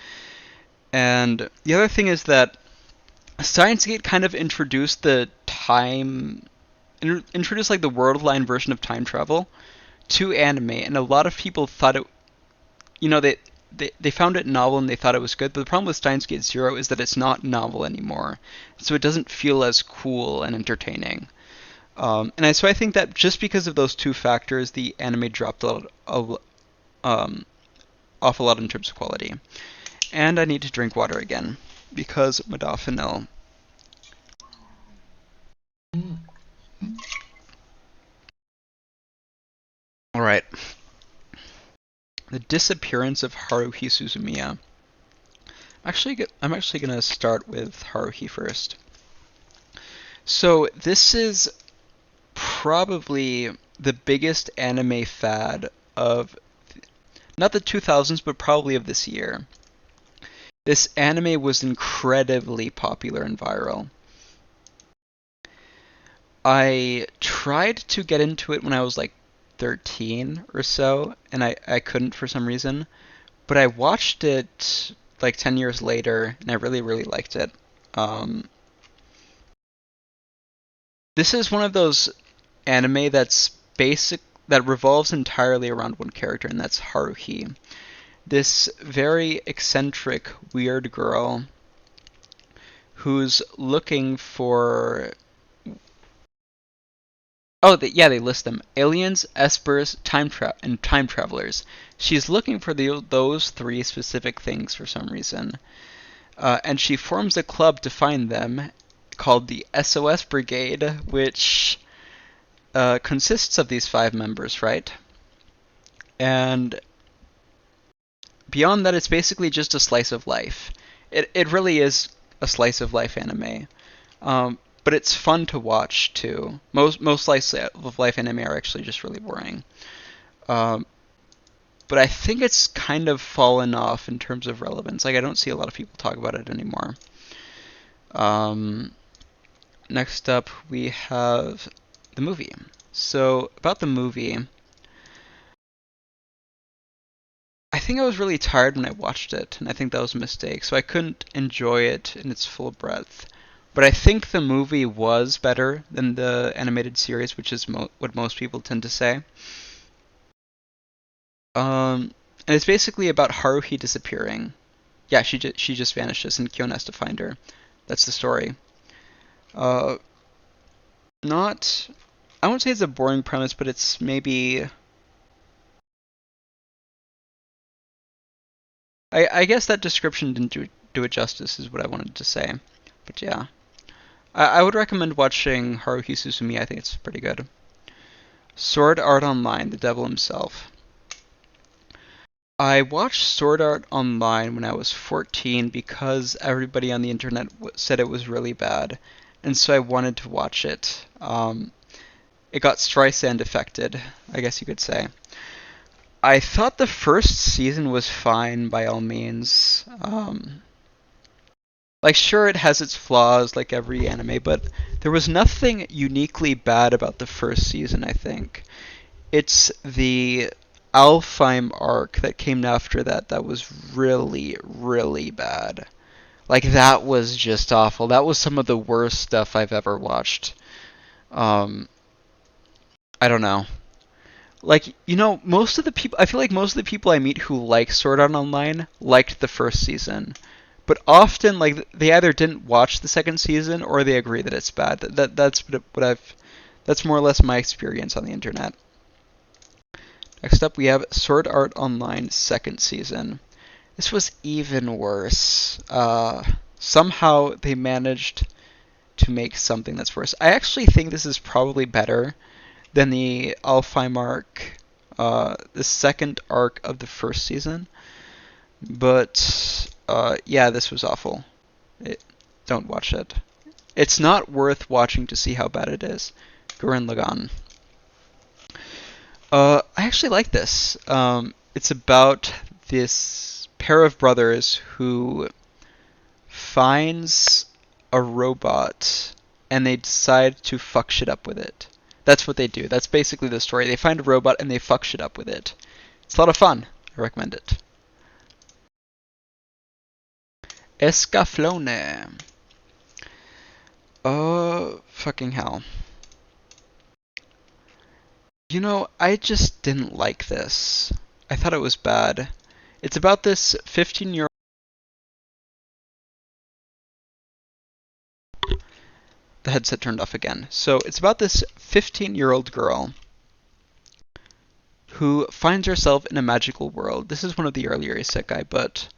And the other thing is that Steins Gate kind of introduced introduced like the world-line version of time travel to anime, and a lot of people thought it, they found it novel and they thought it was good. But the problem with Steins Gate Zero is that it's not novel anymore, so it doesn't feel as cool and entertaining. So I think that just because of those two factors, the anime dropped off a lot in terms of quality. And I need to drink water again because modafinil. All right. The disappearance of Haruhi Suzumiya. I'm actually gonna start with Haruhi first. So this is probably the biggest anime fad of not the 2000s, but probably of this year. This anime was incredibly popular and viral. I tried to get into it when I was like 13 or so, and I couldn't for some reason. But I watched it like 10 years later, and I really, really liked it. This is one of those anime that revolves entirely around one character, and that's Haruhi. This very eccentric, weird girl who's looking for. Oh, they list them: aliens, espers, time travelers. She's looking for those three specific things for some reason, and she forms a club to find them, called the SOS Brigade, which consists of these 5 members, right? And beyond that, it's basically just a slice of life. It really is a slice of life anime. But it's fun to watch too. Most slice of life anime are actually just really boring. But I think it's kind of fallen off in terms of relevance. Like I don't see a lot of people talk about it anymore. Next up we have the movie. So about the movie, I think I was really tired when I watched it, and I think that was a mistake. So I couldn't enjoy it in its full breadth. But I think the movie was better than the animated series, which is what most people tend to say. And it's basically about Haruhi disappearing. Yeah, she just vanishes, and Kyon has to find her. That's the story. Not, I won't say it's a boring premise, but it's maybe I guess that description didn't do it justice, is what I wanted to say. But yeah. I would recommend watching Haruhi Suzumiya. I think it's pretty good. Sword Art Online, the devil himself. I watched Sword Art Online when I was 14 because everybody on the internet said it was really bad, and so I wanted to watch it. It got Streisand affected, I guess you could say. I thought the first season was fine by all means. Like, sure, it has its flaws like every anime, but there was nothing uniquely bad about the first season, I think. It's the Alfheim arc that came after that that was really, really bad. Like, that was just awful. That was some of the worst stuff I've ever watched. Um, I don't know. Like, most of the people, I feel like most of the people I meet who like Sword Art Online liked the first season. But often, like, they either didn't watch the second season or they agree that it's bad. That's more or less my experience on the internet. Next up, we have Sword Art Online second season. This was even worse. Somehow they managed to make something that's worse. I actually think this is probably better than the Alfheim arc, the second arc of the first season. But yeah, this was awful. Don't watch it. It's not worth watching to see how bad it is. Gurren Lagann. I actually like this. It's about this pair of brothers who finds a robot and they decide to fuck shit up with it. That's what they do. That's basically the story. They find a robot and they fuck shit up with it. It's a lot of fun. I recommend it. Escaflowne. Oh, fucking hell. I just didn't like this. I thought it was bad. It's about this 15-year-old. The headset turned off again. So it's about this 15-year-old girl who finds herself in a magical world. This is one of the earlier isekai, but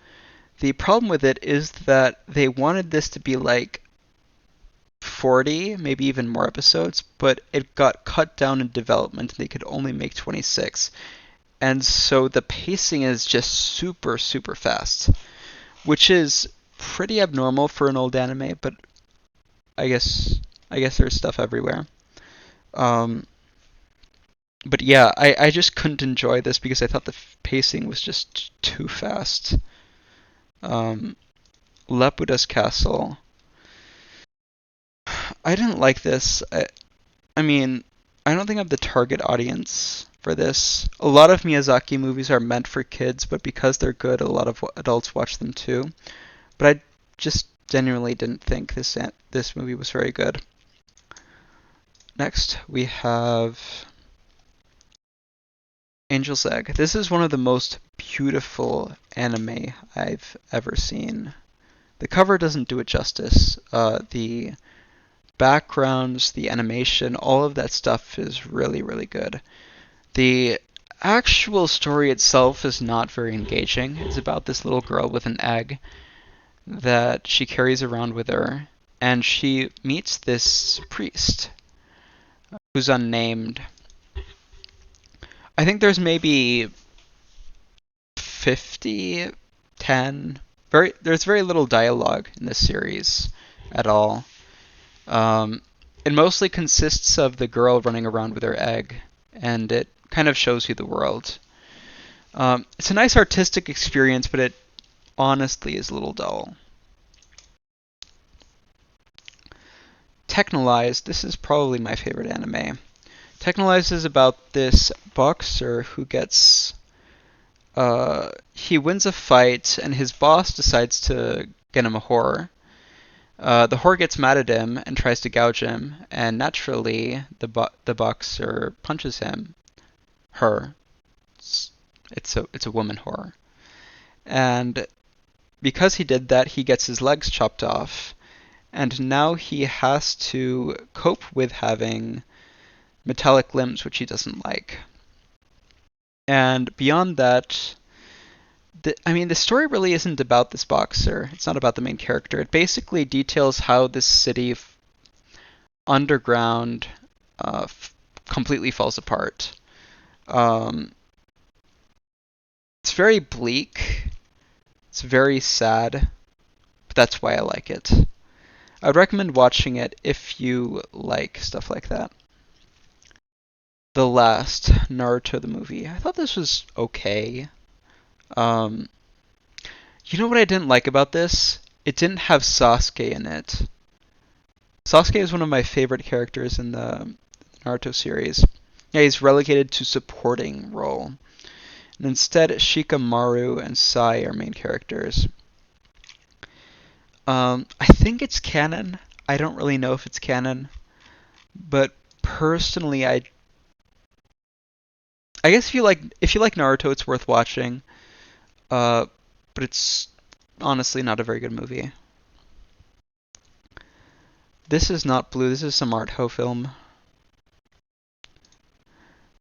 the problem with it is that they wanted this to be like 40, maybe even more episodes, but it got cut down in development and they could only make 26. And so the pacing is just super, super fast, which is pretty abnormal for an old anime, but I guess there's stuff everywhere. Um, but yeah, I just couldn't enjoy this because I thought the pacing was just too fast. Lapuda's Castle. I didn't like this. I mean, I don't think I'm the target audience for this. A lot of Miyazaki movies are meant for kids, but because they're good, a lot of adults watch them too. But I just genuinely didn't think this movie was very good. Next, we have Angel's Egg. This is one of the most beautiful anime I've ever seen. The cover doesn't do it justice. The backgrounds, the animation, all of that stuff is really, really good. The actual story itself is not very engaging. It's about this little girl with an egg that she carries around with her, and she meets this priest who's unnamed. I think there's maybe 50, 10. There's very little dialogue in this series at all. It mostly consists of the girl running around with her egg, and it kind of shows you the world. It's a nice artistic experience, but it honestly is a little dull. Technolized, this is probably my favorite anime. Technolized is about this boxer who gets... he wins a fight, and his boss decides to get him a whore. The whore gets mad at him and tries to gouge him, and naturally, the boxer punches him. Her. It's a woman whore. And because he did that, he gets his legs chopped off, and now he has to cope with having metallic limbs, which he doesn't like. And beyond that, the story really isn't about this boxer. It's not about the main character. It basically details how this city underground completely falls apart. Um, it's very bleak. It's very sad, but that's why I like it. I would recommend watching it if you like stuff like that. The Last, Naruto the movie. I thought this was okay. Um, you know what I didn't like about this? It didn't have Sasuke in it. Sasuke is one of my favorite characters in the Naruto series. Yeah, he's relegated to supporting role. And instead, Shikamaru and Sai are main characters. I think it's canon. I don't really know if it's canon, but personally, I guess if you like Naruto, it's worth watching. But it's honestly not a very good movie. This is not Blue. This is some art ho film.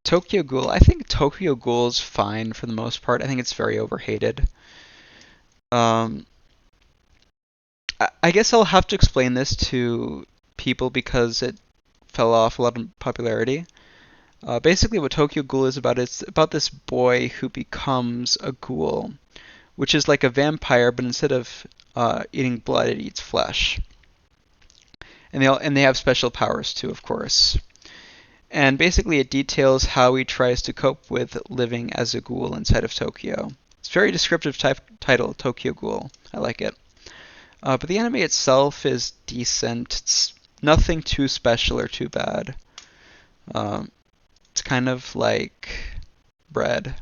Tokyo Ghoul. I think Tokyo Ghoul is fine for the most part. I think it's very overhated. Um, I guess I'll have to explain this to people because it fell off a lot of popularity. Basically, what Tokyo Ghoul is about, it's about this boy who becomes a ghoul, which is like a vampire, but instead of eating blood, it eats flesh. And they have special powers too, of course. And basically, it details how he tries to cope with living as a ghoul inside of Tokyo. It's a very descriptive title, Tokyo Ghoul. I like it. But the anime itself is decent. It's nothing too special or too bad. It's kind of like bread.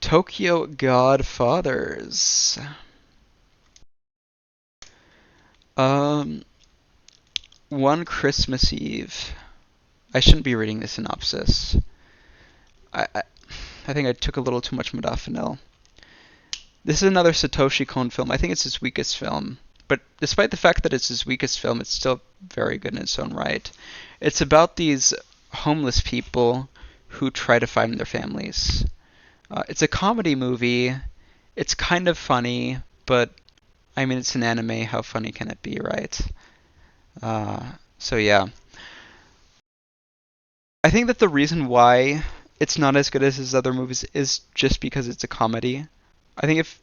Tokyo Godfathers. One Christmas Eve. I shouldn't be reading the synopsis. I think I took a little too much modafinil. This is another Satoshi Kon film. I think it's his weakest film. But despite the fact that it's his weakest film, it's still very good in its own right. It's about these homeless people who try to find their families. It's a comedy movie. It's kind of funny, but I mean, it's an anime. How funny can it be, right? So yeah. I think that the reason why it's not as good as his other movies is just because it's a comedy. I think if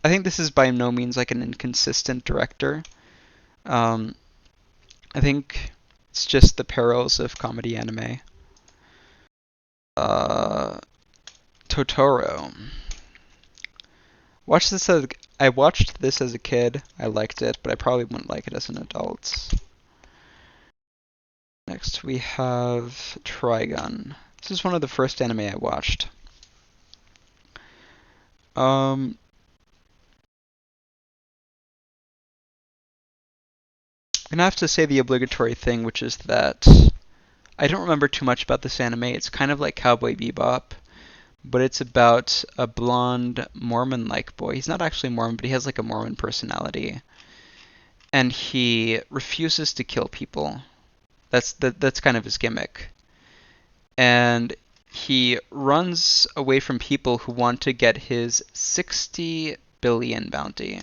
I think this is by no means like an inconsistent director. I think it's just the perils of comedy anime. Totoro. I watched this as a kid. I liked it, but I probably wouldn't like it as an adult. Next we have Trigun. This is one of the first anime I watched. I'm gonna have to say the obligatory thing, which is that I don't remember too much about this anime. It's kind of like Cowboy Bebop, but it's about a blonde Mormon-like boy. He's not actually Mormon, but he has like a Mormon personality. And he refuses to kill people. That's kind of his gimmick. And he runs away from people who want to get his 60 billion bounty.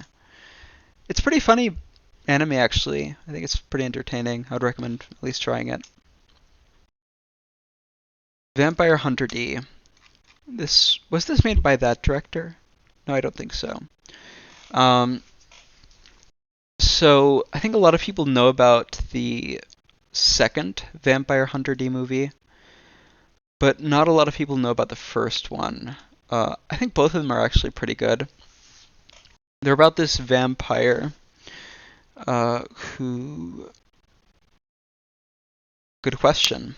It's pretty funny anime, actually. I think it's pretty entertaining. I would recommend at least trying it. Vampire Hunter D. Was this made by that director? No, I don't think so. So I think a lot of people know about the second Vampire Hunter D movie, but not a lot of people know about the first one. I think both of them are actually pretty good. They're about this vampire who... Good question.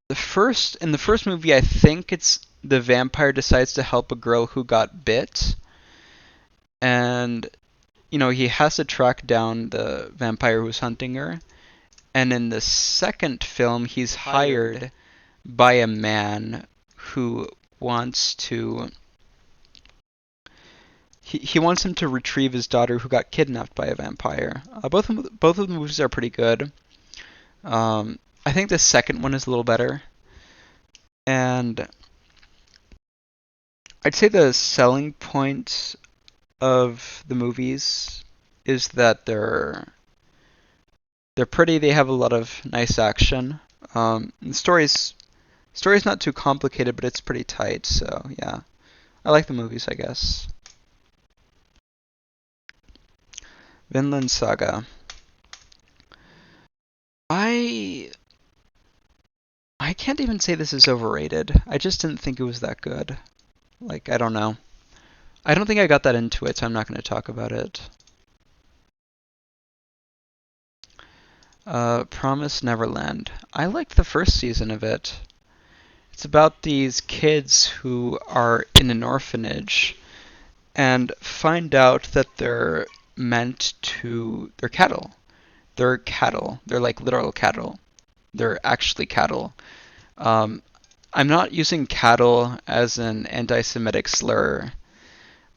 In the first movie, I think it's the vampire decides to help a girl who got bit, and he has to track down the vampire who's hunting her. And in the second film, he's hired by a man who wants to... He wants him to retrieve his daughter who got kidnapped by a vampire. Both of the movies are pretty good. I think the second one is a little better. And I'd say the selling point of the movies is that they're pretty. They have a lot of nice action. The story's not too complicated, but it's pretty tight. So yeah, I like the movies, I guess. Vinland Saga. I can't even say this is overrated. I just didn't think it was that good. Like, I don't know. I don't think I got that into it, so I'm not going to talk about it. Promise Neverland. I liked the first season of it. It's about these kids who are in an orphanage and find out that they're cattle. They're cattle. They're like literal cattle. They're actually cattle. Um, I'm not using cattle as an anti-Semitic slur.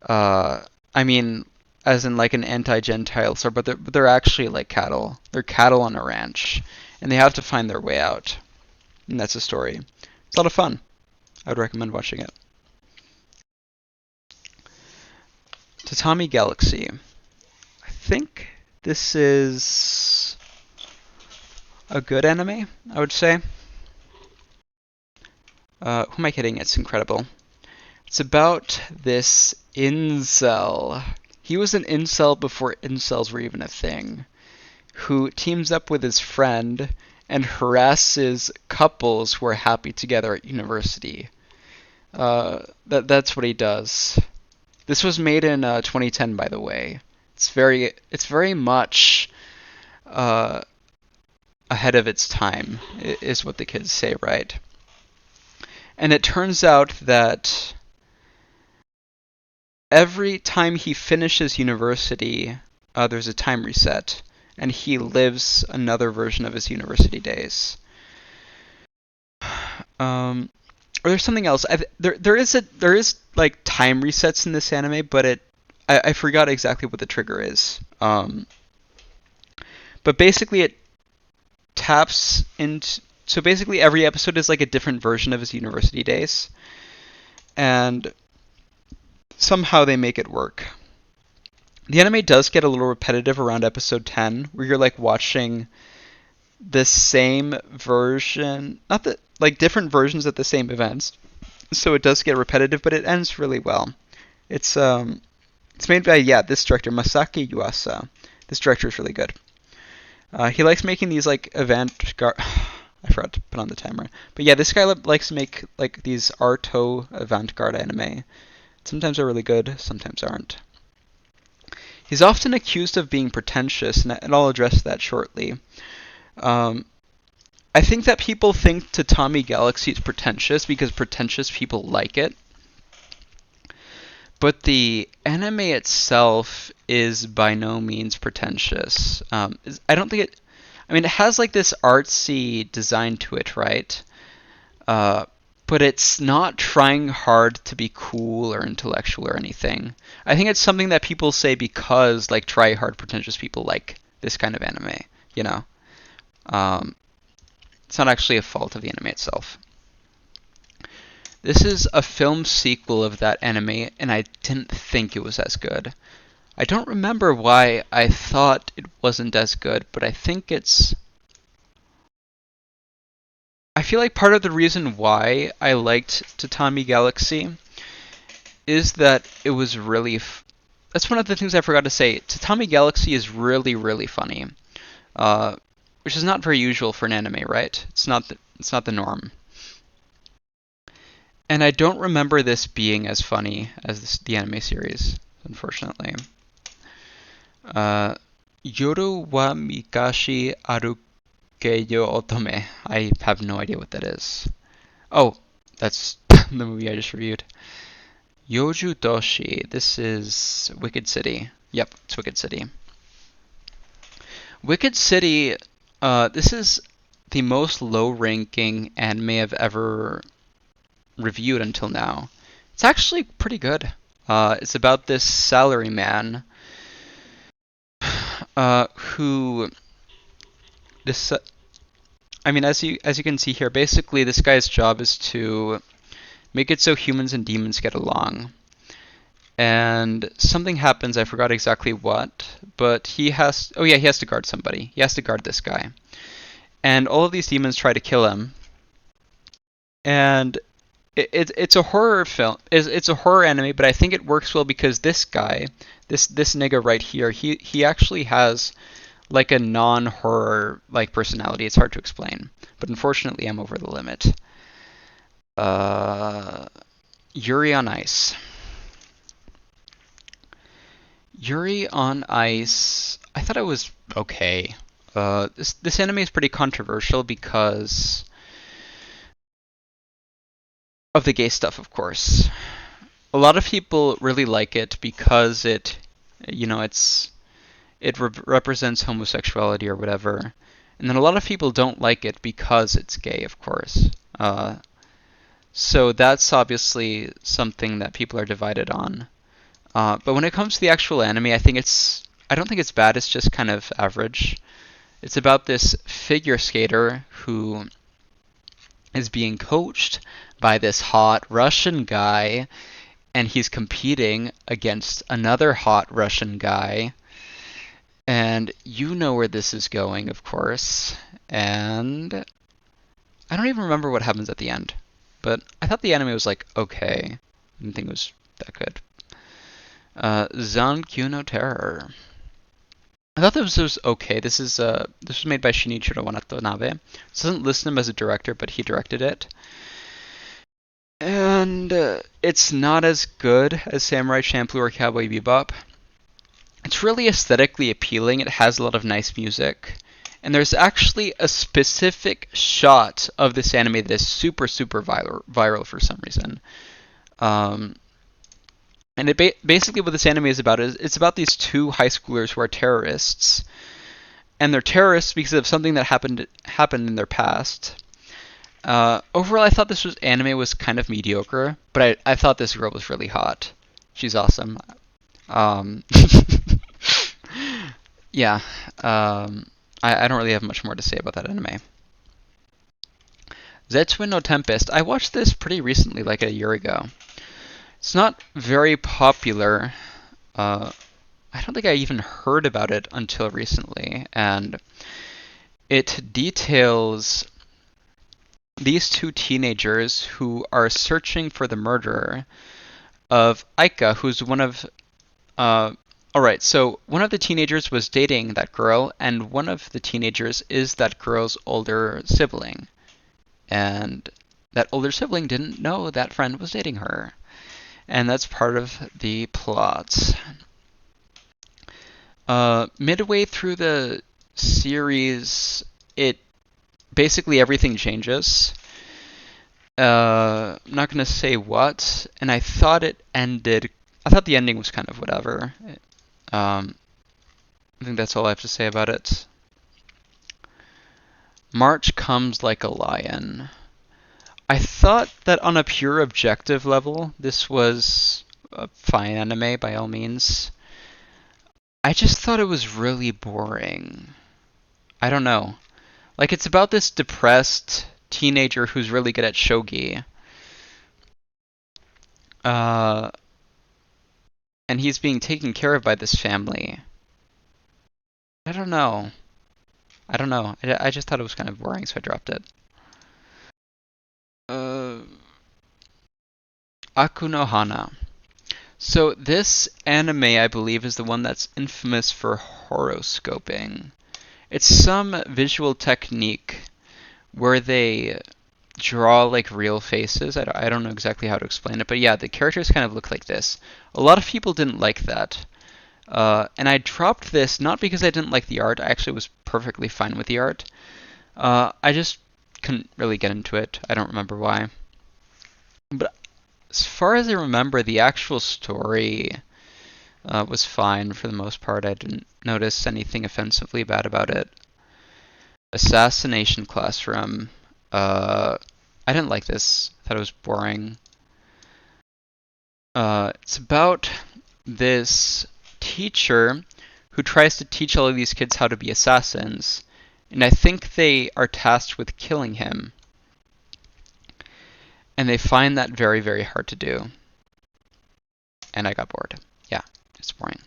I mean, as in like an anti-Gentile slur, but they're actually like cattle. They're cattle on a ranch, and they have to find their way out. And that's the story. It's a lot of fun. I would recommend watching it. Tatami Galaxy. I think this is a good anime, I would say. Who am I kidding? It's incredible. It's about this incel. He was an incel before incels were even a thing, who teams up with his friend and harasses couples who are happy together at university. That's what he does. This was made in 2010, by the way. It's very much ahead of its time, is what the kids say, right? And it turns out that every time he finishes university, there's a time reset, and he lives another version of his university days. Or there's something else. There is like time resets in this anime, but I forgot exactly what the trigger is. But basically it taps into, so basically every episode is like a different version of his university days, and somehow they make it work. The anime does get a little repetitive around episode 10, where you're like watching the same version, not that like different versions of the same events. So it does get repetitive, but it ends really well. It's made by this director Masaki Yuasa. This director is really good. He likes making these like I forgot to put on the timer. But yeah, this guy likes to make like these arto avant-garde anime. Sometimes they're really good, sometimes aren't. He's often accused of being pretentious, and I'll address that shortly. I think that people think Tatami Galaxy is pretentious because pretentious people like it. But the anime itself is by no means pretentious. I don't think it... I mean, it has like this artsy design to it, right? But it's not trying hard to be cool or intellectual or anything. I think it's something that people say because like try-hard pretentious people like this kind of anime, you know? It's not actually a fault of the anime itself. This is a film sequel of that anime, and I didn't think it was as good. I don't remember why I thought it wasn't as good, but I think it's... I feel like part of the reason why I liked Tatami Galaxy is that it was really... That's one of the things I forgot to say. Tatami Galaxy is really, really funny. Which is not very usual for an anime, right? It's not the norm. And I don't remember this being as funny as the anime series, unfortunately. Yoru wa Mikashi Arukeyo Otome. I have no idea what that is. Oh, that's the movie I just reviewed. Yoju Doshi. This is Wicked City. Yep, it's Wicked City. Wicked City... this is the most low-ranking anime I've ever reviewed until now. It's actually pretty good. It's about this salaryman who... I mean, as you can see here, basically this guy's job is to make it so humans and demons get along. And something happens, I forgot exactly what, but he has to guard somebody. He has to guard this guy. And all of these demons try to kill him. And it's a horror film. It's a horror anime, but I think it works well because this guy, this nigga right here, he actually has like a non-horror like personality. It's hard to explain, but unfortunately I'm over the limit. Yuri on Ice. Yuri on Ice, I thought it was okay. This anime is pretty controversial because of the gay stuff, of course. A lot of people really like it because it represents homosexuality or whatever. And then a lot of people don't like it because it's gay, of course. So that's obviously something that people are divided on. But when it comes to the actual anime, I don't think it's bad, it's just kind of average. It's about this figure skater who is being coached by this hot Russian guy, and he's competing against another hot Russian guy. And you know where this is going, of course. And I don't even remember what happens at the end. But I thought the anime was like, okay. I didn't think it was that good. Zankyu no Terror. I thought this was okay. This was made by Shinichiro Watanabe. This doesn't list him as a director, but he directed it. And it's not as good as Samurai Champloo or Cowboy Bebop. It's really aesthetically appealing. It has a lot of nice music. And there's actually a specific shot of this anime that is super, super viral for some reason. And basically what this anime is about is it's about these two high schoolers who are terrorists. And they're terrorists because of something that happened in their past. Overall, I thought this anime was kind of mediocre, but I thought this girl was really hot. She's awesome. Yeah. I don't really have much more to say about that anime. Zetsuen no Tempest. I watched this pretty recently, like a year ago. It's not very popular. I don't think I even heard about it until recently, and it details these two teenagers who are searching for the murderer of Aika, who's one of... Alright, so one of the teenagers was dating that girl, and one of the teenagers is that girl's older sibling. And that older sibling didn't know that friend was dating her. And that's part of the plot. Midway through the series, basically everything changes. I'm not going to say what, and I thought the ending was kind of whatever. I think that's all I have to say about it. March Comes Like a Lion. I thought that on a pure objective level, this was a fine anime by all means. I just thought it was really boring. I don't know. Like, it's about this depressed teenager who's really good at shogi. And he's being taken care of by this family. I don't know. I just thought it was kind of boring, so I dropped it. Aku no Hana. So this anime, I believe, is the one that's infamous for horoscoping. It's some visual technique where they draw like real faces. I don't know exactly how to explain it, but yeah, the characters kind of look like this. A lot of people didn't like that. And I dropped this not because I didn't like the art. I actually was perfectly fine with the art. I just couldn't really get into it. I don't remember why. But as far as I remember, the actual story was fine for the most part. I didn't notice anything offensively bad about it. Assassination Classroom. I didn't like this. I thought it was boring. It's about this teacher who tries to teach all of these kids how to be assassins, and I think they are tasked with killing him. And they find that very, very hard to do. And I got bored. Yeah, it's boring.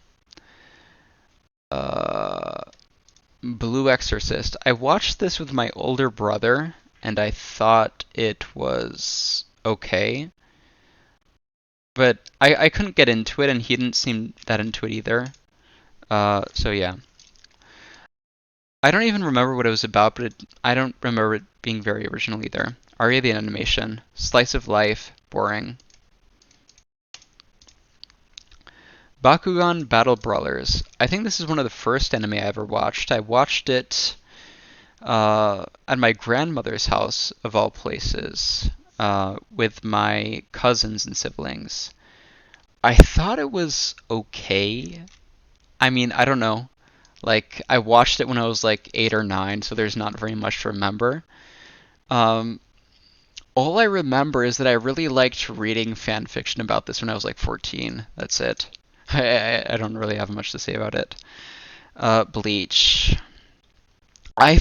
Blue Exorcist. I watched this with my older brother, and I thought it was okay. But I couldn't get into it, and he didn't seem that into it either. So yeah. I don't even remember what it was about, but I don't remember it being very original either. Aria the animation. Slice of life. Boring. Bakugan Battle Brawlers. I think this is one of the first anime I ever watched. I watched it at my grandmother's house, of all places, with my cousins and siblings. I thought it was okay. I mean, I don't know. Like, I watched it when I was like 8 or 9, so there's not very much to remember. All I remember is that I really liked reading fan fiction about this when I was like 14. That's it. I don't really have much to say about it. Bleach. I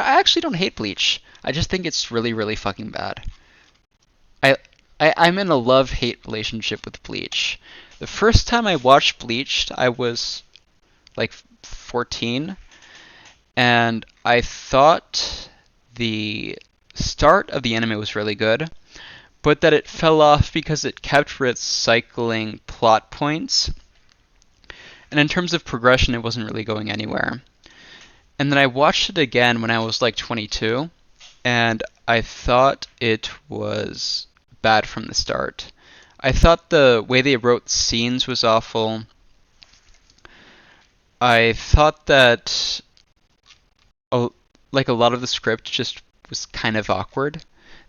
actually don't hate Bleach. I just think it's really, really fucking bad. I'm in a love-hate relationship with Bleach. The first time I watched Bleach, I was like 14, and I thought the start of the anime was really good, but that it fell off because it kept recycling plot points. And in terms of progression, it wasn't really going anywhere. And then I watched it again when I was like 22, and I thought it was bad from the start. I thought the way they wrote scenes was awful. I thought that like a lot of the script just was kind of awkward.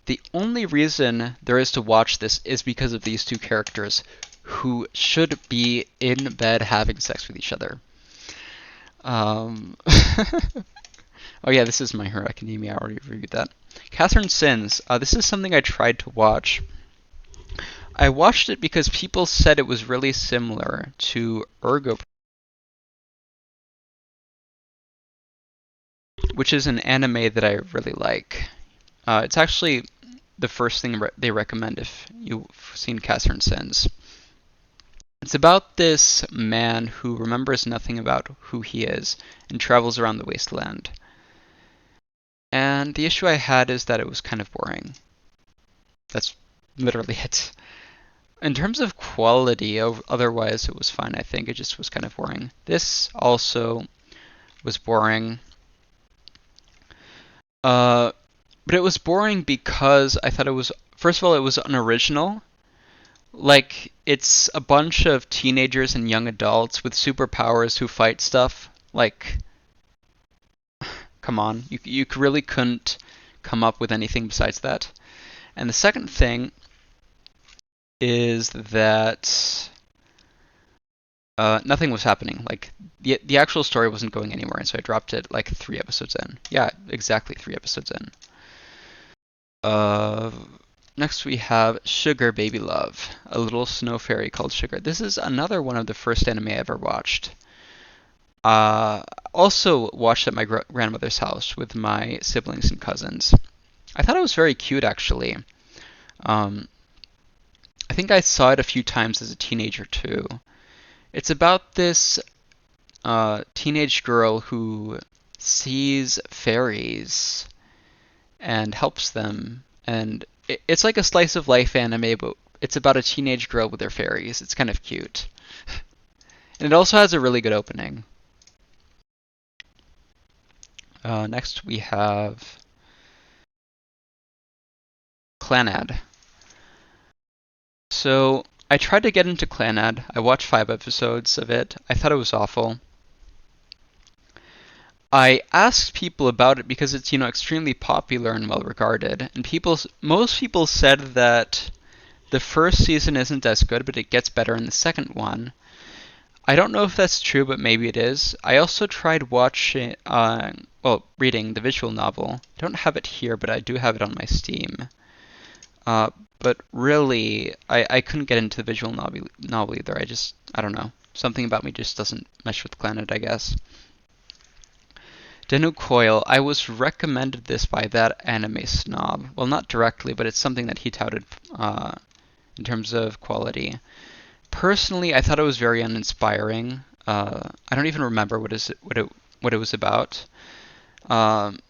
The only reason there is to watch this is because of these two characters who should be in bed having sex with each other. Oh yeah, this is My Hero Academia. I already reviewed that. Catherine Sins. This is something I tried to watch. I watched it because people said it was really similar to Ergo, which is an anime that I really like. It's actually the first thing they recommend if you've seen Catherine Sins. It's about this man who remembers nothing about who he is and travels around the wasteland. And the issue I had is that it was kind of boring. That's literally it. In terms of quality, otherwise it was fine, I think. It just was kind of boring. This also was boring. But it was boring because I thought it was, first of all, it was unoriginal. Like, it's a bunch of teenagers and young adults with superpowers who fight stuff. Like, come on. You really couldn't come up with anything besides that. And the second thing is that nothing was happening. Like, the actual story wasn't going anywhere, and so I dropped it like 3 episodes in. Yeah, exactly 3 episodes in. Next we have Sugar Baby Love, a little snow fairy called Sugar. This is another one of the first anime I ever watched. Also watched at my grandmother's house with my siblings and cousins. I thought it was very cute, actually. I think I saw it a few times as a teenager, too. It's about this teenage girl who sees fairies and helps them, and it's like a slice of life anime, but it's about a teenage girl with her fairies. It's kind of cute. And it also has a really good opening. Next we have Clannad. So I tried to get into Clannad. I watched 5 episodes of it. I thought it was awful. I asked people about it because it's, extremely popular and well regarded, and most people said that the first season isn't as good, but it gets better in the second one. I don't know if that's true, but maybe it is. I also tried watching, reading the visual novel. I don't have it here, but I do have it on my Steam. But really, I couldn't get into the visual novel either. I don't know. Something about me just doesn't mesh with Clannad, I guess. Denu Coil, I was recommended this by that anime snob. Well, not directly, but it's something that he touted in terms of quality. Personally, I thought it was very uninspiring. I don't even remember what it was about. Um,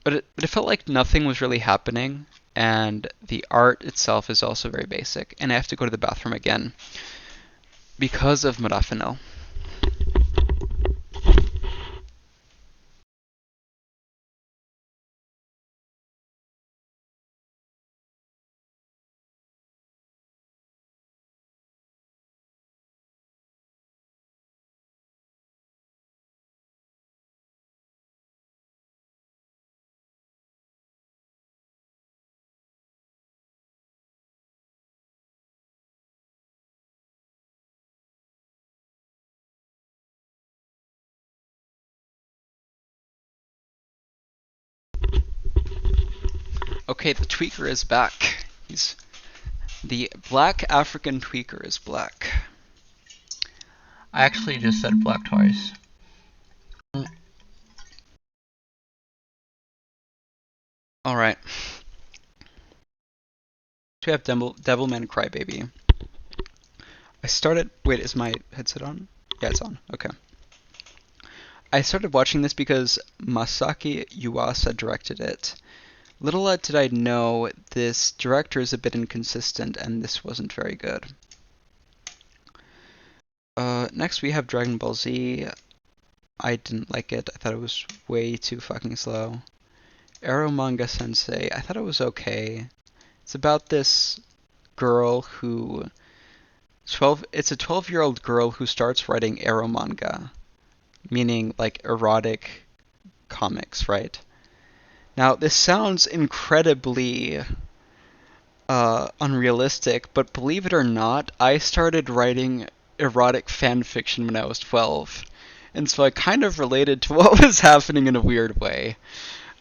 but it felt like nothing was really happening, and the art itself is also very basic. And I have to go to the bathroom again because of modafinil. Okay, the tweaker is back. The black African tweaker is black. I actually just said black twice. Alright. We have Devilman Crybaby. I started... Wait, is my headset on? Yeah, it's on. Okay. I started watching this because Masaki Yuasa directed it. Little did I know, this director is a bit inconsistent, and this wasn't very good. Next we have Dragon Ball Z. I didn't like it. I thought it was way too fucking slow. Arrow Manga Sensei. I thought it was okay. It's about this girl who... It's a 12-year-old girl who starts writing arrow manga, meaning like erotic comics, right? Now, this sounds incredibly unrealistic, but believe it or not, I started writing erotic fan fiction when I was 12, and so I kind of related to what was happening in a weird way.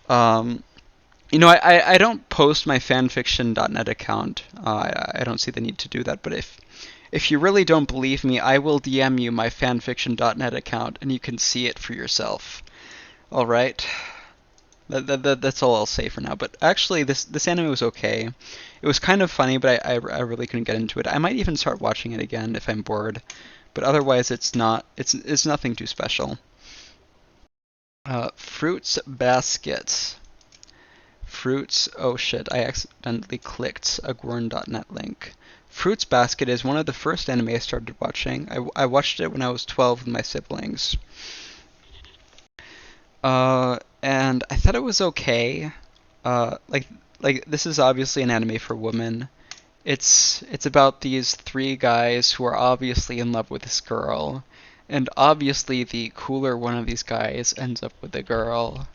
I don't post my fanfiction.net account. I don't see the need to do that, but if you really don't believe me, I will DM you my fanfiction.net account, and you can see it for yourself. All right. That's all I'll say for now. But actually, this anime was okay. It was kind of funny, but I really couldn't get into it. I might even start watching it again if I'm bored. But otherwise, it's nothing too special. Fruits Basket. Fruits. Oh shit! I accidentally clicked a Gwern.net link. Fruits Basket is one of the first anime I started watching. I watched it when I was 12 with my siblings. And I thought it was okay. Like this is obviously an anime for women. It's about these three guys who are obviously in love with this girl, and obviously the cooler one of these guys ends up with the girl.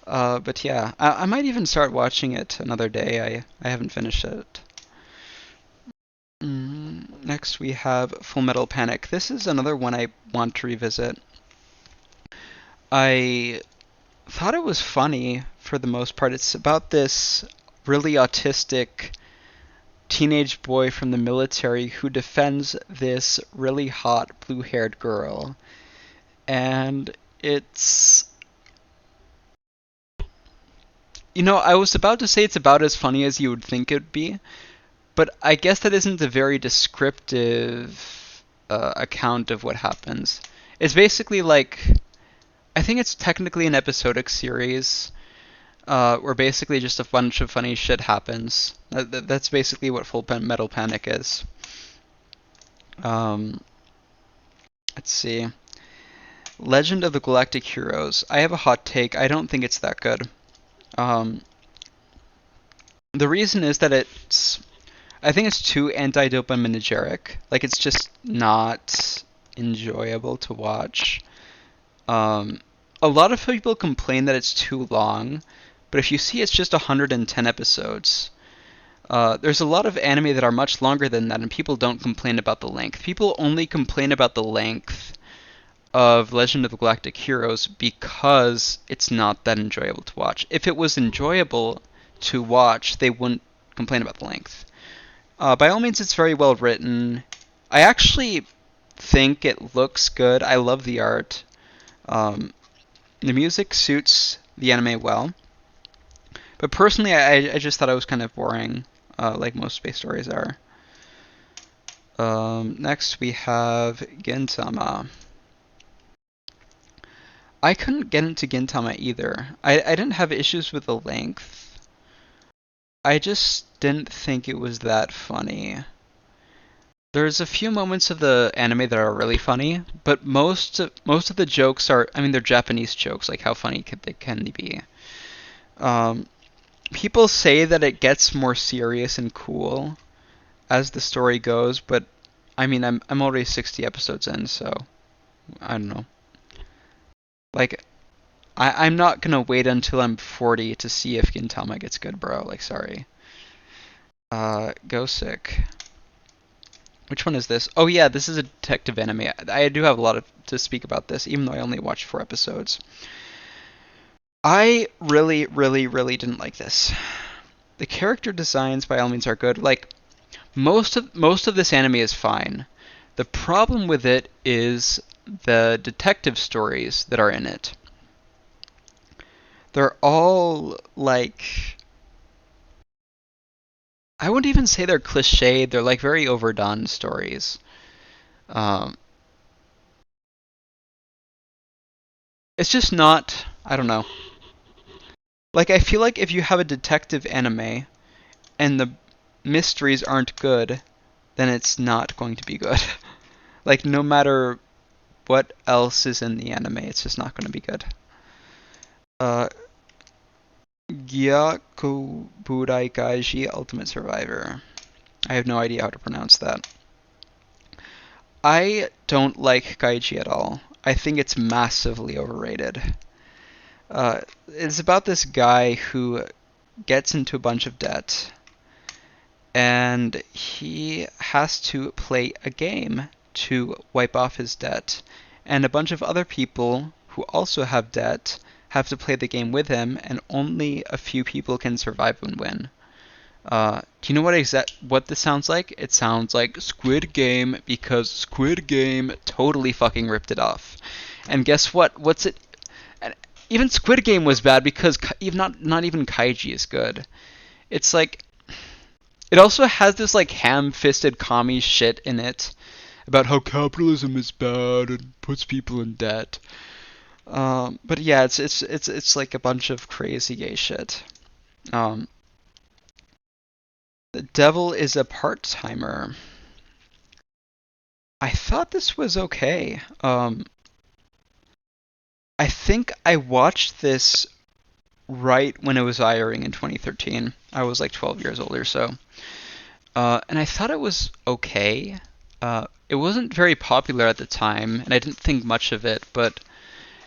But yeah, I might even start watching it another day. I haven't finished it. Next we have Fullmetal Panic. This is another one I want to revisit. I thought it was funny for the most part. It's about this really autistic teenage boy from the military who defends this really hot blue-haired girl. And it's... I was about to say it's about as funny as you would think it'd be, but I guess that isn't a very descriptive account of what happens. It's basically like... I think it's technically an episodic series, where basically just a bunch of funny shit happens. That's basically what Fullmetal Panic is. Let's see. Legend of the Galactic Heroes. I have a hot take. I don't think it's that good. The reason is that I think it's too anti-dopaminergic. Like, it's just not enjoyable to watch. A lot of people complain that it's too long, but if you see it's just 110 episodes. There's a lot of anime that are much longer than that, and people don't complain about the length. People only complain about the length of Legend of the Galactic Heroes because it's not that enjoyable to watch. If it was enjoyable to watch, they wouldn't complain about the length. By all means, it's very well written. I actually think it looks good. I love the art. The music suits the anime well. But personally, I just thought it was kind of boring, like most space stories are. Next, we have Gintama. I couldn't get into Gintama either. I didn't have issues with the length. I just didn't think it was that funny. There's a few moments of the anime that are really funny, but most of the jokes are, I mean, they're Japanese jokes, like how funny can they be? People say that it gets more serious and cool as the story goes, but I mean, I'm already 60 episodes in, so I don't know. Like, I'm not gonna wait until I'm 40 to see if Gintama gets good, bro. Like, sorry. Go Sick. Which one is this? Oh yeah, this is a detective anime. I do have a lot to speak about this, even though I only watched 4 episodes. I really, really, really didn't like this. The character designs by all means are good. Like, most of this anime is fine. The problem with it is the detective stories that are in it. They're all like, I wouldn't even say they're cliched. They're like very overdone stories. It's just not, I don't know. Like, I feel like if you have a detective anime and the mysteries aren't good, then it's not going to be good. Like, no matter what else is in the anime, it's just not going to be good. Gyaku Budai Kaiji Ultimate Survivor. I have no idea how to pronounce that. I don't like Kaiji at all. I think it's massively overrated. It's about this guy who gets into a bunch of debt, and he has to play a game to wipe off his debt. And a bunch of other people who also have debt have to play the game with him, and only a few people can survive and win. Do you know what this sounds like? It sounds like Squid Game, because Squid Game totally fucking ripped it off. And guess what? Even Squid Game was bad because even not even Kaiji is good. It's like, it also has this like ham-fisted commie shit in it about how capitalism is bad and puts people in debt. But yeah, it's like a bunch of crazy gay shit. The Devil is a Part-Timer. I thought this was okay. I think I watched this right when it was airing in 2013. I was like 12 years old or so. And I thought it was okay. It wasn't very popular at the time, and I didn't think much of it, but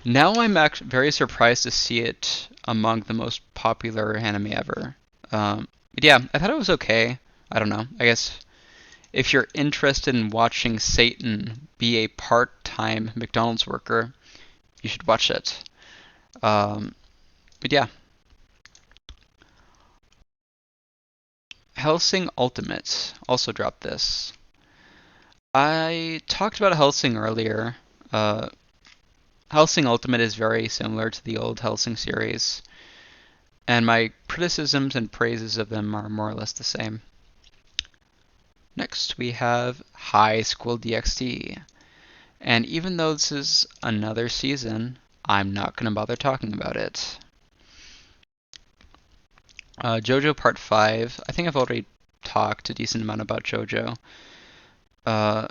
now I'm very surprised to see it among the most popular anime ever. But yeah, I thought it was okay. I don't know. I guess if you're interested in watching Satan be a part-time McDonald's worker, you should watch it. But yeah. Hellsing Ultimate also dropped this. I talked about Hellsing earlier. Hellsing Ultimate is very similar to the old Hellsing series, and my criticisms and praises of them are more or less the same. Next, we have High School DxD. And even though this is another season, I'm not going to bother talking about it. JoJo Part 5. I think I've already talked a decent amount about JoJo. I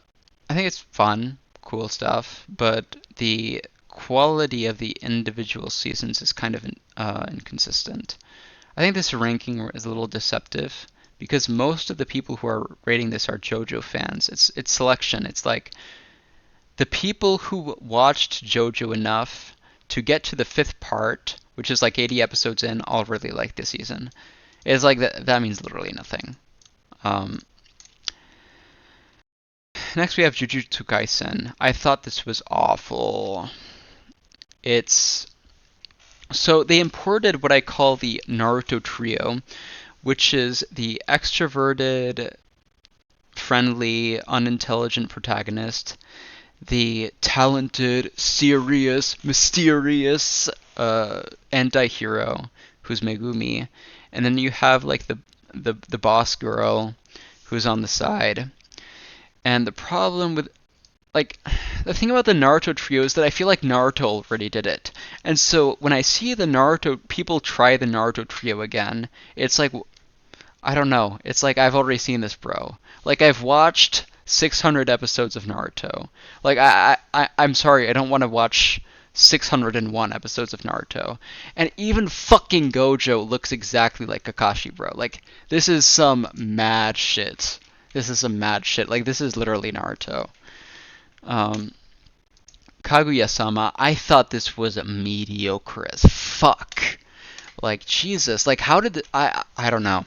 think it's fun, cool stuff, but the quality of the individual seasons is kind of inconsistent. I think this ranking is a little deceptive because most of the people who are rating this are JoJo fans. It's selection. It's like the people who watched JoJo enough to get to the 5th part, which is like 80 episodes in, all really like this season. It's like that means literally nothing. Next we have Jujutsu Kaisen. I thought this was awful. So they imported what I call the Naruto trio, which is the extroverted, friendly, unintelligent protagonist, the talented, serious, mysterious anti-hero who's Megumi, and then you have like the boss girl who's on the side. And the problem with like the thing about the Naruto trio is that I feel like Naruto already did it. And so when I see the Naruto people try the Naruto trio again, it's like I don't know. It's like I've already seen this, bro. Like I've watched 600 episodes of Naruto. Like I'm sorry, I don't want to watch 601 episodes of Naruto. And even fucking Gojo looks exactly like Kakashi, bro. Like this is some mad shit. This is some mad shit. Like this is literally Naruto. Kaguya-sama, I thought this was mediocre as fuck. Like Jesus, like how did I don't know.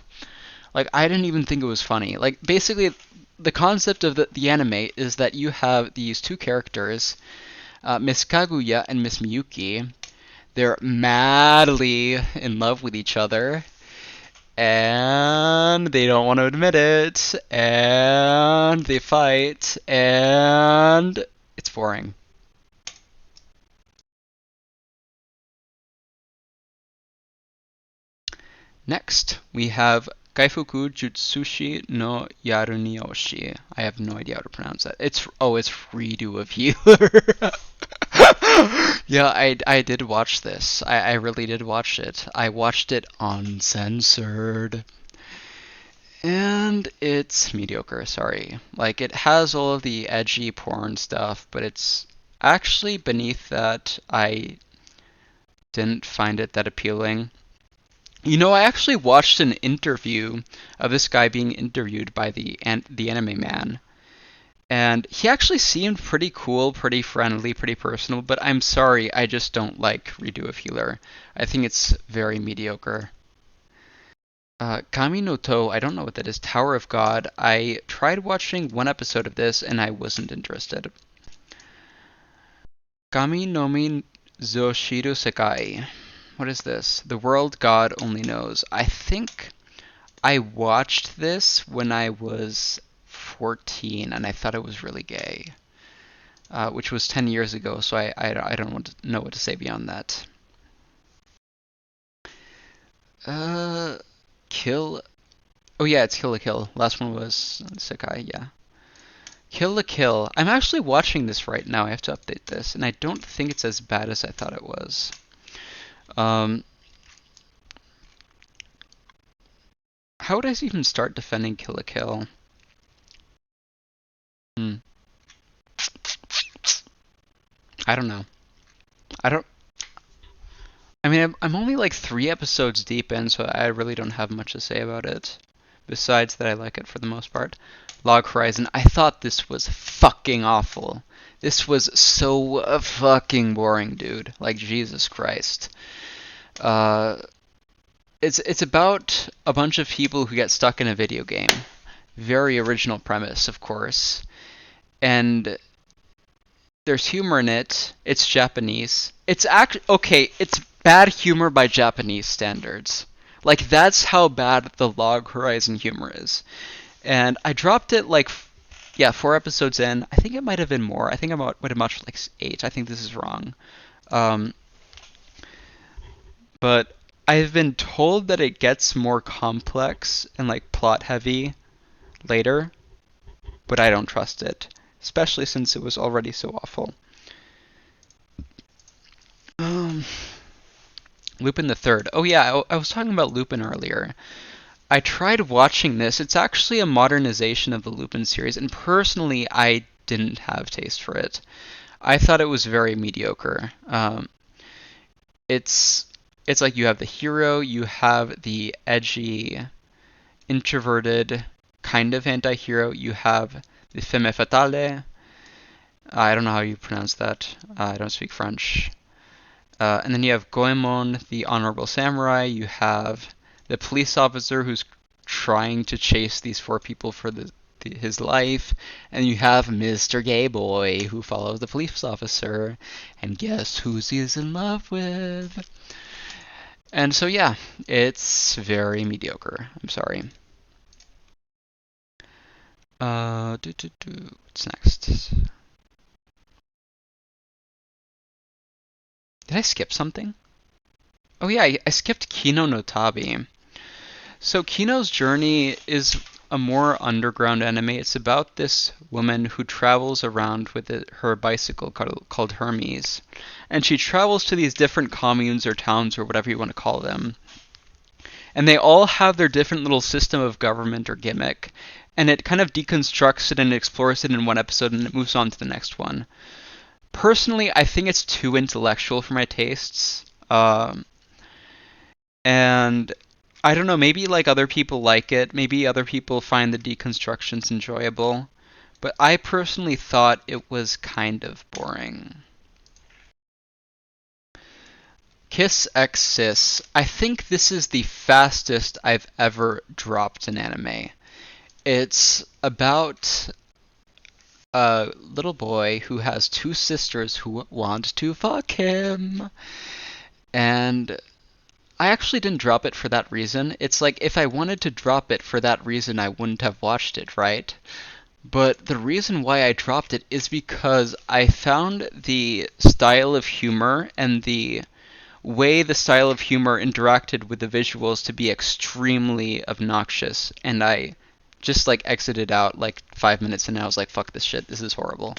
Like I didn't even think it was funny. Like basically the concept of the anime is that you have these two characters, Miss Kaguya and Miss Miyuki. They're madly in love with each other, and they don't want to admit it, and they fight, and it's boring. Next, we have Kaifuku Jutsushi no Yarunioshi. I have no idea how to pronounce that. It's redo of healer. Yeah, I did watch this. I really did watch it. I watched it uncensored. And it's mediocre, sorry. Like, it has all of the edgy porn stuff, but it's actually beneath that. I didn't find it that appealing. You know, I actually watched an interview of this guy being interviewed by the anime man, and he actually seemed pretty cool, pretty friendly, pretty personal, but I'm sorry, I just don't like Redo of Healer. I think it's very mediocre. Kami no To, I don't know what that is. Tower of God. I tried watching one episode of this, and I wasn't interested. Kami no Mi Zoshiru Sekai. What is this? The World God Only Knows. I think I watched this when I was 14 and I thought it was really gay, which was 10 years ago, so I don't want to know what to say beyond that. Kill. Oh yeah, it's Kill la Kill. Last one was Sekai, yeah. Kill la Kill. I'm actually watching this right now. I have to update this, and I don't think it's as bad as I thought it was. How would I even start defending Kill la Kill? I don't know. I don't. I mean, I'm only like 3 episodes deep in, so I really don't have much to say about it. Besides that, I like it for the most part. Log Horizon. I thought this was fucking awful. This was so fucking boring, dude. Like Jesus Christ. It's about a bunch of people who get stuck in a video game. Very original premise, of course. And there's humor in it. It's Japanese. It's okay, it's bad humor by Japanese standards. Like that's how bad the Log Horizon humor is. And I dropped it like 4 episodes in. I think it might have been more. I think I might have watched like 8. I think this is wrong. But I've been told that it gets more complex and like plot heavy later, but I don't trust it, especially since it was already so awful. Lupin the Third. Oh yeah, I was talking about Lupin earlier. I tried watching this. It's actually a modernization of the Lupin series, and personally, I didn't have taste for it. I thought it was very mediocre. It's like you have the hero, you have the edgy, introverted kind of anti-hero, you have the femme fatale. I don't know how you pronounce that. I don't speak French. And then you have Goemon, the honorable samurai. You have the police officer who's trying to chase these 4 people for his life. And you have Mr. Gay Boy who follows the police officer. And guess who he's in love with? And so yeah, it's very mediocre. I'm sorry. What's next? Did I skip something? Oh yeah, I skipped Kino no Tabi. So Kino's Journey is a more underground anime. It's about this woman who travels around with her bicycle called Hermes. And she travels to these different communes or towns or whatever you want to call them. And they all have their different little system of government or gimmick. And it kind of deconstructs it and explores it in one episode and it moves on to the next one. Personally, I think it's too intellectual for my tastes. And I don't know, maybe like other people like it, maybe other people find the deconstructions enjoyable, but I personally thought it was kind of boring. Kiss X Sis. I think this is the fastest I've ever dropped an anime. It's about a little boy who has two sisters who want to fuck him. And I actually didn't drop it for that reason. It's like if I wanted to drop it for that reason, I wouldn't have watched it, right? But the reason why I dropped it is because I found the style of humor and the way the style of humor interacted with the visuals to be extremely obnoxious, and I just like exited out like 5 minutes and I was like, fuck this shit, this is horrible.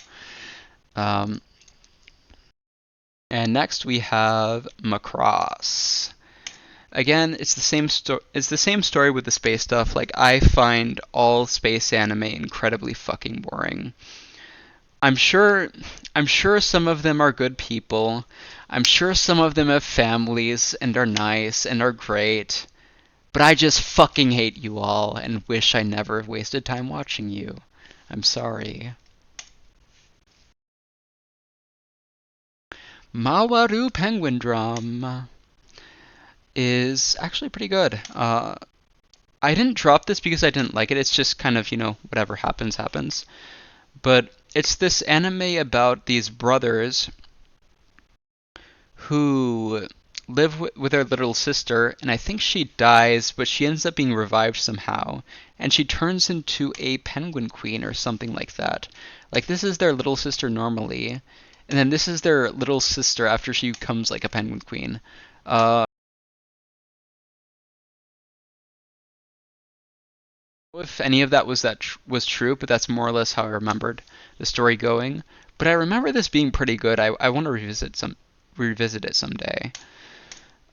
Um, and next we have Macross. Again, it's the same story with the space stuff. Like I find all space anime incredibly fucking boring. I'm sure some of them are good people. I'm sure some of them have families and are nice and are great. But I just fucking hate you all and wish I never wasted time watching you. I'm sorry. Mawaru Penguin Drum is actually pretty good. I didn't drop this because I didn't like it. It's just kind of, whatever happens, happens. But it's this anime about these brothers who live with their little sister, and I think she dies, but she ends up being revived somehow, and she turns into a penguin queen or something like that. Like, this is their little sister normally, and then this is their little sister after she becomes like a penguin queen. If any of that was true, but that's more or less how I remembered the story going. But I remember this being pretty good. I want to revisit it someday.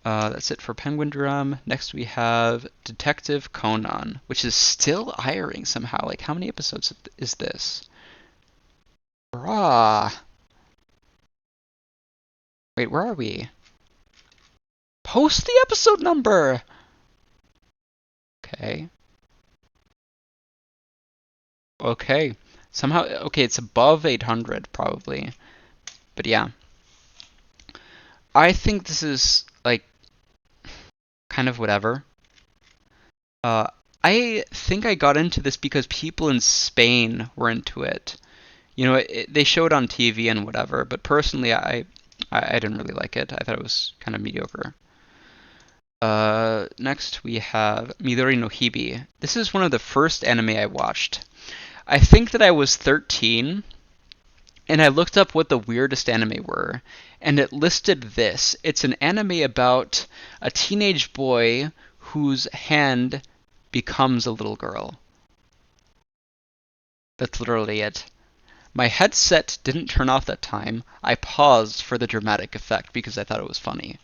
That's it for Penguin Drum. Next we have Detective Conan, which is still airing somehow. Like, how many episodes is this? Bruh. Wait, where are we? Post the episode number! Okay. Okay. Somehow, okay, it's above 800 probably. But yeah. I think this is like kind of whatever. Uh, I think I got into this because people in Spain were into it. They show it on TV and whatever, but personally, I didn't really like it. I thought it was kind of mediocre. Next we have Midori no Hibi. This is one of the first anime I watched. I think that I was 13, and I looked up what the weirdest anime were, and it listed this. It's an anime about a teenage boy whose hand becomes a little girl. That's literally it. My headset didn't turn off that time. I paused for the dramatic effect because I thought it was funny.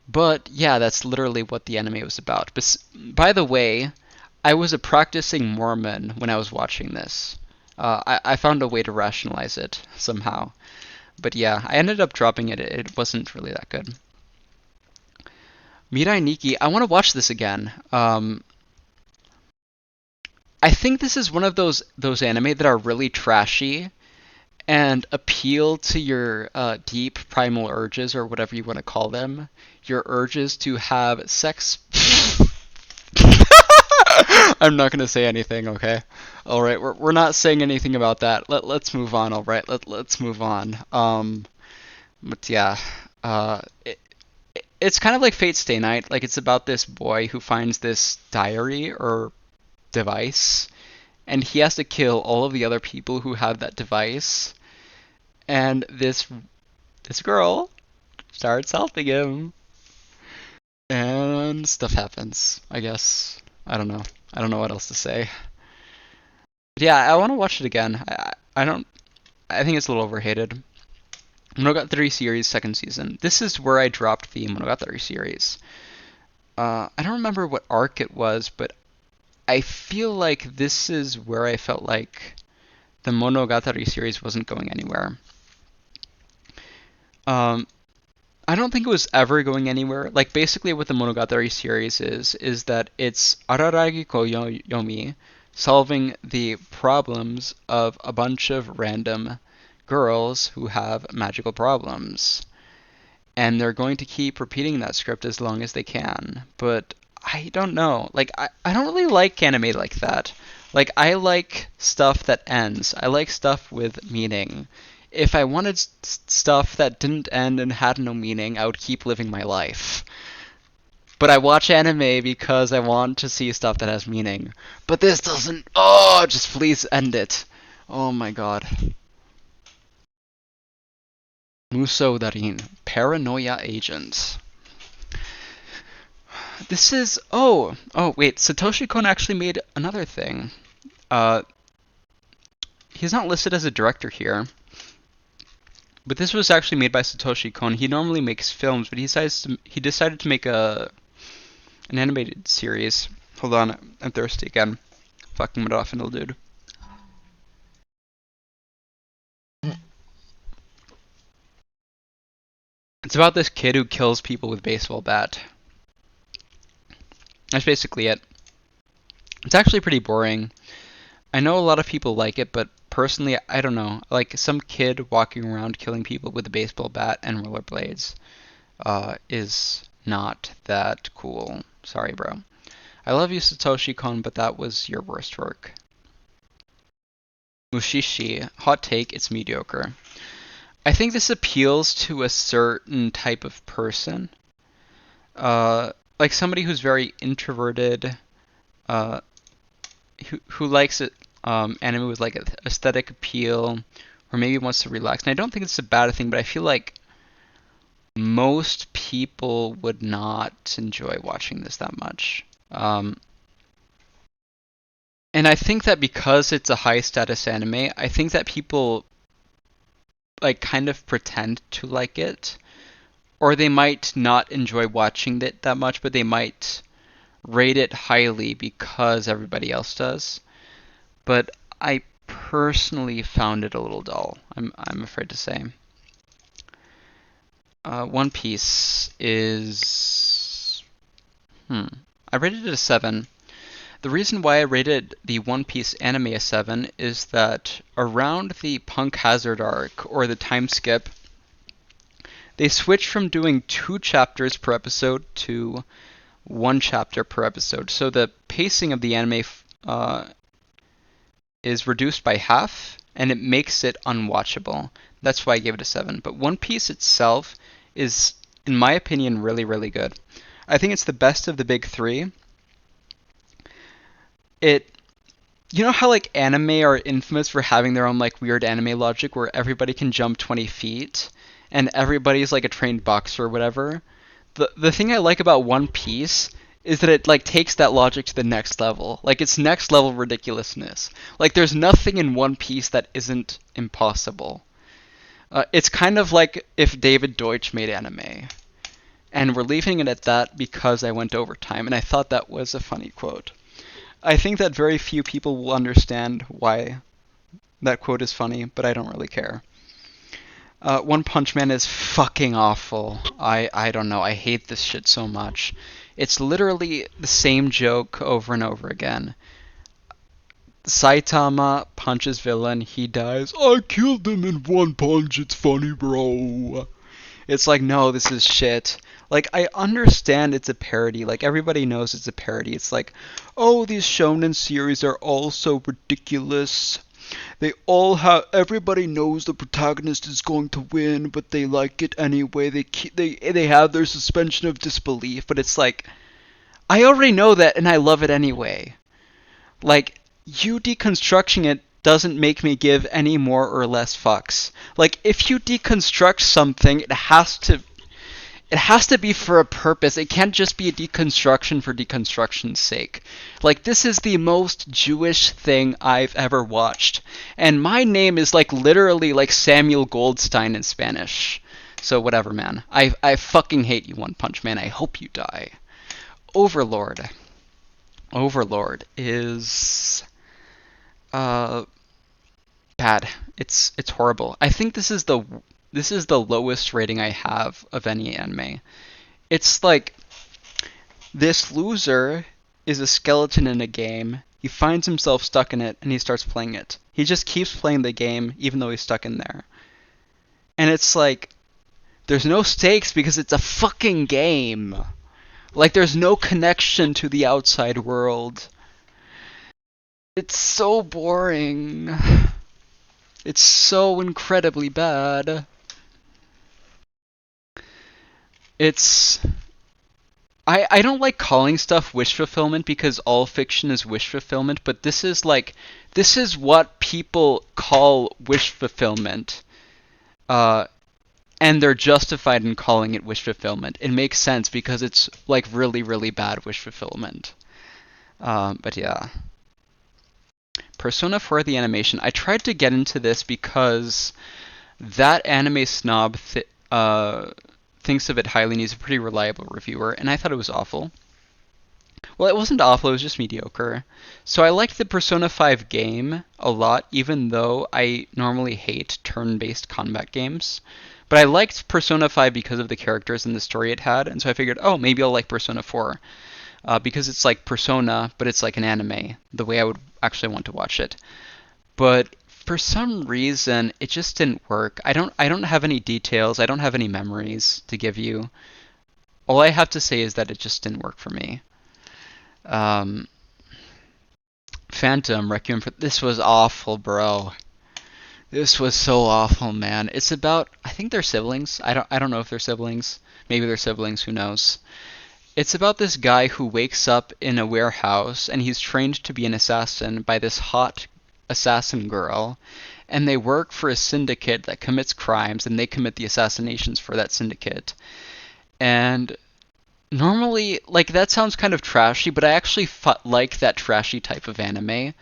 But yeah, that's literally what the anime was about. By the way, I was a practicing Mormon when I was watching this. I found a way to rationalize it somehow. But yeah, I ended up dropping it. It wasn't really that good. Mirai Nikki, I want to watch this again. I think this is one of those anime that are really trashy and appeal to your deep primal urges, or whatever you want to call them. Your urges to have sex. I'm not gonna say anything, okay? All right, we're not saying anything about that. Let's move on. All right, let's move on. But yeah, it's kind of like Fate Stay Night. Like, it's about this boy who finds this diary or device, and he has to kill all of the other people who have that device. And this girl, starts helping him. And stuff happens, I guess. I don't know. I don't know what else to say. But yeah, I want to watch it again. I don't. I think it's a little overhated. Monogatari series second season. This is where I dropped the Monogatari series. I don't remember what arc it was, but I feel like this is where I felt like the Monogatari series wasn't going anywhere. I don't think it was ever going anywhere. Like, basically what the Monogatari series is that it's Araragi ko Yomi solving the problems of a bunch of random girls who have magical problems. And they're going to keep repeating that script as long as they can. But I don't know. Like, I don't really like anime like that. Like, I like stuff that ends. I like stuff with meaning. If I wanted stuff that didn't end and had no meaning, I would keep living my life. But I watch anime because I want to see stuff that has meaning. But this doesn't. Oh, just please end it. Oh my god. Muso Darin, Paranoia Agent. This is. Oh, wait. Satoshi Kon actually made another thing. He's not listed as a director here. But this was actually made by Satoshi Kon. He normally makes films, but he decided to make an animated series. Hold on, I'm thirsty again. Fucking modafinil, dude. It's about this kid who kills people with a baseball bat. That's basically it. It's actually pretty boring. I know a lot of people like it, but personally, I don't know. Like, some kid walking around killing people with a baseball bat and rollerblades is not that cool. Sorry, bro. I love you, Satoshi Kon, but that was your worst work. Mushishi. Hot take, it's mediocre. I think this appeals to a certain type of person. Like somebody who's very introverted, who likes it. Anime with like aesthetic appeal, or maybe wants to relax. And I don't think it's a bad thing, but I feel like most people would not enjoy watching this that much. And I think that because it's a high status anime, I think that people like kind of pretend to like it, or they might not enjoy watching it that much, but they might rate it highly because everybody else does. But I personally found it a little dull, I'm afraid to say. One Piece is... I rated it a 7. The reason why I rated the One Piece anime a 7 is that around the Punk Hazard arc, or the time skip, they switched from doing 2 chapters per episode to 1 chapter per episode. So the pacing of the anime is reduced by half, and it makes it unwatchable. That's why I gave it a 7. But One Piece itself is, in my opinion, really, really good. I think it's the best of the big 3. You know how like anime are infamous for having their own like weird anime logic where everybody can jump 20 feet and everybody's like a trained boxer or whatever? The thing I like about One Piece is that it like takes that logic to the next level. Like, it's next level ridiculousness. Like, there's nothing in One Piece that isn't impossible. It's kind of like if David Deutsch made anime. And we're leaving it at that because I went overtime, and I thought that was a funny quote. I think that very few people will understand why that quote is funny, but I don't really care. One Punch Man is fucking awful. I don't know. I hate this shit so much. It's literally the same joke over and over again. Saitama punches villain, he dies. I killed him in 1 punch, it's funny, bro. It's like, no, this is shit. Like, I understand it's a parody. Like, everybody knows it's a parody. It's like, oh, these shonen series are all so ridiculous. They all have... Everybody knows the protagonist is going to win, but they like it anyway. They have their suspension of disbelief. But it's like, I already know that, and I love it anyway. Like, you deconstructing it doesn't make me give any more or less fucks. Like, if you deconstruct something, it has to It has to be for a purpose. It can't just be a deconstruction for deconstruction's sake. Like, this is the most Jewish thing I've ever watched. And my name is like literally like Samuel Goldstein in Spanish. So whatever, man. I fucking hate you, One Punch Man. I hope you die. Overlord. Overlord is bad. It's horrible. I think this is the lowest rating I have of any anime. It's like this loser is a skeleton in a game. He finds himself stuck in it and he starts playing it. He just keeps playing the game even though he's stuck in there. And it's like there's no stakes because it's a fucking game. Like, there's no connection to the outside world. It's so boring. It's so incredibly bad. I don't like calling stuff wish fulfillment because all fiction is wish fulfillment, but this is what people call wish fulfillment. And they're justified in calling it wish fulfillment. It makes sense because it's like really, really bad wish fulfillment. But yeah. Persona 4 the animation. I tried to get into this because that anime snob thinks of it highly and he's a pretty reliable reviewer, and I thought it was awful. Well, it wasn't awful, it was just mediocre. So I liked the Persona 5 game a lot, even though I normally hate turn-based combat games. But I liked Persona 5 because of the characters and the story it had, and so I figured, oh, maybe I'll like Persona 4. Because it's like Persona, but it's like an anime, the way I would actually want to watch it. But for some reason, it just didn't work. I don't have any details, I don't have any memories to give you. All I have to say is that it just didn't work for me. Phantom, Requiem for... This was awful, bro. This was so awful, man. It's about... I think they're siblings. I don't know if they're siblings. Maybe they're siblings, who knows. It's about this guy who wakes up in a warehouse, and he's trained to be an assassin by this hot assassin girl. And they work for a syndicate that commits crimes, and they commit the assassinations for that syndicate. And... normally, like, that sounds kind of trashy, but I actually like that trashy type of anime.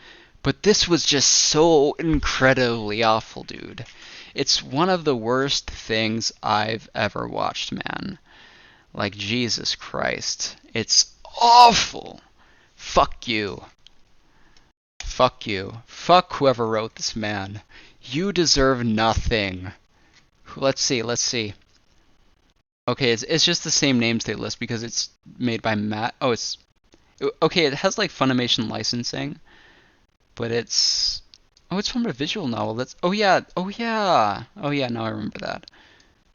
But this was just so incredibly awful, dude. It's one of the worst things I've ever watched, man. Like, Jesus Christ. It's awful. Fuck you. Fuck you. Fuck whoever wrote this, man. You deserve nothing. Let's see. Okay, it's just the same names they list because it's made by Matt. Oh, it's... okay, it has, like, Funimation licensing. But it's... oh, it's from a visual novel. That's... oh, yeah. Now I remember that.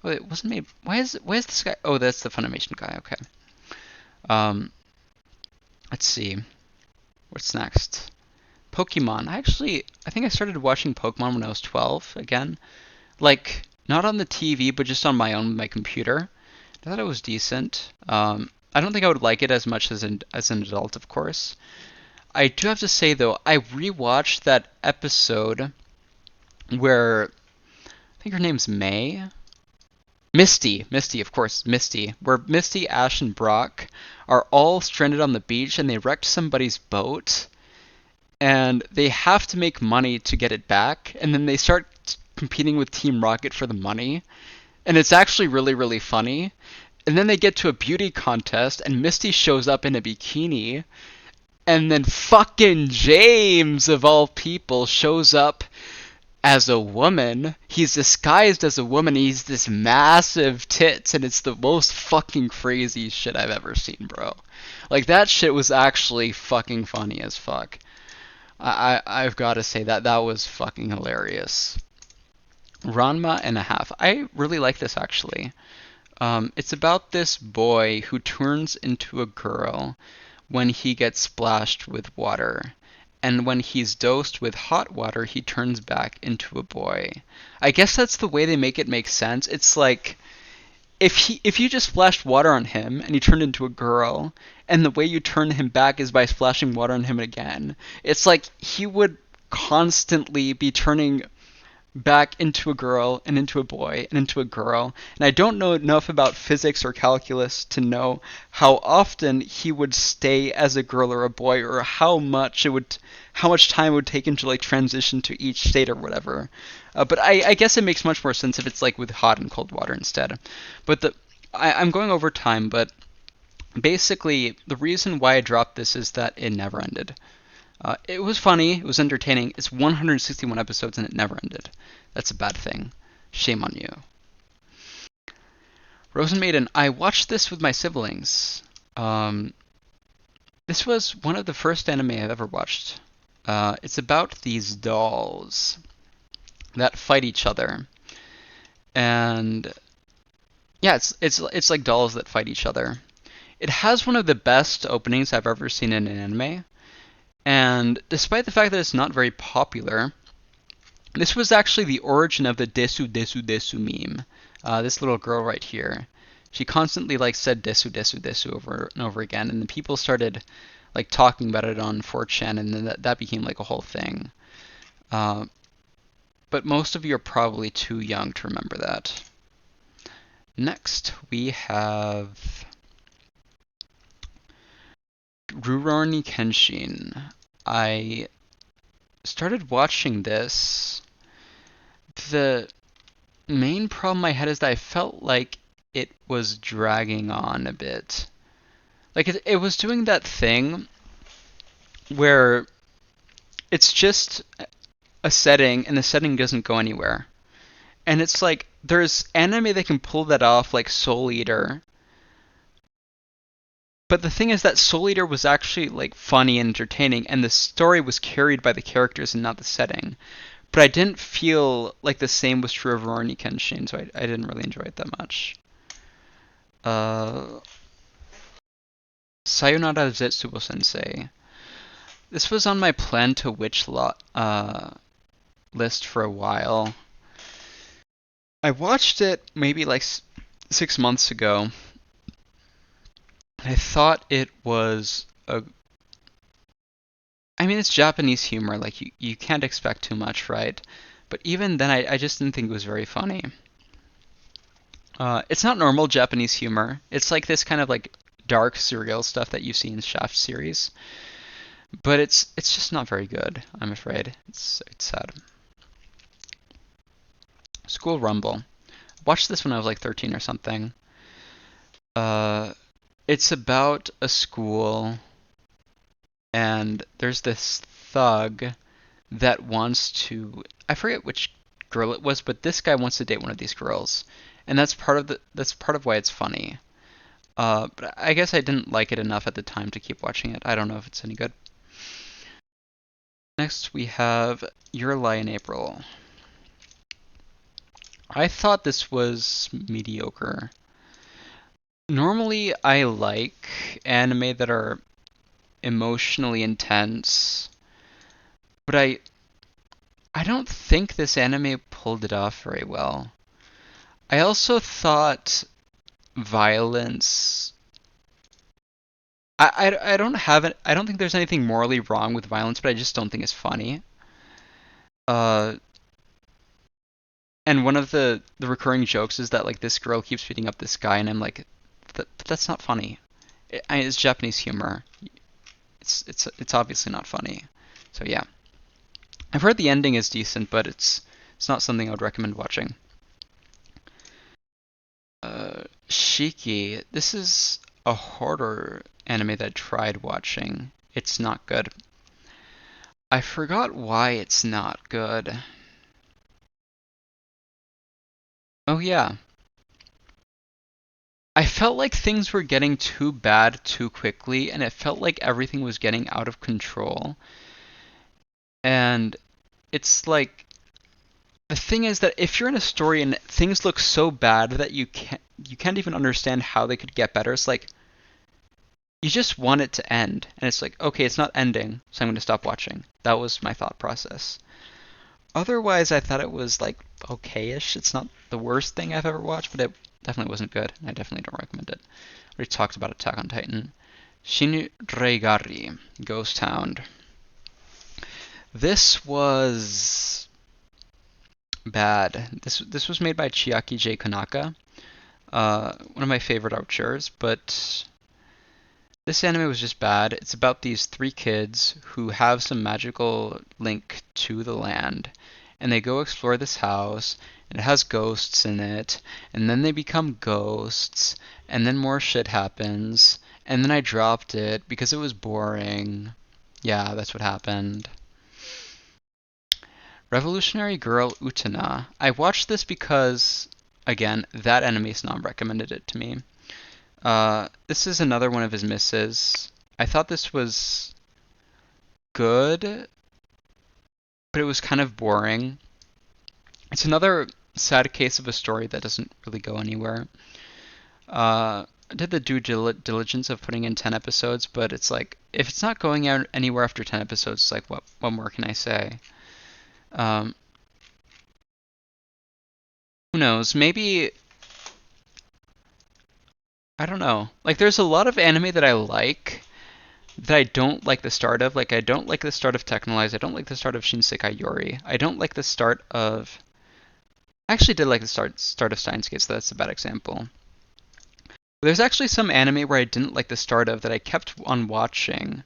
Oh, it wasn't made... why is this guy... oh, that's the Funimation guy. Okay. Let's see. What's next? Pokemon. I think I started watching Pokemon when I was 12, again. Like, not on the TV, but just on my own, my computer. I thought it was decent. I don't think I would like it as much as an adult, of course. I do have to say, though, I rewatched that episode where... I think her name's May? Misty, of course, Misty. Where Misty, Ash, and Brock are all stranded on the beach and they wrecked somebody's boat. And they have to make money to get it back. And then they start competing with Team Rocket for the money. And it's actually really, really funny. And then they get to a beauty contest and Misty shows up in a bikini. And then fucking James, of all people, shows up as a woman. He's disguised as a woman. He's this massive tits, and it's the most fucking crazy shit I've ever seen, bro. Like, that shit was actually fucking funny as fuck. I've got to say that was fucking hilarious. Ranma and a half. I really like this, actually. It's about this boy who turns into a girl when he gets splashed with water. And when he's dosed with hot water, he turns back into a boy. I guess that's the way they make it make sense. It's like, if you just splashed water on him and he turned into a girl, and the way you turn him back is by splashing water on him again, it's like he would constantly be turning back into a girl and into a boy and into a girl. And I don't know enough about physics or calculus to know how often he would stay as a girl or a boy, or how much time it would take him to like transition to each state or whatever. But I guess it makes much more sense if it's like with hot and cold water instead. But I'm going over time, but basically the reason why I dropped this is that it never ended. It was funny, it was entertaining. It's 161 episodes and it never ended. That's a bad thing. Shame on you. Rosen Maiden, I watched this with my siblings. This was one of the first anime I've ever watched. It's about these dolls that fight each other. And yeah, it's like dolls that fight each other. It has one of the best openings I've ever seen in an anime. And despite the fact that it's not very popular, this was actually the origin of the desu desu desu meme. This little girl right here, she constantly like said desu desu desu over and over again, and then people started like talking about it on 4chan, and then that became like a whole thing. But most of you are probably too young to remember that. Next, we have Rurouni Kenshin. I started watching this. The main problem I had is that I felt like it was dragging on a bit. Like it was doing that thing where it's just a setting and the setting doesn't go anywhere. And it's like there's anime that can pull that off, like Soul Eater. But the thing is that Soul Eater was actually like funny and entertaining, and the story was carried by the characters and not the setting. But I didn't feel like the same was true of Rurouni Kenshin, so I didn't really enjoy it that much. Sayonara Zetsubo Sensei. This was on my plan to witch list for a while. I watched it maybe like 6 months ago. I thought it was it's Japanese humor, like you can't expect too much, right? But even then, I just didn't think it was very funny. It's not normal Japanese humor. It's like this kind of like dark, surreal stuff that you see in Shaft series. But it's just not very good, I'm afraid. It's sad. School Rumble. Watched this when I was like 13 or something. It's about a school, and there's this thug that wants to, I forget which girl it was, but this guy wants to date one of these girls, and that's part of why it's funny. But I guess I didn't like it enough at the time to keep watching it. I don't know if it's any good. Next we have Your Lie in April. I thought this was mediocre. Normally, I like anime that are emotionally intense, but I don't think this anime pulled it off very well. I also thought violence. I don't have it. I don't think there's anything morally wrong with violence, but I just don't think it's funny. And one of the recurring jokes is that like this girl keeps beating up this guy, and I'm like, that's not funny. It's Japanese humor. It's obviously not funny. So yeah, I've heard the ending is decent, but it's not something I would recommend watching. Shiki. This is a horror anime that I tried watching. It's not good. I forgot why it's not good. Oh yeah. I felt like things were getting too bad too quickly, and it felt like everything was getting out of control. And it's like, the thing is that if you're in a story and things look so bad that you can't even understand how they could get better, it's like you just want it to end. And it's like, okay, it's not ending, so I'm going to stop watching. That was my thought process. Otherwise, I thought it was like okay-ish. It's not the worst thing I've ever watched, but it definitely wasn't good. I definitely don't recommend it. We talked about Attack on Titan. Shinregari, Ghost Hound. This was bad. This was made by Chiaki J. Konaka, one of my favorite auteurs, but this anime was just bad. It's about these three kids who have some magical link to the land, and they go explore this house, and it has ghosts in it, and then they become ghosts, and then more shit happens, and then I dropped it because it was boring. Yeah, that's what happened. Revolutionary Girl Utena. I watched this because, again, that anime snob recommended it to me. This is another one of his misses. I thought this was good, but it was kind of boring. It's another sad case of a story that doesn't really go anywhere. I did the due diligence of putting in 10 episodes, but it's like, if it's not going out anywhere after 10 episodes, it's like, what more can I say? Um, who knows? Maybe, I don't know. Like, there's a lot of anime that I like that I don't like the start of. Like, I don't like the start of Technolize. I don't like the start of Shinsekai Yori. I don't like the start of... I actually did like the start of Steins Gate, so that's a bad example. There's actually some anime where I didn't like the start of that I kept on watching.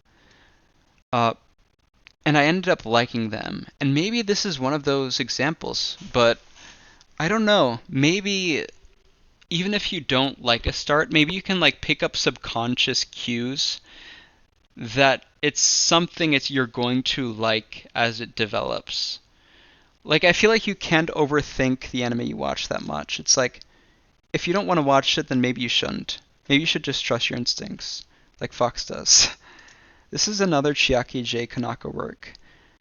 And I ended up liking them. And maybe this is one of those examples, but I don't know. Maybe even if you don't like a start, maybe you can like pick up subconscious cues that it's something you're going to like as it develops. Like, I feel like you can't overthink the anime you watch that much. It's like, if you don't want to watch it, then maybe you shouldn't. Maybe you should just trust your instincts, like Fox does. This is another Chiaki J. Konaka work.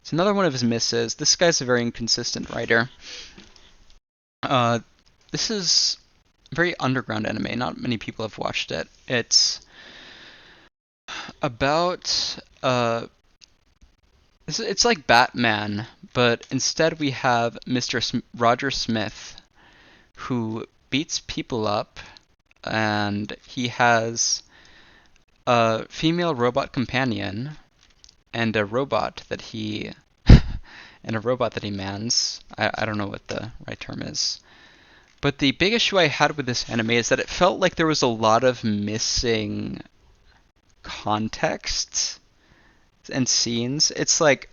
It's another one of his misses. This guy's a very inconsistent writer. This is a very underground anime. Not many people have watched it. It's about it's like Batman, but instead we have Mr. Roger Smith, who beats people up, and he has a female robot companion and a robot that he mans. I don't know what the right term is. But the big issue I had with this anime is that it felt like there was a lot of missing context and scenes. It's like,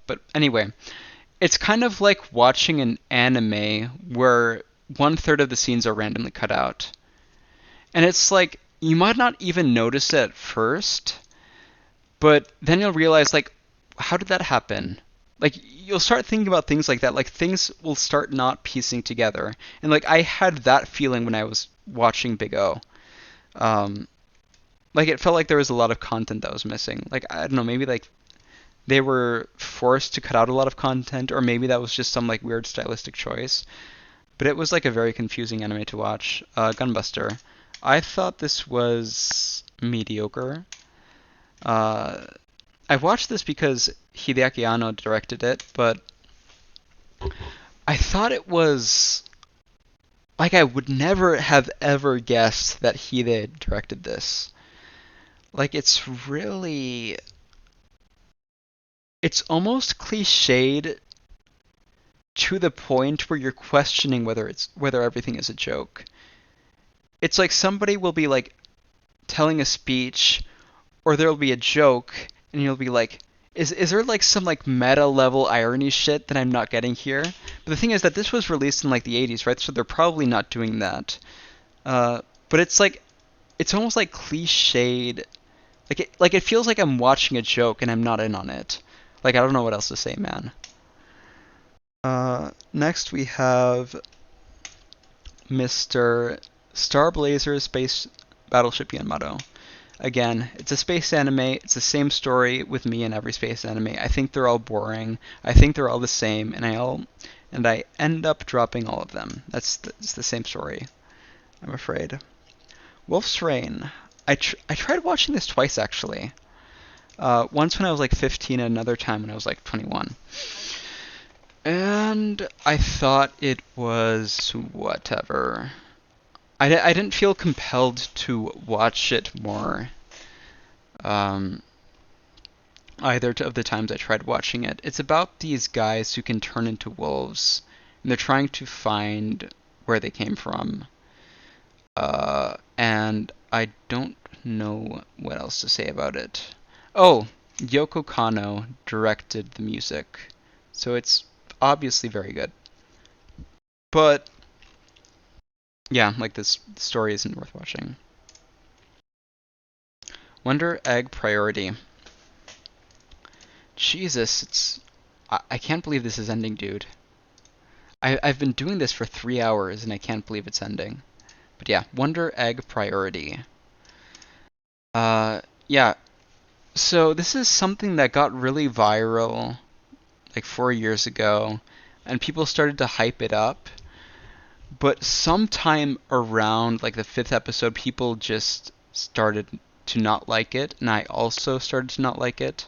but anyway, it's kind of like watching an anime where 1/3 of the scenes are randomly cut out. And it's like, you might not even notice it at first, but then you'll realize, like, how did that happen? Like, you'll start thinking about things like that. Like, things will start not piecing together. And, like, I had that feeling when I was watching Big O. Like, it felt like there was a lot of content that was missing. Like, I don't know, maybe, like, they were forced to cut out a lot of content, or maybe that was just some, like, weird stylistic choice. But it was, like, a very confusing anime to watch. Gunbuster. I thought this was mediocre. I watched this because Hideaki Anno directed it, but I thought it was... Like, I would never have ever guessed that Hide directed this. Like, it's really... It's almost cliched to the point where you're questioning whether everything is a joke. It's like somebody will be, like, telling a speech, or there'll be a joke, and you'll be like, is there like some like meta level irony shit that I'm not getting here? But the thing is that this was released in like the 80s, right? So they're probably not doing that. But it's like, it's almost like cliched. Like it feels like I'm watching a joke and I'm not in on it. Like, I don't know what else to say, man. Next we have Mr. Star Blazer Space Battleship Yanmato. Again, it's a space anime. It's the same story with me in every space anime. I think they're all boring. I think they're all the same, and I end up dropping all of them. It's the same story, I'm afraid. Wolf's Rain. I tried watching this twice, actually. Once when I was like 15 and another time when I was like 21. And I thought it was whatever. I didn't feel compelled to watch it more. either of the times I tried watching it. It's about these guys who can turn into wolves, and they're trying to find where they came from. And I don't know what else to say about it. Oh, Yoko Kanno directed the music, so it's obviously very good. But yeah, like this story isn't worth watching. Wonder Egg Priority. Jesus, I can't believe this is ending, dude. I've been doing this for 3 hours and I can't believe it's ending. But yeah, Wonder Egg Priority. Yeah. So this is something that got really viral like 4 years ago, and people started to hype it up. But sometime around like the 5th episode, people just started to not like it, and I also started to not like it.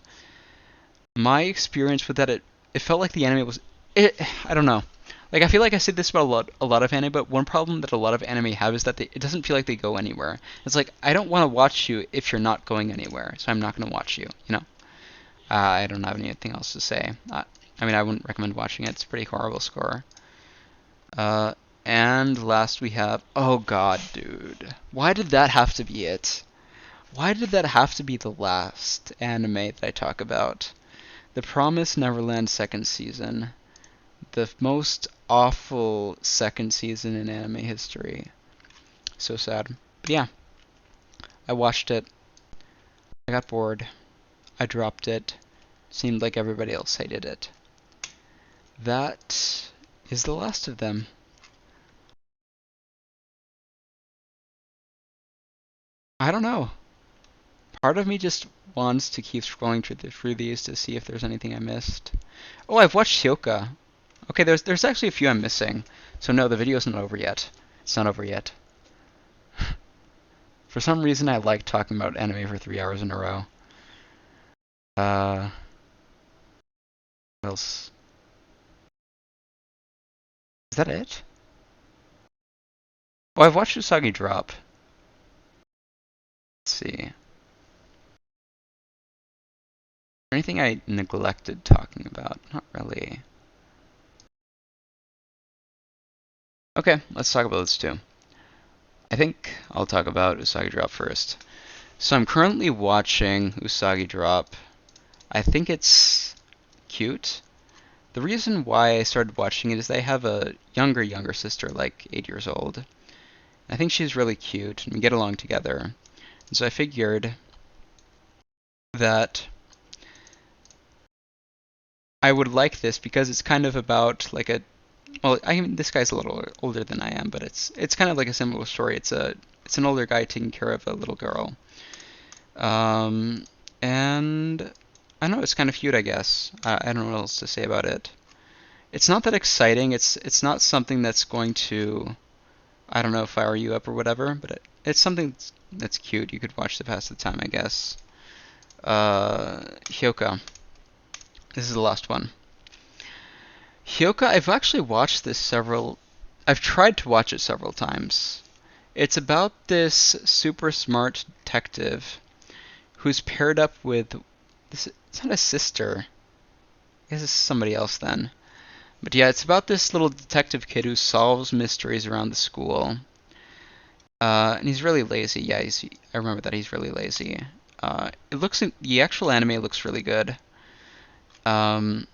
My experience with that, it felt like the anime was, I don't know. Like, I feel like I said this about a lot of anime, but one problem that a lot of anime have is that it doesn't feel like they go anywhere. It's like, I don't want to watch you if you're not going anywhere, so I'm not going to watch you, you know? I don't have anything else to say. I mean, I wouldn't recommend watching it. It's a pretty horrible score. And last we have, oh god, dude. Why did that have to be it? Why did that have to be the last anime that I talk about? The Promised Neverland second season. The most awful second season in anime history. So sad. But yeah, I watched it. I got bored. I dropped it. Seemed like everybody else hated it. That is the last of them. I don't know. Part of me just wants to keep scrolling through these to see if there's anything I missed. Oh, I've watched Hyoka. Okay, there's actually a few I'm missing. So no, the video's not over yet. It's not over yet. For some reason, I like talking about anime for 3 hours in a row. What else? Is that it? Oh, I've watched Usagi Drop. Let's see. Anything I neglected talking about? Not really. Okay, let's talk about this too. I think I'll talk about Usagi Drop first. So I'm currently watching Usagi Drop. I think it's cute. The reason why I started watching it is I have a younger sister, like 8 years old. I think she's really cute, and we get along together. And so I figured that I would like this because it's kind of about like a, well, this guy's a little older than I am, but it's kind of like a similar story. It's an older guy taking care of a little girl. And I don't know, it's kind of cute, I guess. I don't know what else to say about it. It's not that exciting. It's not something that's going to, I don't know, fire you up or whatever, but it's something that's cute. You could watch to pass the time, I guess. Hyoka. This is the last one. Hyoka, I've actually watched this I've tried to watch it several times. It's about this super smart detective who's paired up with, it's not a sister. I guess it's somebody else then. But yeah, it's about this little detective kid who solves mysteries around the school. And he's really lazy. Yeah, I remember that he's really lazy. The actual anime looks really good. But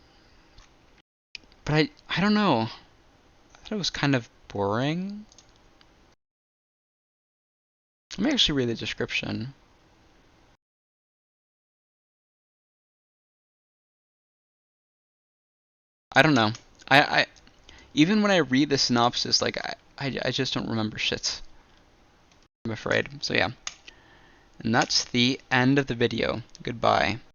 I don't know. I thought it was kind of boring. Let me actually read the description. I don't know. I even when I read the synopsis, like I just don't remember shit. I'm afraid. So yeah. And that's the end of the video. Goodbye.